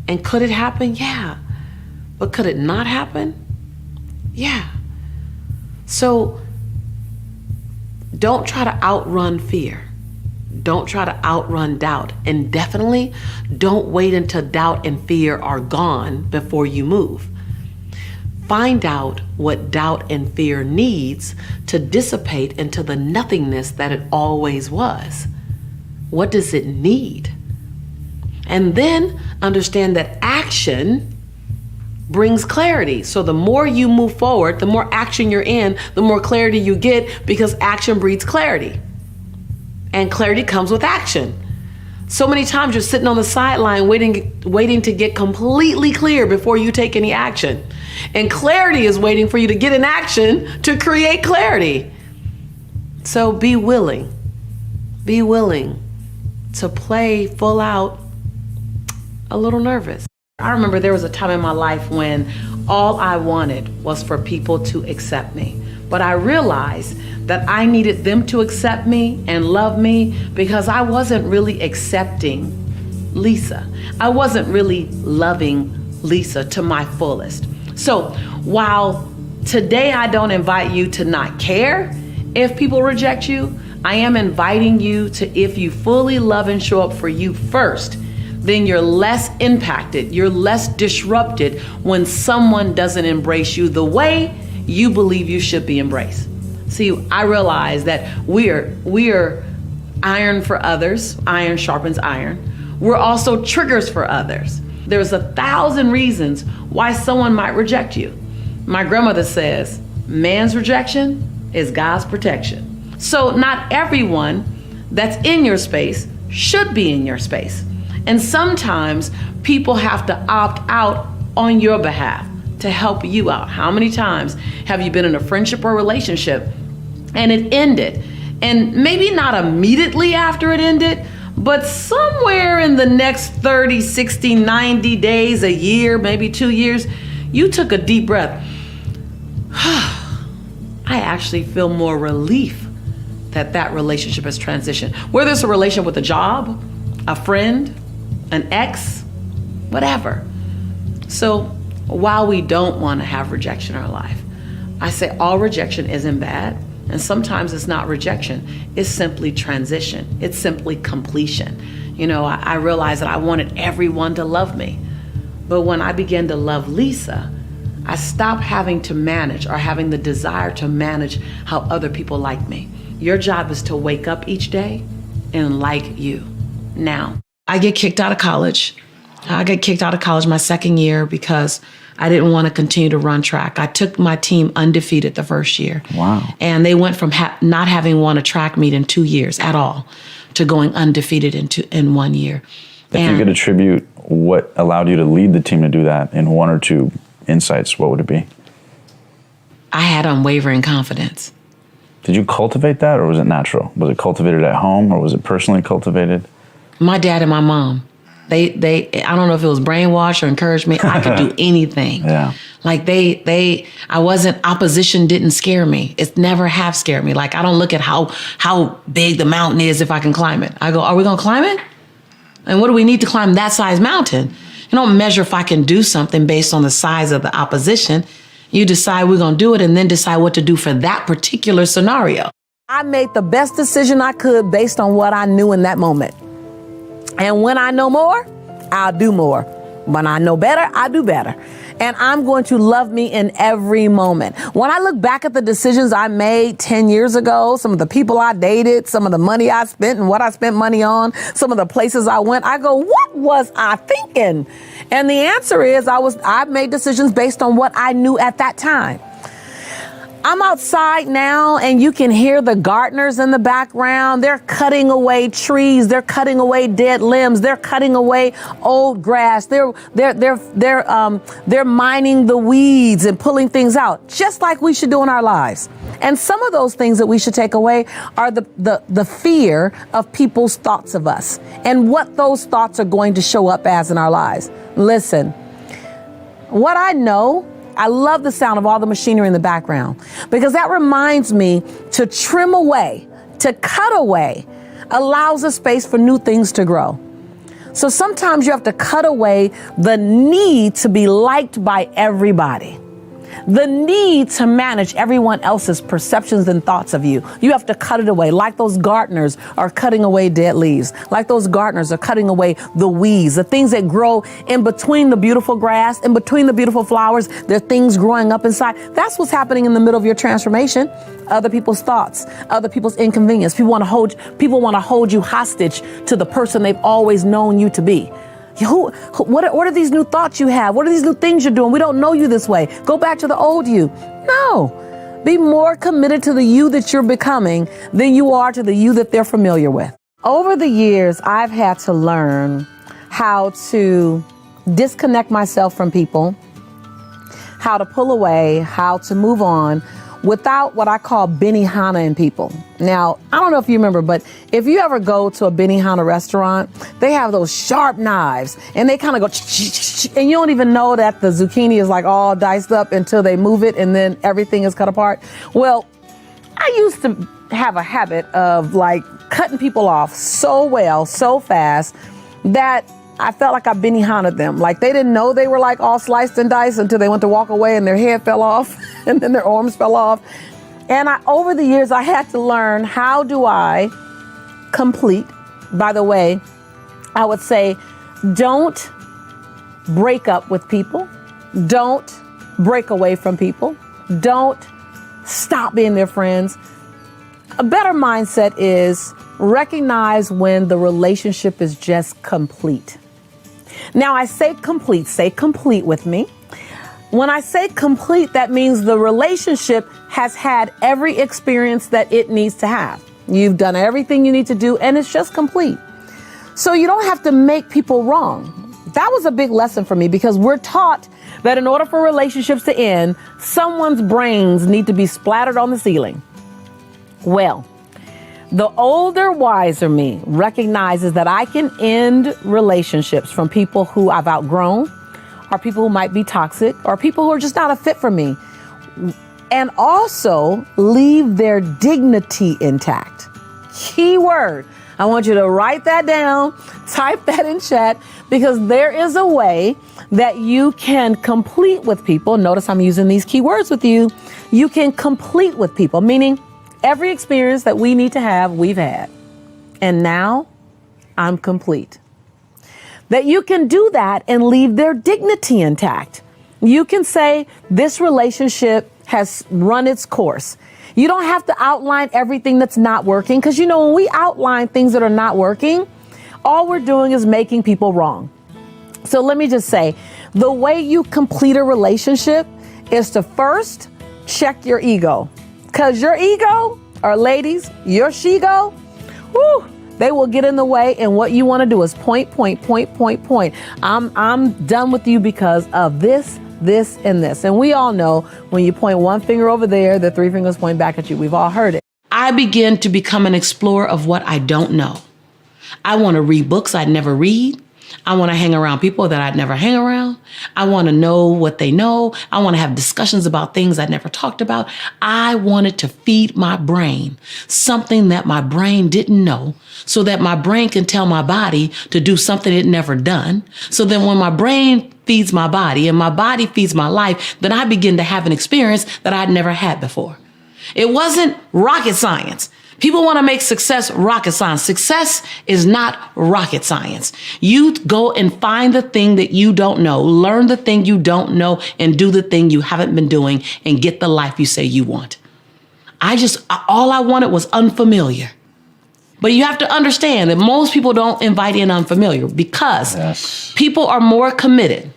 And could it happen? Yeah. But could it not happen? Yeah. So don't try to outrun fear. Don't try to outrun doubt. And definitely don't wait until doubt and fear are gone before you move. Find out what doubt and fear needs to dissipate into the nothingness that it always was. What does it need? And then understand that action brings clarity. So the more you move forward, the more action you're in, the more clarity you get because action breeds clarity. And clarity comes with action. So many times you're sitting on the sideline waiting to get completely clear before you take any action. And clarity is waiting for you to get in action to create clarity. So be willing. Be willing to play full out a little nervous. I remember there was a time in my life when all I wanted was for people to accept me. But I realized that I needed them to accept me and love me because I wasn't really accepting Lisa. I wasn't really loving Lisa to my fullest. So while today I don't invite you to not care if people reject you, I am inviting you to, if you fully love and show up for you first, then you're less impacted, you're less disrupted when someone doesn't embrace you the way you believe you should be embraced. See, I realize that we are iron for others, iron sharpens iron. We're also triggers for others. There's 1,000 reasons why someone might reject you. My grandmother says, man's rejection is God's protection. So not everyone that's in your space should be in your space. And sometimes people have to opt out on your behalf to help you out. How many times have you been in a friendship or relationship and it ended? And maybe not immediately after it ended, but somewhere in the next 30, 60, 90 days, a year, maybe 2 years, you took a deep breath. I actually feel more relief that relationship has transitioned. Whether it's a relationship with a job, a friend, an ex, whatever. So while we don't want to have rejection in our life, I say all rejection isn't bad. And sometimes it's not rejection. It's simply transition. It's simply completion. You know, I realized that I wanted everyone to love me. But when I began to love Lisa, I stopped having to manage or having the desire to manage how other people like me. Your job is to wake up each day and like you. Now, I get kicked out of college. I got kicked out of college my second year because I didn't want to continue to run track. I took my team undefeated the first year. Wow. And they went from not having won a track meet in 2 years at all to going undefeated in 1 year. If you could attribute what allowed you to lead the team to do that in one or two insights, what would it be? I had unwavering confidence. Did you cultivate that, or was it natural? Was it cultivated at home, or was it personally cultivated? My dad and my mom, they I don't know if it was brainwash or encouraged me. I could do anything. Yeah. Like opposition didn't scare me. It's never have scared me. Like, I don't look at how big the mountain is if I can climb it. I go, are we gonna climb it? And what do we need to climb that size mountain? You don't measure if I can do something based on the size of the opposition. You decide we're gonna do it and then decide what to do for that particular scenario. I made the best decision I could based on what I knew in that moment. And when I know more, I'll do more. When I know better, I do better. And I'm going to love me in every moment. When I look back at the decisions I made 10 years ago, some of the people I dated, some of the money I spent and what I spent money on, some of the places I went, I go, what was I thinking? And the answer is I made decisions based on what I knew at that time. I'm outside now and you can hear the gardeners in the background. They're cutting away trees. They're cutting away dead limbs. They're cutting away old grass. They're mining the weeds and pulling things out, just like we should do in our lives. And some of those things that we should take away are the fear of people's thoughts of us and what those thoughts are going to show up as in our lives. Listen, what I know, I love the sound of all the machinery in the background because that reminds me to trim away, to cut away, allows a space for new things to grow. So sometimes you have to cut away the need to be liked by everybody, the need to manage everyone else's perceptions and thoughts of you. You have to cut it away, like those gardeners are cutting away dead leaves, like those gardeners are cutting away the weeds, the things that grow in between the beautiful grass, in between the beautiful flowers. There are things growing up inside. That's what's happening in the middle of your transformation. Other people's thoughts, other people's inconvenience. People want to hold you hostage to the person they've always known you to be. What are these new thoughts you have? What are these new things you're doing? We don't know you this way. Go back to the old you. No. Be more committed to the you that you're becoming than you are to the you that they're familiar with. Over the years, I've had to learn how to disconnect myself from people, how to pull away, how to move on without what I call Benihana-ing people. Now, I don't know if you remember, but if you ever go to a Benihana restaurant, they have those sharp knives and they kind of go, and you don't even know that the zucchini is like all diced up until they move it and then everything is cut apart. Well, I used to have a habit of like cutting people off so well, so fast that I felt like I Benihana them. Like they didn't know they were like all sliced and diced until they went to walk away and their head fell off and then their arms fell off. And over the years, I had to learn, how do I complete? By the way, I would say, don't break up with people. Don't break away from people. Don't stop being their friends. A better mindset is recognize when the relationship is just complete. Now, I say complete with me. When I say complete, that means the relationship has had every experience that it needs to have. You've done everything you need to do, and it's just complete. So you don't have to make people wrong. That was a big lesson for me because we're taught that in order for relationships to end, someone's brains need to be splattered on the ceiling. Well, the older, wiser me recognizes that I can end relationships from people who I've outgrown, or people who might be toxic, or people who are just not a fit for me, and also leave their dignity intact. Key word. I want you to write that down, type that in chat, because there is a way that you can complete with people. Notice I'm using these key words with you. You can complete with people, meaning Every experience that we need to have, we've had. And now I'm complete. That you can do that and leave their dignity intact. You can say this relationship has run its course. You don't have to outline everything that's not working, because when we outline things that are not working, all we're doing is making people wrong. So let me just say, the way you complete a relationship is to first check your ego. Because your ego, or ladies, your she-go, they will get in the way, and what you want to do is point. I'm done with you because of this, and this. And we all know when you point one finger over there, the three fingers point back at you. We've all heard it. I begin to become an explorer of what I don't know. I want to read books I'd never read. I want to hang around people that I'd never hang around. I want to know what they know. I want to have discussions about things I'd never talked about. I wanted to feed my brain something that my brain didn't know, so that my brain can tell my body to do something it never done. So then when my brain feeds my body and my body feeds my life, then I begin to have an experience that I'd never had before. It wasn't rocket science. People want to make success rocket science. Success is not rocket science. You go and find the thing that you don't know, learn the thing you don't know, and do the thing you haven't been doing, and get the life you say you want. All I wanted was unfamiliar. But you have to understand that most people don't invite in unfamiliar, because people are more committed.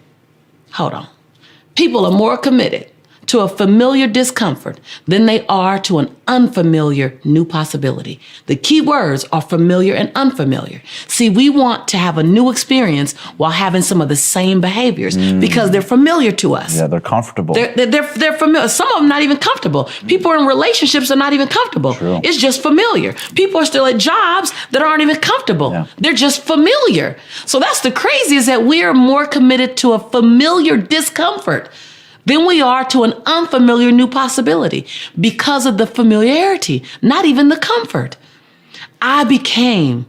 Hold on. People are more committed to a familiar discomfort than they are to an unfamiliar new possibility. The key words are familiar and unfamiliar. See, we want to have a new experience while having some of the same behaviors because they're familiar to us. Yeah, they're comfortable. They're familiar. Some of them not even comfortable. People in relationships are not even comfortable. True. It's just familiar. People are still at jobs that aren't even comfortable. Yeah. They're just familiar. So that's the crazy, is that we are more committed to a familiar discomfort than we are to an unfamiliar new possibility, because of the familiarity, not even the comfort. I became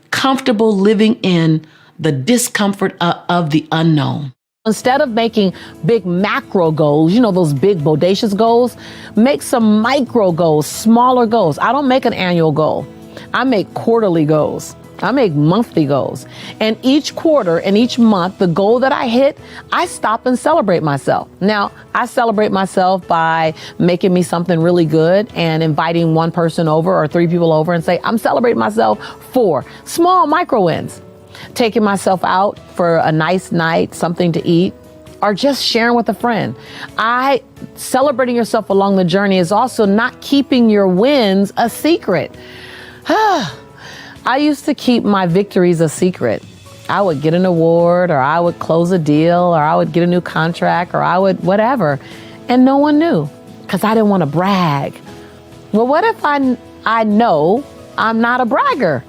comfortable living in the discomfort of the unknown. Instead of making big macro goals, those big bodacious goals, make some micro goals, smaller goals. I don't make an annual goal. I make quarterly goals. I make monthly goals. And each quarter and each month, the goal that I hit, I stop and celebrate myself. Now, I celebrate myself by making me something really good and inviting one person over or three people over and say, I'm celebrating myself for small micro wins. Taking myself out for a nice night, something to eat, or just sharing with a friend. Celebrating yourself along the journey is also not keeping your wins a secret. I used to keep my victories a secret. I would get an award, or I would close a deal, or I would get a new contract, or I would whatever. And no one knew, because I didn't want to brag. Well, what if I know I'm not a bragger?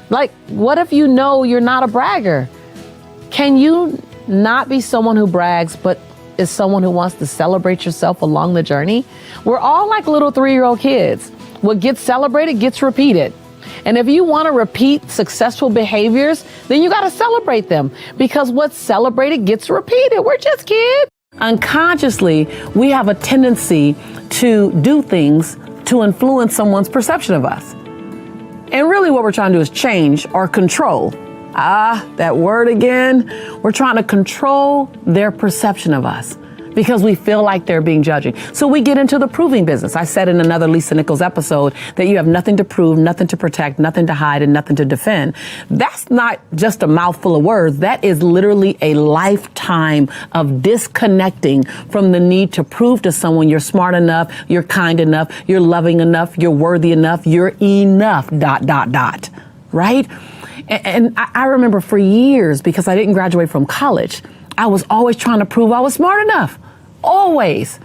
Like, what if you know you're not a bragger? Can you not be someone who brags, but is someone who wants to celebrate yourself along the journey? We're all like little 3-year-old kids. What gets celebrated gets repeated. And if you want to repeat successful behaviors, then you got to celebrate them, because what's celebrated gets repeated. We're just kids. Unconsciously, we have a tendency to do things to influence someone's perception of us. And really what we're trying to do is change or control. That word again. We're trying to control their perception of us, because we feel like they're being judging. So we get into the proving business. I said in another Lisa Nichols episode that you have nothing to prove, nothing to protect, nothing to hide, and nothing to defend. That's not just a mouthful of words. That is literally a lifetime of disconnecting from the need to prove to someone you're smart enough, you're kind enough, you're loving enough, you're worthy enough, you're enough, ... Right? And I remember for years, because I didn't graduate from college, I was always trying to prove I was smart enough. Always.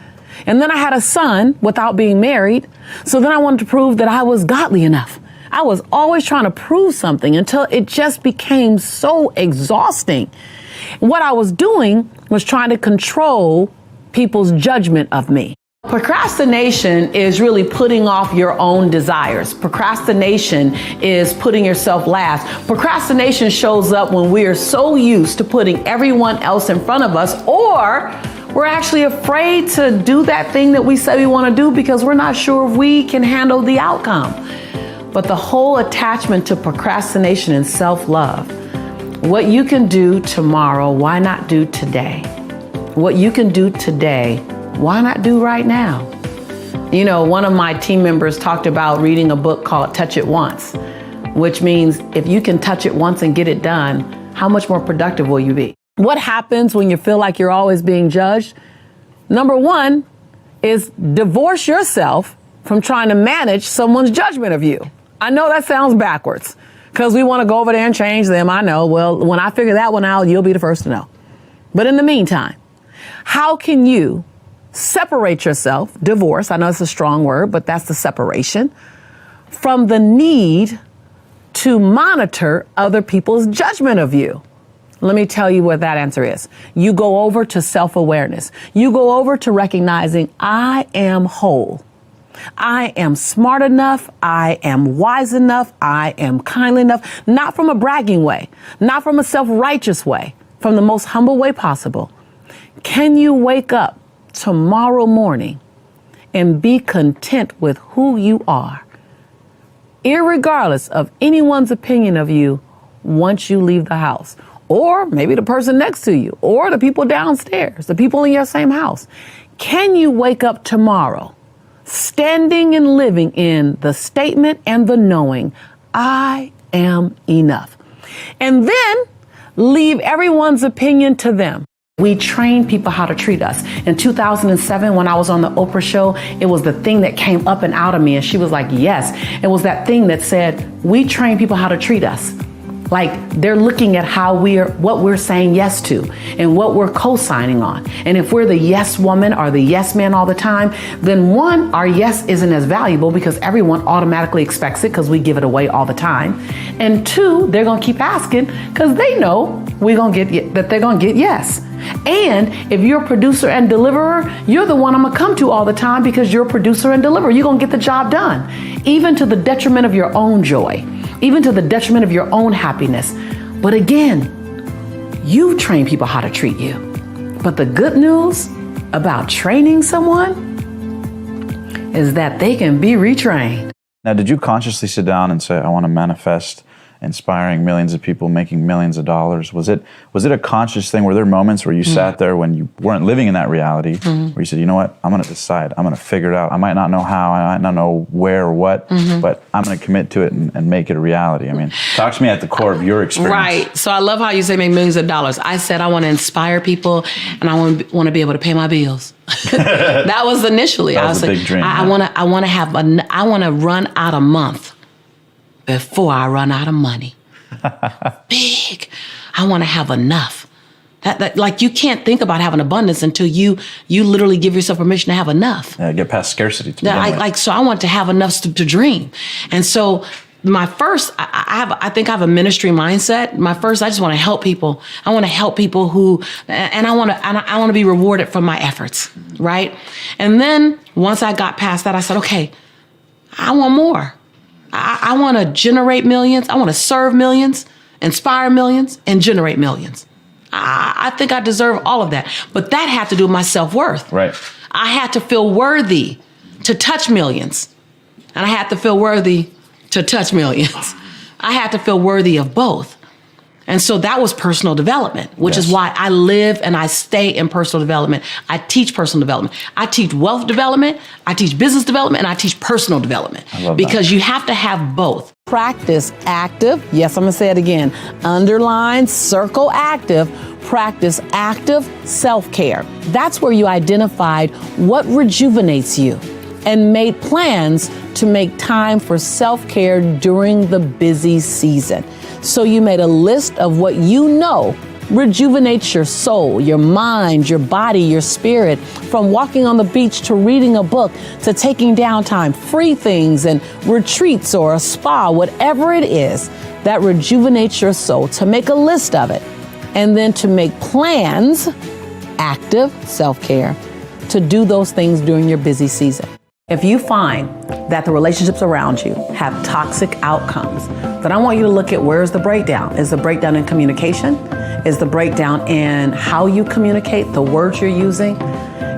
And then I had a son without being married. So then I wanted to prove that I was godly enough. I was always trying to prove something until it just became so exhausting. What I was doing was trying to control people's judgment of me. Procrastination is really putting off your own desires. Procrastination is putting yourself last. Procrastination shows up when we are so used to putting everyone else in front of us, or We're actually afraid to do that thing that we say we want to do because we're not sure if we can handle the outcome. But the whole attachment to procrastination and self-love, what you can do tomorrow, why not do today? What you can do today, why not do right now? You know, one of my team members talked about reading a book called Touch It Once, which means if you can touch it once and get it done, how much more productive will you be? What happens when you feel like you're always being judged? Number one is divorce yourself from trying to manage someone's judgment of you. I know that sounds backwards because we want to go over there and change them. I know. Well, when I figure that one out, you'll be the first to know. But in the meantime, how can you separate yourself, divorce, I know it's a strong word, but that's the separation, from the need to monitor other people's judgment of you? Let me tell you what that answer is. You go over to self-awareness. You go over to recognizing I am whole. I am smart enough. I am wise enough. I am kind enough. Not from a bragging way, not from a self-righteous way, from the most humble way possible. Can you wake up tomorrow morning and be content with who you are, irregardless of anyone's opinion of you once you leave the house? Or maybe the person next to you, or the people downstairs, the people in your same house. Can you wake up tomorrow standing and living in the statement and the knowing, I am enough? And then leave everyone's opinion to them. We train people how to treat us. In 2007, when I was on the Oprah show, it was the thing that came up and out of me. And she was like, yes, it was that thing that said, we train people how to treat us. Like they're looking at what we're saying yes to and what we're co-signing on. And if we're the yes woman or the yes man all the time, then one, our yes isn't as valuable because everyone automatically expects it because we give it away all the time. And two, they're going to keep asking because they know they're going to get yes. And if you're a producer and deliverer, you're the one I'm going to come to all the time because you're a producer and deliverer. You're going to get the job done, even to the detriment of your own joy, even to the detriment of your own happiness. But again, you train people how to treat you. But the good news about training someone is that they can be retrained. Now, did you consciously sit down and say, I want to manifest inspiring millions of people, making millions of dollars? Was it a conscious thing? Were there moments where you sat there when you weren't living in that reality, where you said, you know what, I'm going to decide, I'm going to figure it out. I might not know how, I might not know where or what, but I'm going to commit to it and make it a reality. I mean, talk to me at the core of your experience. Right. So I love how you say make millions of dollars. I said I want to inspire people and I want to be able to pay my bills. That was initially. That was a big dream. I want to run out a month before I run out of money. Big. I want to have enough. That like you can't think about having abundance until you literally give yourself permission to have enough. Yeah, get past scarcity. So I want to have enough to dream. And so my first, I think I have a ministry mindset. My first, I just want to help people. I want to help people and I want to be rewarded for my efforts, right? And then once I got past that, I said, okay, I want more. I want to generate millions. I want to serve millions, inspire millions, and generate millions. I think I deserve all of that. But that had to do with my self-worth. Right. I had to feel worthy to touch millions. And I had to feel worthy to touch millions. I had to feel worthy of both. And so that was personal development, which is why I live and I stay in personal development. I teach personal development. I teach wealth development. I teach business development, and I teach personal development. Because you have to have both. Practice active. Yes, I'm going to say it again. Underline, circle active. Practice active self-care. That's where you identified what rejuvenates you and made plans to make time for self-care during the busy season. So you made a list of what you know rejuvenates your soul, your mind, your body, your spirit, from walking on the beach to reading a book to taking downtime, free things and retreats or a spa, whatever it is that rejuvenates your soul, to make a list of it and then to make plans, active self-care, to do those things during your busy season. If you find that the relationships around you have toxic outcomes, then I want you to look at where's the breakdown. Is the breakdown in communication? Is the breakdown in how you communicate, the words you're using?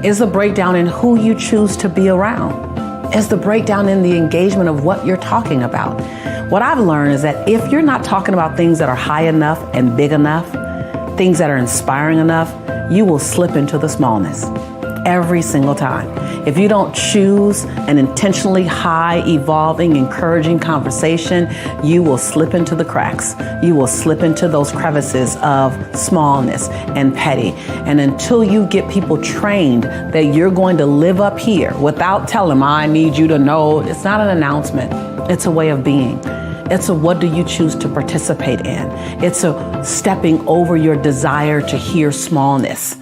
Is the breakdown in who you choose to be around? Is the breakdown in the engagement of what you're talking about? What I've learned is that if you're not talking about things that are high enough and big enough, things that are inspiring enough, you will slip into the smallness every single time. If you don't choose an intentionally high, evolving, encouraging conversation, you will slip into the cracks. You will slip into those crevices of smallness and petty. And until you get people trained that you're going to live up here without telling them, I need you to know, it's not an announcement. It's a way of being. It's a what do you choose to participate in. It's a stepping over your desire to hear smallness,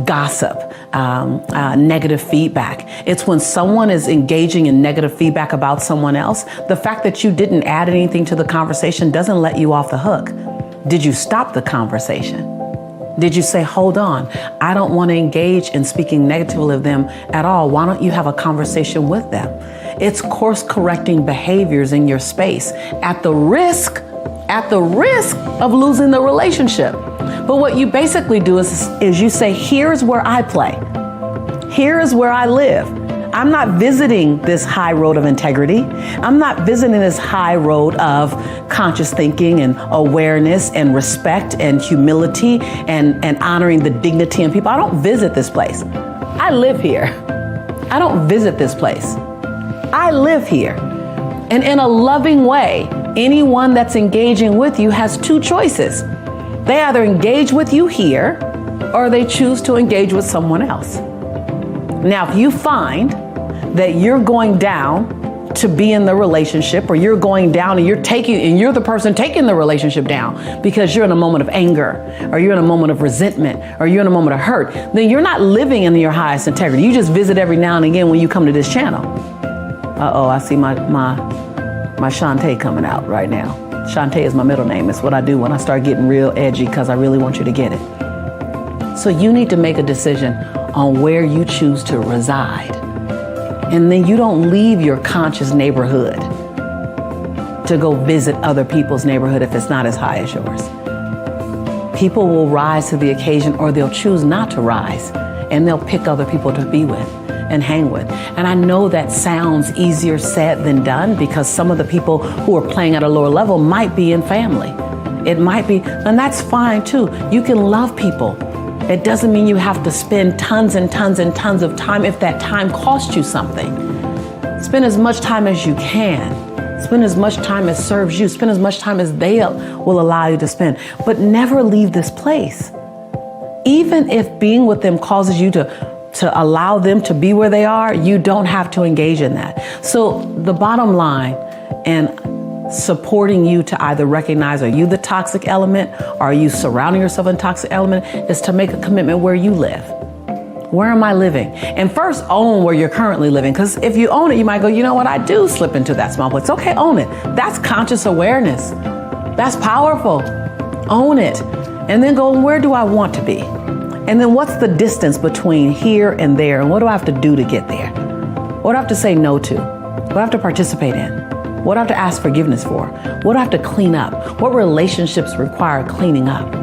gossip, negative feedback. It's when someone is engaging in negative feedback about someone else, the fact that you didn't add anything to the conversation doesn't let you off the hook. Did you stop the conversation? Did you say, hold on, I don't want to engage in speaking negatively of them at all. Why don't you have a conversation with them? It's course correcting behaviors in your space at the risk of losing the relationship. But what you basically do is you say, here's where I play. Here is where I live. I'm not visiting this high road of integrity. I'm not visiting this high road of conscious thinking and awareness and respect and humility and honoring the dignity in people. I don't visit this place. I live here. I don't visit this place. I live here. And in a loving way, anyone that's engaging with you has two choices. They either engage with you here or they choose to engage with someone else. Now, if you find that you're going down to be in the relationship, or you're going down and you're the person taking the relationship down because you're in a moment of anger, or you're in a moment of resentment, or you're in a moment of hurt, then you're not living in your highest integrity. You just visit every now and again when you come to this channel. Uh-oh, I see my Shantae coming out right now. Shantae is my middle name. It's what I do when I start getting real edgy because I really want you to get it. So you need to make a decision on where you choose to reside. And then you don't leave your conscious neighborhood to go visit other people's neighborhood if it's not as high as yours. People will rise to the occasion, or they'll choose not to rise, and they'll pick other people to be with and hang with. And I know that sounds easier said than done, because some of the people who are playing at a lower level might be in family. It might be, and that's fine too. You can love people. It doesn't mean you have to spend tons and tons and tons of time if that time costs you something. Spend as much time as you can. Spend as much time as serves you. Spend as much time as they will allow you to spend. But never leave this place. Even if being with them causes you to allow them to be where they are, you don't have to engage in that. So the bottom line, and supporting you to either recognize, are you the toxic element, or are you surrounding yourself in toxic element, is to make a commitment where you live. Where am I living? And first own where you're currently living. Because if you own it, you might go, you know what, I do slip into that small place. Okay, own it. That's conscious awareness. That's powerful. Own it. And then go, where do I want to be? And then what's the distance between here and there? And what do I have to do to get there? What do I have to say no to? What do I have to participate in? What do I have to ask forgiveness for? What do I have to clean up? What relationships require cleaning up?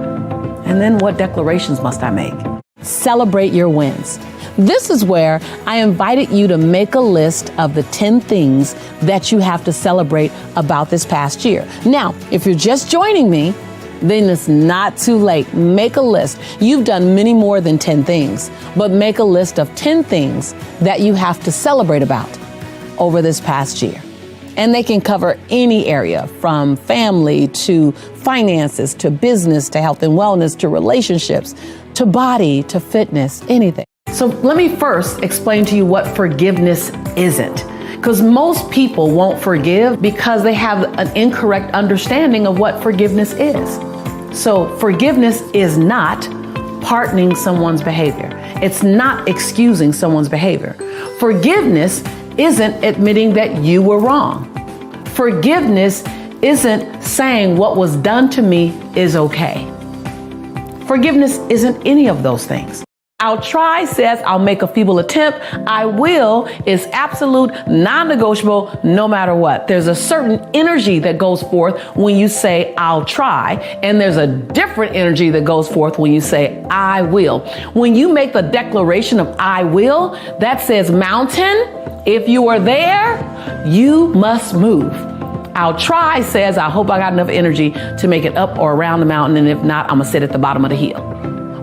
And then what declarations must I make? Celebrate your wins. This is where I invited you to make a list of the 10 things that you have to celebrate about this past year. Now, if you're just joining me, then it's not too late. Make a list. You've done many more than 10 things, but make a list of 10 things that you have to celebrate about over this past year. And they can cover any area, from family to finances to business to health and wellness to relationships to body to fitness, anything. So let me first explain to you what forgiveness isn't. Because most people won't forgive because they have an incorrect understanding of what forgiveness is. So forgiveness is not pardoning someone's behavior. It's not excusing someone's behavior. Forgiveness isn't admitting that you were wrong. Forgiveness isn't saying what was done to me is okay. Forgiveness isn't any of those things. I'll try says I'll make a feeble attempt. I will is absolute, non-negotiable, no matter what. There's a certain energy that goes forth when you say I'll try, and there's a different energy that goes forth when you say I will. When you make the declaration of I will, that says mountain, if you are there, you must move. I'll try says I hope I got enough energy to make it up or around the mountain, and if not, I'm gonna sit at the bottom of the hill.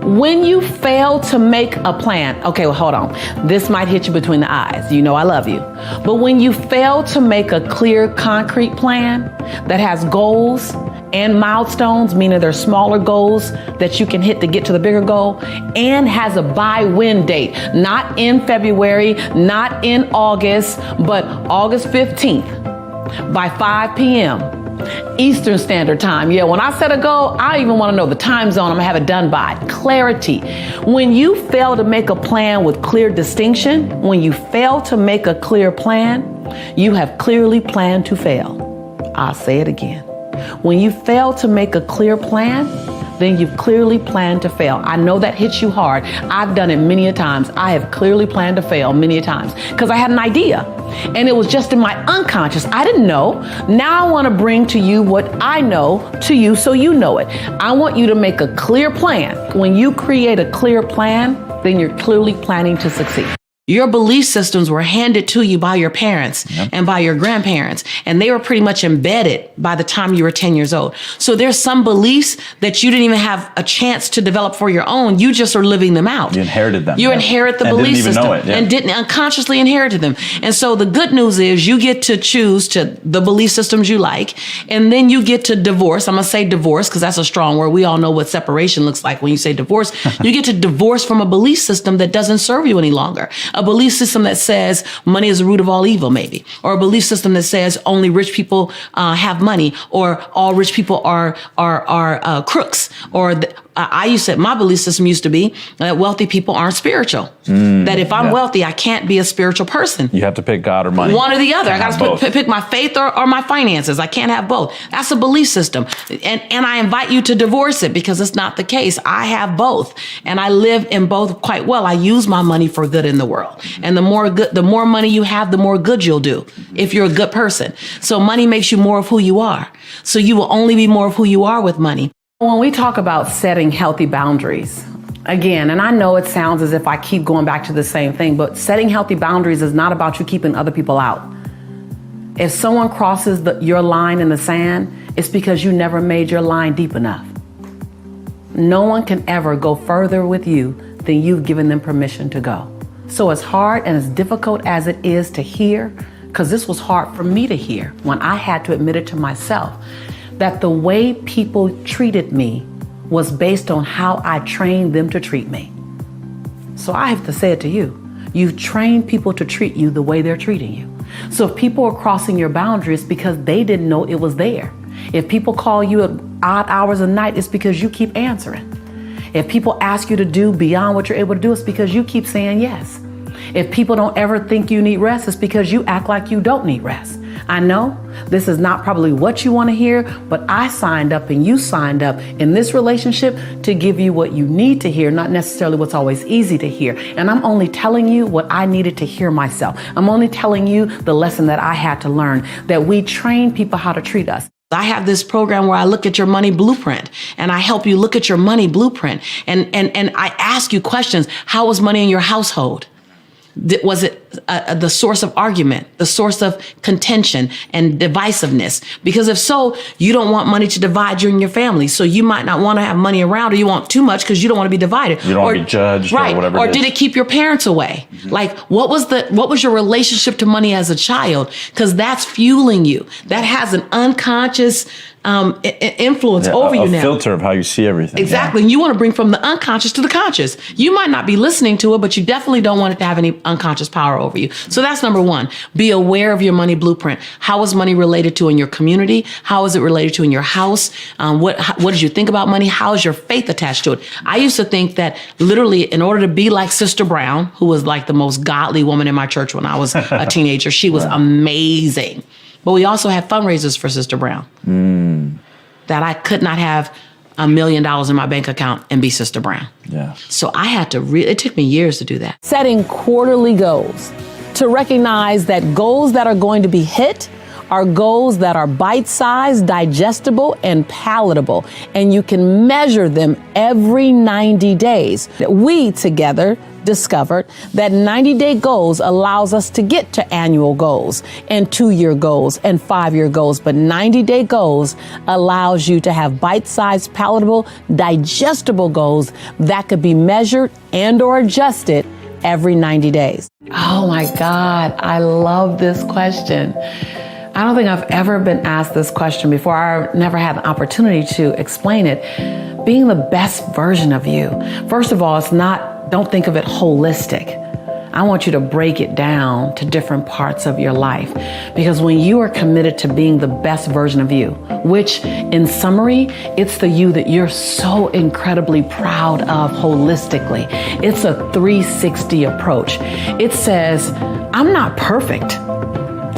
When you fail to make a plan, okay, well, hold on. This might hit you between the eyes. You know I love you. But when you fail to make a clear, concrete plan that has goals and milestones, meaning they're smaller goals that you can hit to get to the bigger goal, and has a by-when date, not in February, not in August, but August 15th by 5 p.m. Eastern Standard Time. Yeah, when I set a goal, I even want to know the time zone I'm gonna have it done by. Clarity. When you fail to make a plan with clear distinction, when you fail to make a clear plan, you have clearly planned to fail. I'll say it again. When you fail to make a clear plan, then you've clearly planned to fail. I know that hits you hard. I've done it many a times. I have clearly planned to fail many a times because I had an idea and it was just in my unconscious. I didn't know. Now I want to bring to you what I know to you so you know it. I want you to make a clear plan. When you create a clear plan, then you're clearly planning to succeed. Your belief systems were handed to you by your parents and by your grandparents, and they were pretty much embedded by the time you were 10 years old. So there's some beliefs that you didn't even have a chance to develop for your own. You just are living them out. You inherited them. You inherit the belief system. Didn't even know it. And didn't unconsciously inherited them. And so the good news is you get to choose to the belief systems you like, and then you get to divorce. I'm going to say divorce because that's a strong word. We all know what separation looks like when you say divorce. You get to divorce from a belief system that doesn't serve you any longer. A belief system that says money is the root of all evil, maybe, or a belief system that says only rich people have money, or all rich people are crooks, or my belief system used to be that wealthy people aren't spiritual. That if I'm wealthy, I can't be a spiritual person. You have to pick God or money. One or the other. I got to pick my faith or my finances. I can't have both. That's a belief system. And I invite you to divorce it because it's not the case. I have both. And I live in both quite well. I use my money for good in the world. And the more money you have, the more good you'll do if you're a good person. So money makes you more of who you are. So you will only be more of who you are with money. When we talk about setting healthy boundaries, again, and I know it sounds as if I keep going back to the same thing, but setting healthy boundaries is not about you keeping other people out. If someone crosses your line in the sand, it's because you never made your line deep enough. No one can ever go further with you than you've given them permission to go. So as hard and as difficult as it is to hear, because this was hard for me to hear when I had to admit it to myself, that the way people treated me was based on how I trained them to treat me. So I have to say it to you. You've trained people to treat you the way they're treating you. So if people are crossing your boundaries because they didn't know it was there. If people call you at odd hours of night, it's because you keep answering. If people ask you to do beyond what you're able to do, it's because you keep saying yes. If people don't ever think you need rest, it's because you act like you don't need rest. I know this is not probably what you want to hear, but I signed up and you signed up in this relationship to give you what you need to hear, not necessarily what's always easy to hear. And I'm only telling you what I needed to hear myself. I'm only telling you the lesson that I had to learn, that we train people how to treat us. I have this program where I look at your money blueprint and I help you look at your money blueprint. And I ask you questions. How was money in your household? Was it the source of argument, the source of contention and divisiveness? Because if so, you don't want money to divide you and your family. So you might not want to have money around, or you want too much because you don't want to be divided. You don't want to be judged, right, or whatever. Or did it keep your parents away? Mm-hmm. Like, what was your relationship to money as a child? Because that's fueling you. That has an unconscious influence over you now. A filter of how you see everything. Exactly. Yeah. And you want to bring from the unconscious to the conscious. You might not be listening to it, but you definitely don't want it to have any unconscious power over you. So that's number one. Be aware of your money blueprint. How is money related to in your community? How is it related to in your house? What did you think about money? How is your faith attached to it? I used to think that literally in order to be like Sister Brown, who was like the most godly woman in my church when I was a teenager, she was amazing. But we also had fundraisers for Sister Brown that I could not have $1 million in my bank account and be Sister Brown. Yeah. So I had to it took me years to do that. Setting quarterly goals to recognize that goals that are going to be hit are goals that are bite-sized, digestible, and palatable, and you can measure them every 90 days. We together discovered that 90-day goals allows us to get to annual goals and 2-year goals and 5-year goals, but 90-day goals allows you to have bite-sized, palatable, digestible goals that could be measured and or adjusted every 90 days. Oh my God, I love this question. I don't think I've ever been asked this question before. I never had an opportunity to explain it. Being the best version of you. First of all, don't think of it holistic. I want you to break it down to different parts of your life. Because when you are committed to being the best version of you, which in summary, it's the you that you're so incredibly proud of holistically. It's a 360 approach. It says, I'm not perfect.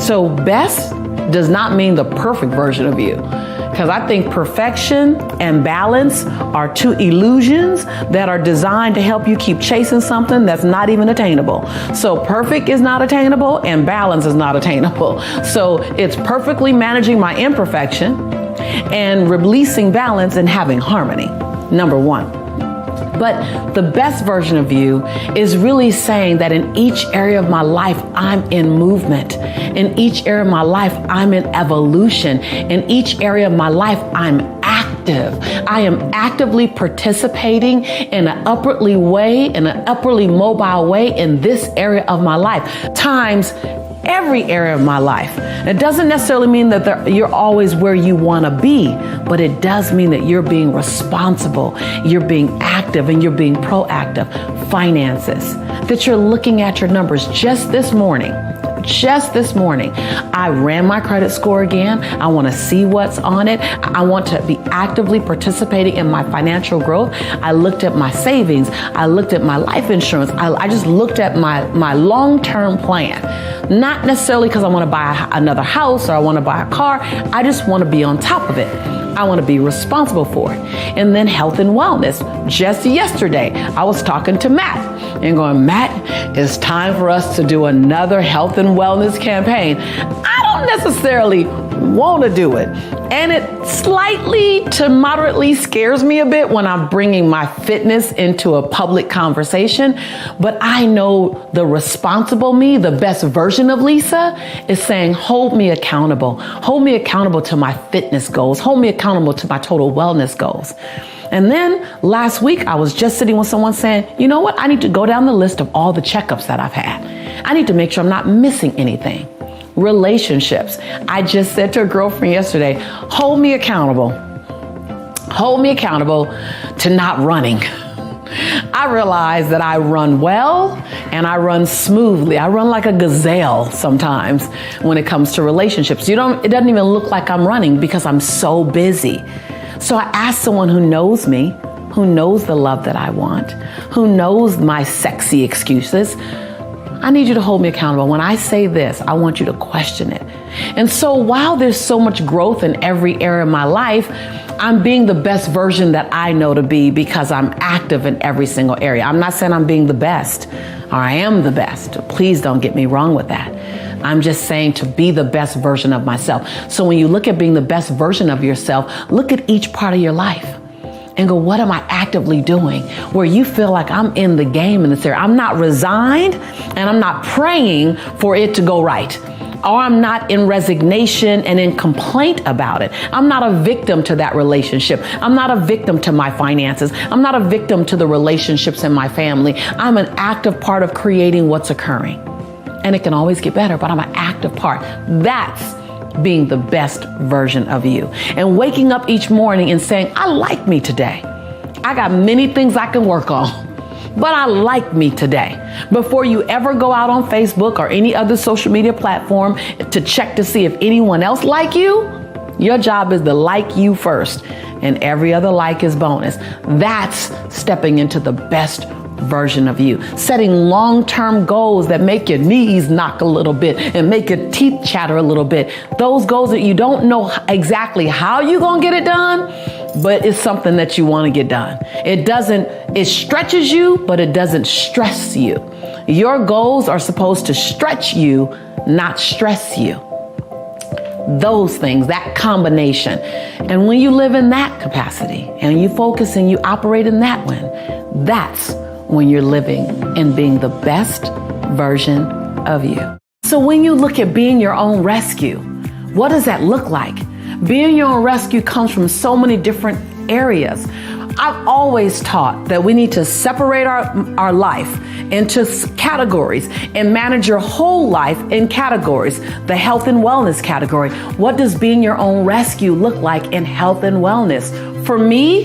So best does not mean the perfect version of you. Because I think perfection and balance are two illusions that are designed to help you keep chasing something that's not even attainable. So perfect is not attainable and balance is not attainable. So it's perfectly managing my imperfection and releasing balance and having harmony, number one. But the best version of you is really saying that in each area of my life, I'm in movement. In each area of my life, I'm in evolution. In each area of my life, I'm active. I am actively participating in an upwardly mobile way in this area of my life, times every area of my life. It doesn't necessarily mean that you're always where you want to be, but it does mean that you're being responsible, you're being active, and you're being proactive. Finances, that you're looking at your numbers. Just this morning, I ran my credit score again. I want to see what's on it. I want to be actively participating in my financial growth. I looked at my savings. I looked at my life insurance. I just looked at my long-term plan. Not necessarily because I want to buy another house or I want to buy a car. I just want to be on top of it. I want to be responsible for it. And then health and wellness. Just yesterday, I was talking to Matt and going, Matt, it's time for us to do another health and wellness campaign. I don't necessarily want to do it. And it slightly to moderately scares me a bit when I'm bringing my fitness into a public conversation. But I know the responsible me, the best version of Lisa, is saying, hold me accountable. Hold me accountable to my fitness goals. Hold me accountable to my total wellness goals. And then last week, I was just sitting with someone saying, you know what? I need to go down the list of all the checkups that I've had. I need to make sure I'm not missing anything. Relationships. I just said to a girlfriend yesterday, hold me accountable. Hold me accountable to not running. I realize that I run well and I run smoothly. I run like a gazelle sometimes when it comes to relationships. It doesn't even look like I'm running because I'm so busy. So I asked someone who knows me, who knows the love that I want, who knows my sexy excuses. I need you to hold me accountable. When I say this, I want you to question it. And so while there's so much growth in every area of my life, I'm being the best version that I know to be because I'm active in every single area. I'm not saying I'm being the best or I am the best. Please don't get me wrong with that. I'm just saying to be the best version of myself. So when you look at being the best version of yourself, look at each part of your life and go, what am I actively doing? Where you feel like I'm in the game in this area. I'm not resigned and I'm not praying for it to go right. Or I'm not in resignation and in complaint about it. I'm not a victim to that relationship. I'm not a victim to my finances. I'm not a victim to the relationships in my family. I'm an active part of creating what's occurring. And it can always get better, but I'm an active part. That's being the best version of you. And waking up each morning and saying, I like me today. I got many things I can work on, but I like me today. Before you ever go out on Facebook or any other social media platform to check to see if anyone else like you, your job is to like you first. And every other like is bonus. That's stepping into the best version of you. Setting long-term goals that make your knees knock a little bit and make your teeth chatter a little bit. Those goals that you don't know exactly how you're going to get it done, but it's something that you want to get done. It stretches you, but it doesn't stress you. Your goals are supposed to stretch you, not stress you. Those things, that combination. And when you live in that capacity and you focus and you operate in that one, that's when you're living and being the best version of you. So when you look at being your own rescue, what does that look like? Being your own rescue comes from so many different areas. I've always taught that we need to separate our life into categories and manage your whole life in categories. The health and wellness category. What does being your own rescue look like in health and wellness? For me,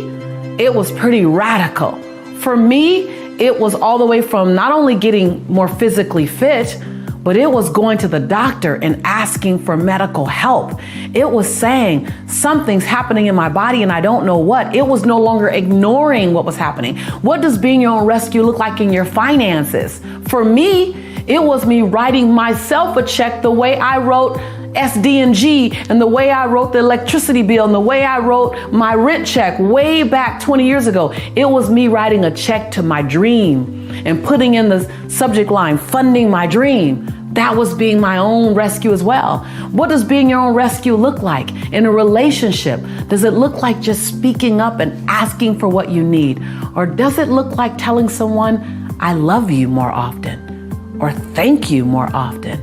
it was pretty radical. For me, it was all the way from not only getting more physically fit, but it was going to the doctor and asking for medical help. It was saying something's happening in my body and I don't know what. It was no longer ignoring what was happening. What does being your own rescue look like in your finances? For me, it was me writing myself a check the way I wrote SD&G and the way I wrote the electricity bill and the way I wrote my rent check way back 20 years ago. It was me writing a check to my dream and putting in the subject line, funding my dream. That was being my own rescue as well. What does being your own rescue look like in a relationship? Does it look like just speaking up and asking for what you need? Or does it look like telling someone, I love you more often? Or thank you more often?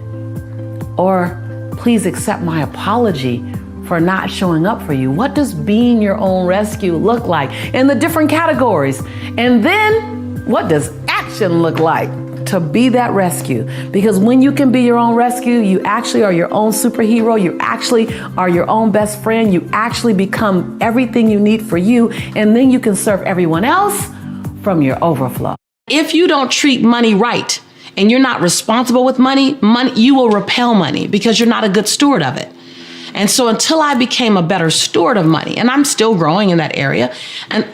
Or please accept my apology for not showing up for you. What does being your own rescue look like in the different categories? And then what does action look like to be that rescue? Because when you can be your own rescue, you actually are your own superhero. You actually are your own best friend. You actually become everything you need for you. And then you can serve everyone else from your overflow. If you don't treat money right, and you're not responsible with money, you will repel money because you're not a good steward of it. And so until I became a better steward of money, and I'm still growing in that area, and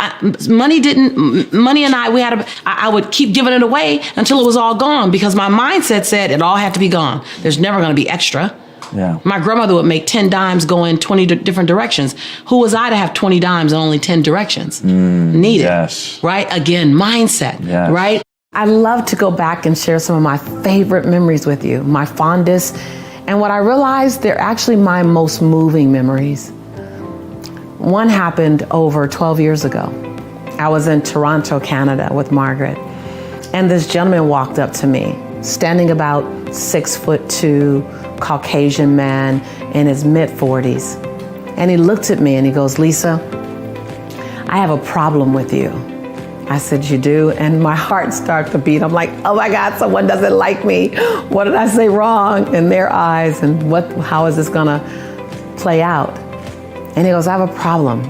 money and I would keep giving it away until it was all gone because my mindset said it all had to be gone. There's never going to be extra. Yeah. My grandmother would make 10 dimes go in 20 different directions. Who was I to have 20 dimes and only 10 directions needed? Yes. Right? Again, mindset. Yes. Right? I love to go back and share some of my favorite memories with you, my fondest. And what I realized, they're actually my most moving memories. One happened over 12 years ago. I was in Toronto, Canada with Margaret. And this gentleman walked up to me, standing about 6'2", Caucasian man in his mid-40s. And he looked at me and he goes, Lisa, I have a problem with you. I said, you do? And my heart started to beat. I'm like, oh my God, someone doesn't like me. What did I say wrong in their eyes? And how is this gonna play out? And he goes, I have a problem.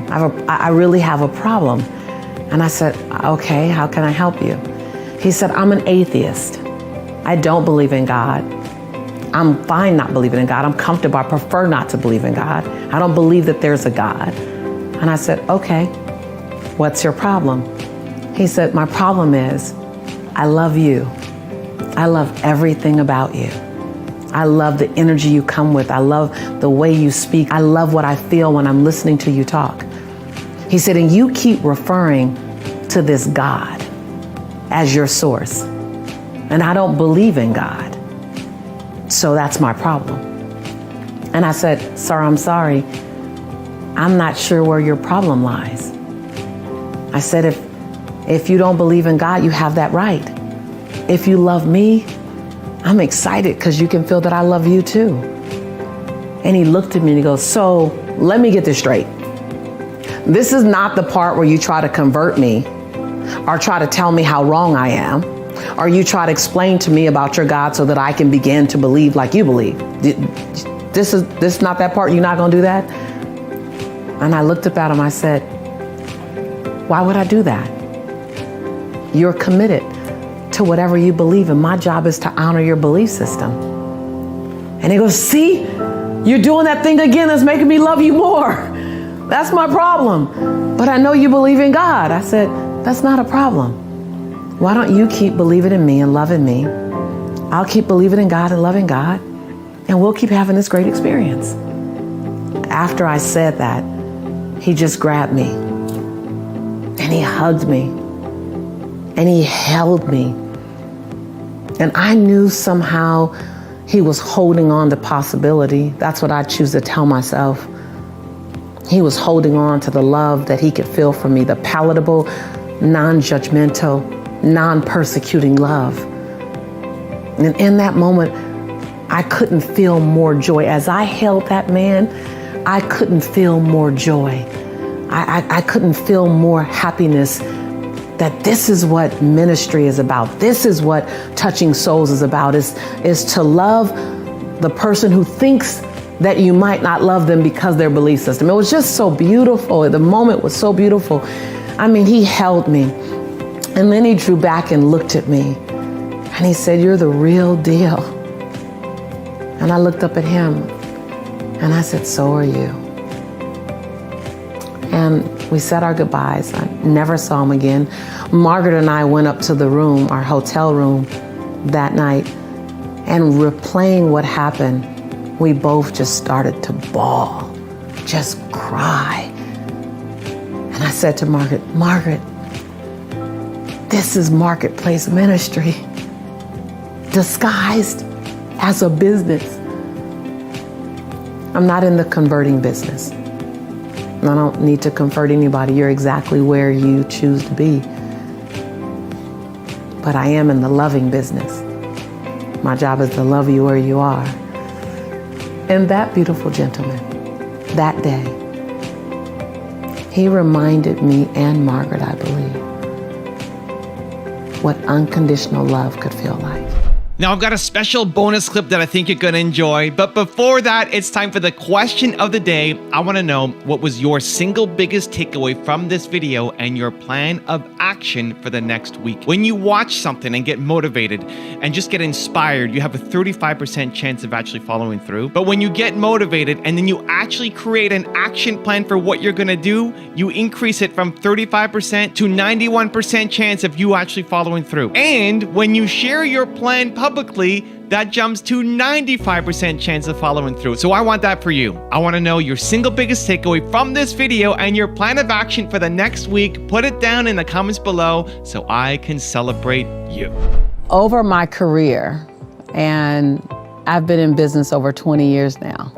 I really have a problem. And I said, okay, how can I help you? He said, I'm an atheist. I don't believe in God. I'm fine not believing in God. I'm comfortable. I prefer not to believe in God. I don't believe that there's a God. And I said, okay, what's your problem? He said, my problem is I love you. I love everything about you. I love the energy you come with. I love the way you speak. I love what I feel when I'm listening to you talk. He said, and you keep referring to this God as your source. And I don't believe in God. So that's my problem. And I said, sir, I'm sorry. I'm not sure where your problem lies. I said, if you don't believe in God, you have that right. If you love me, I'm excited because you can feel that I love you too. And he looked at me and he goes, so let me get this straight. This is not the part where you try to convert me or try to tell me how wrong I am, or you try to explain to me about your God so that I can begin to believe like you believe. This is not that part. You're not going to do that? And I looked up at him. I said, why would I do that? You're committed to whatever you believe in. My job is to honor your belief system. And he goes, see, you're doing that thing again that's making me love you more. That's my problem. But I know you believe in God. I said, that's not a problem. Why don't you keep believing in me and loving me? I'll keep believing in God and loving God, and we'll keep having this great experience. After I said that, he just grabbed me And he hugged me. And he held me. And I knew somehow he was holding on to possibility. That's what I choose to tell myself. He was holding on to the love that he could feel for me, the palatable, non-judgmental, non-persecuting love. And in that moment, I couldn't feel more joy. As I held that man, I couldn't feel more joy. I couldn't feel more happiness that this is what ministry is about. This is what touching souls is about, is to love the person who thinks that you might not love them because their belief system. It was just so beautiful. The moment was so beautiful. I mean, he held me. And then he drew back and looked at me. And he said, "You're the real deal." And I looked up at him and I said, "So are you." And we said our goodbyes. I never saw him again. Margaret and I went up to the room, our hotel room, that night, and replaying what happened, we both just started to bawl, just cry. And I said to Margaret, "Margaret, this is marketplace ministry, disguised as a business. I'm not in the converting business. I don't need to convert anybody. You're exactly where you choose to be. But I am in the loving business. My job is to love you where you are." And that beautiful gentleman, that day, he reminded me and Margaret, I believe, what unconditional love could feel like. Now, I've got a special bonus clip that I think you're going to enjoy. But before that, it's time for the question of the day. I want to know, what was your single biggest takeaway from this video and your plan of action for the next week? When you watch something and get motivated and just get inspired, you have a 35% chance of actually following through. But when you get motivated and then you actually create an action plan for what you're going to do, you increase it from 35% to 91% chance of you actually following through. And when you share your plan publicly, that jumps to 95% chance of following through. So I want that for you. I want to know your single biggest takeaway from this video and your plan of action for the next week. Put it down in the comments below so I can celebrate you. Over my career, and I've been in business over 20 years now,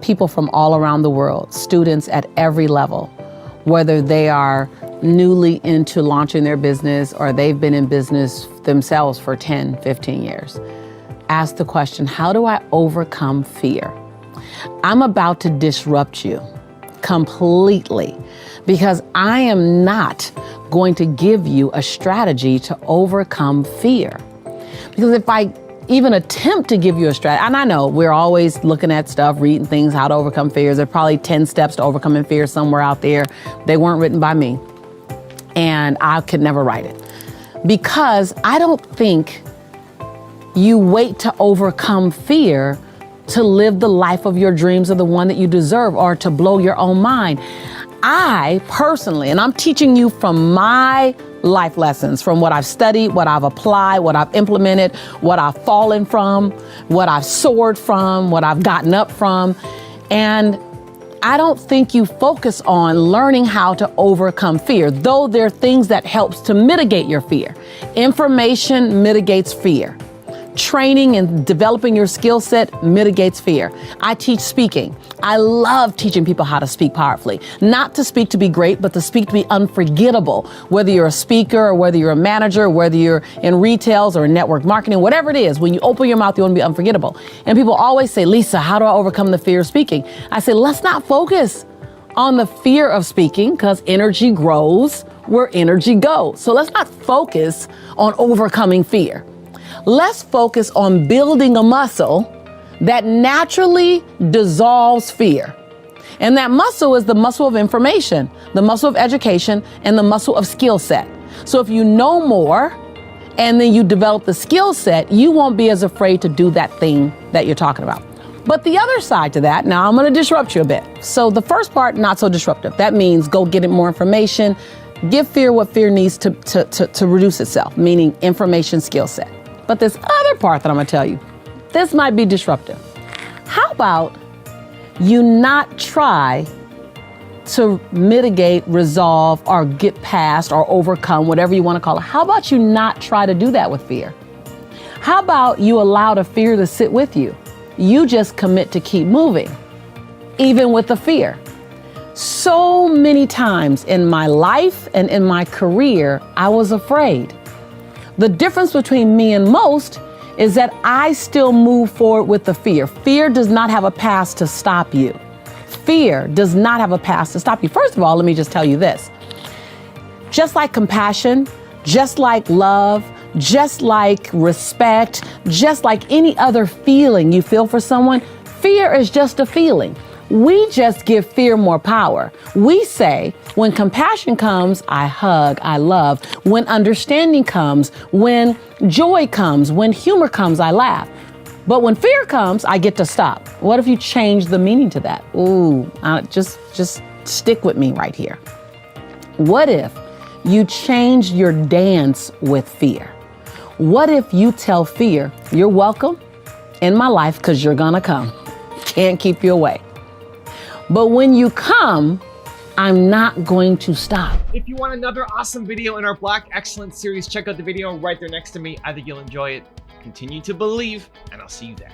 people from all around the world, students at every level, whether they are newly into launching their business or they've been in business themselves for 10, 15 years, ask the question, how do I overcome fear? I'm about to disrupt you completely because I am not going to give you a strategy to overcome fear. Because if I even attempt to give you a strategy, and I know we're always looking at stuff, reading things, how to overcome fears. There are probably 10 steps to overcoming fear somewhere out there. They weren't written by me. And I could never write it. Because I don't think you wait to overcome fear to live the life of your dreams or the one that you deserve or to blow your own mind. I personally, and I'm teaching you from my life lessons, from what I've studied, what I've applied, what I've implemented, what I've fallen from, what I've soared from, what I've gotten up from. And I don't think you focus on learning how to overcome fear, though there are things that helps to mitigate your fear. Information mitigates fear. Training and developing your skill set mitigates fear. I teach speaking. I love teaching people how to speak powerfully. Not to speak to be great, but to speak to be unforgettable. Whether you're a speaker or whether you're a manager, whether you're in retails or in network marketing, whatever it is, when you open your mouth, you want to be unforgettable. And people always say, "Lisa, how do I overcome the fear of speaking?" I say, let's not focus on the fear of speaking because energy grows where energy goes. So let's not focus on overcoming fear. Let's focus on building a muscle that naturally dissolves fear. And that muscle is the muscle of information, the muscle of education, and the muscle of skill set. So if you know more and then you develop the skill set, you won't be as afraid to do that thing that you're talking about. But the other side to that, now I'm going to disrupt you a bit. So the first part, not so disruptive. That means go get it more information, give fear what fear needs to reduce itself, meaning information skill set. But this other part that I'm going to tell you, this might be disruptive. How about you not try to mitigate, resolve, or get past, or overcome, whatever you want to call it, how about you not try to do that with fear? How about you allow the fear to sit with you? You just commit to keep moving, even with the fear. So many times in my life and in my career, I was afraid. The difference between me and most is that I still move forward with the fear. Fear does not have a past to stop you. Fear does not have a past to stop you. First of all, let me just tell you this. Just like compassion, just like love, just like respect, just like any other feeling you feel for someone, fear is just a feeling. We just give fear more power. We say, when compassion comes, I hug, I love. When understanding comes, when joy comes, when humor comes, I laugh. But when fear comes, I get to stop. What if you change the meaning to that? Ooh, just stick with me right here. What if you change your dance with fear? What if you tell fear, you're welcome in my life because you're gonna come. Can't keep you away. But when you come, I'm not going to stop. If you want another awesome video in our Black Excellence series, check out the video right there next to me. I think you'll enjoy it. Continue to believe, and I'll see you there.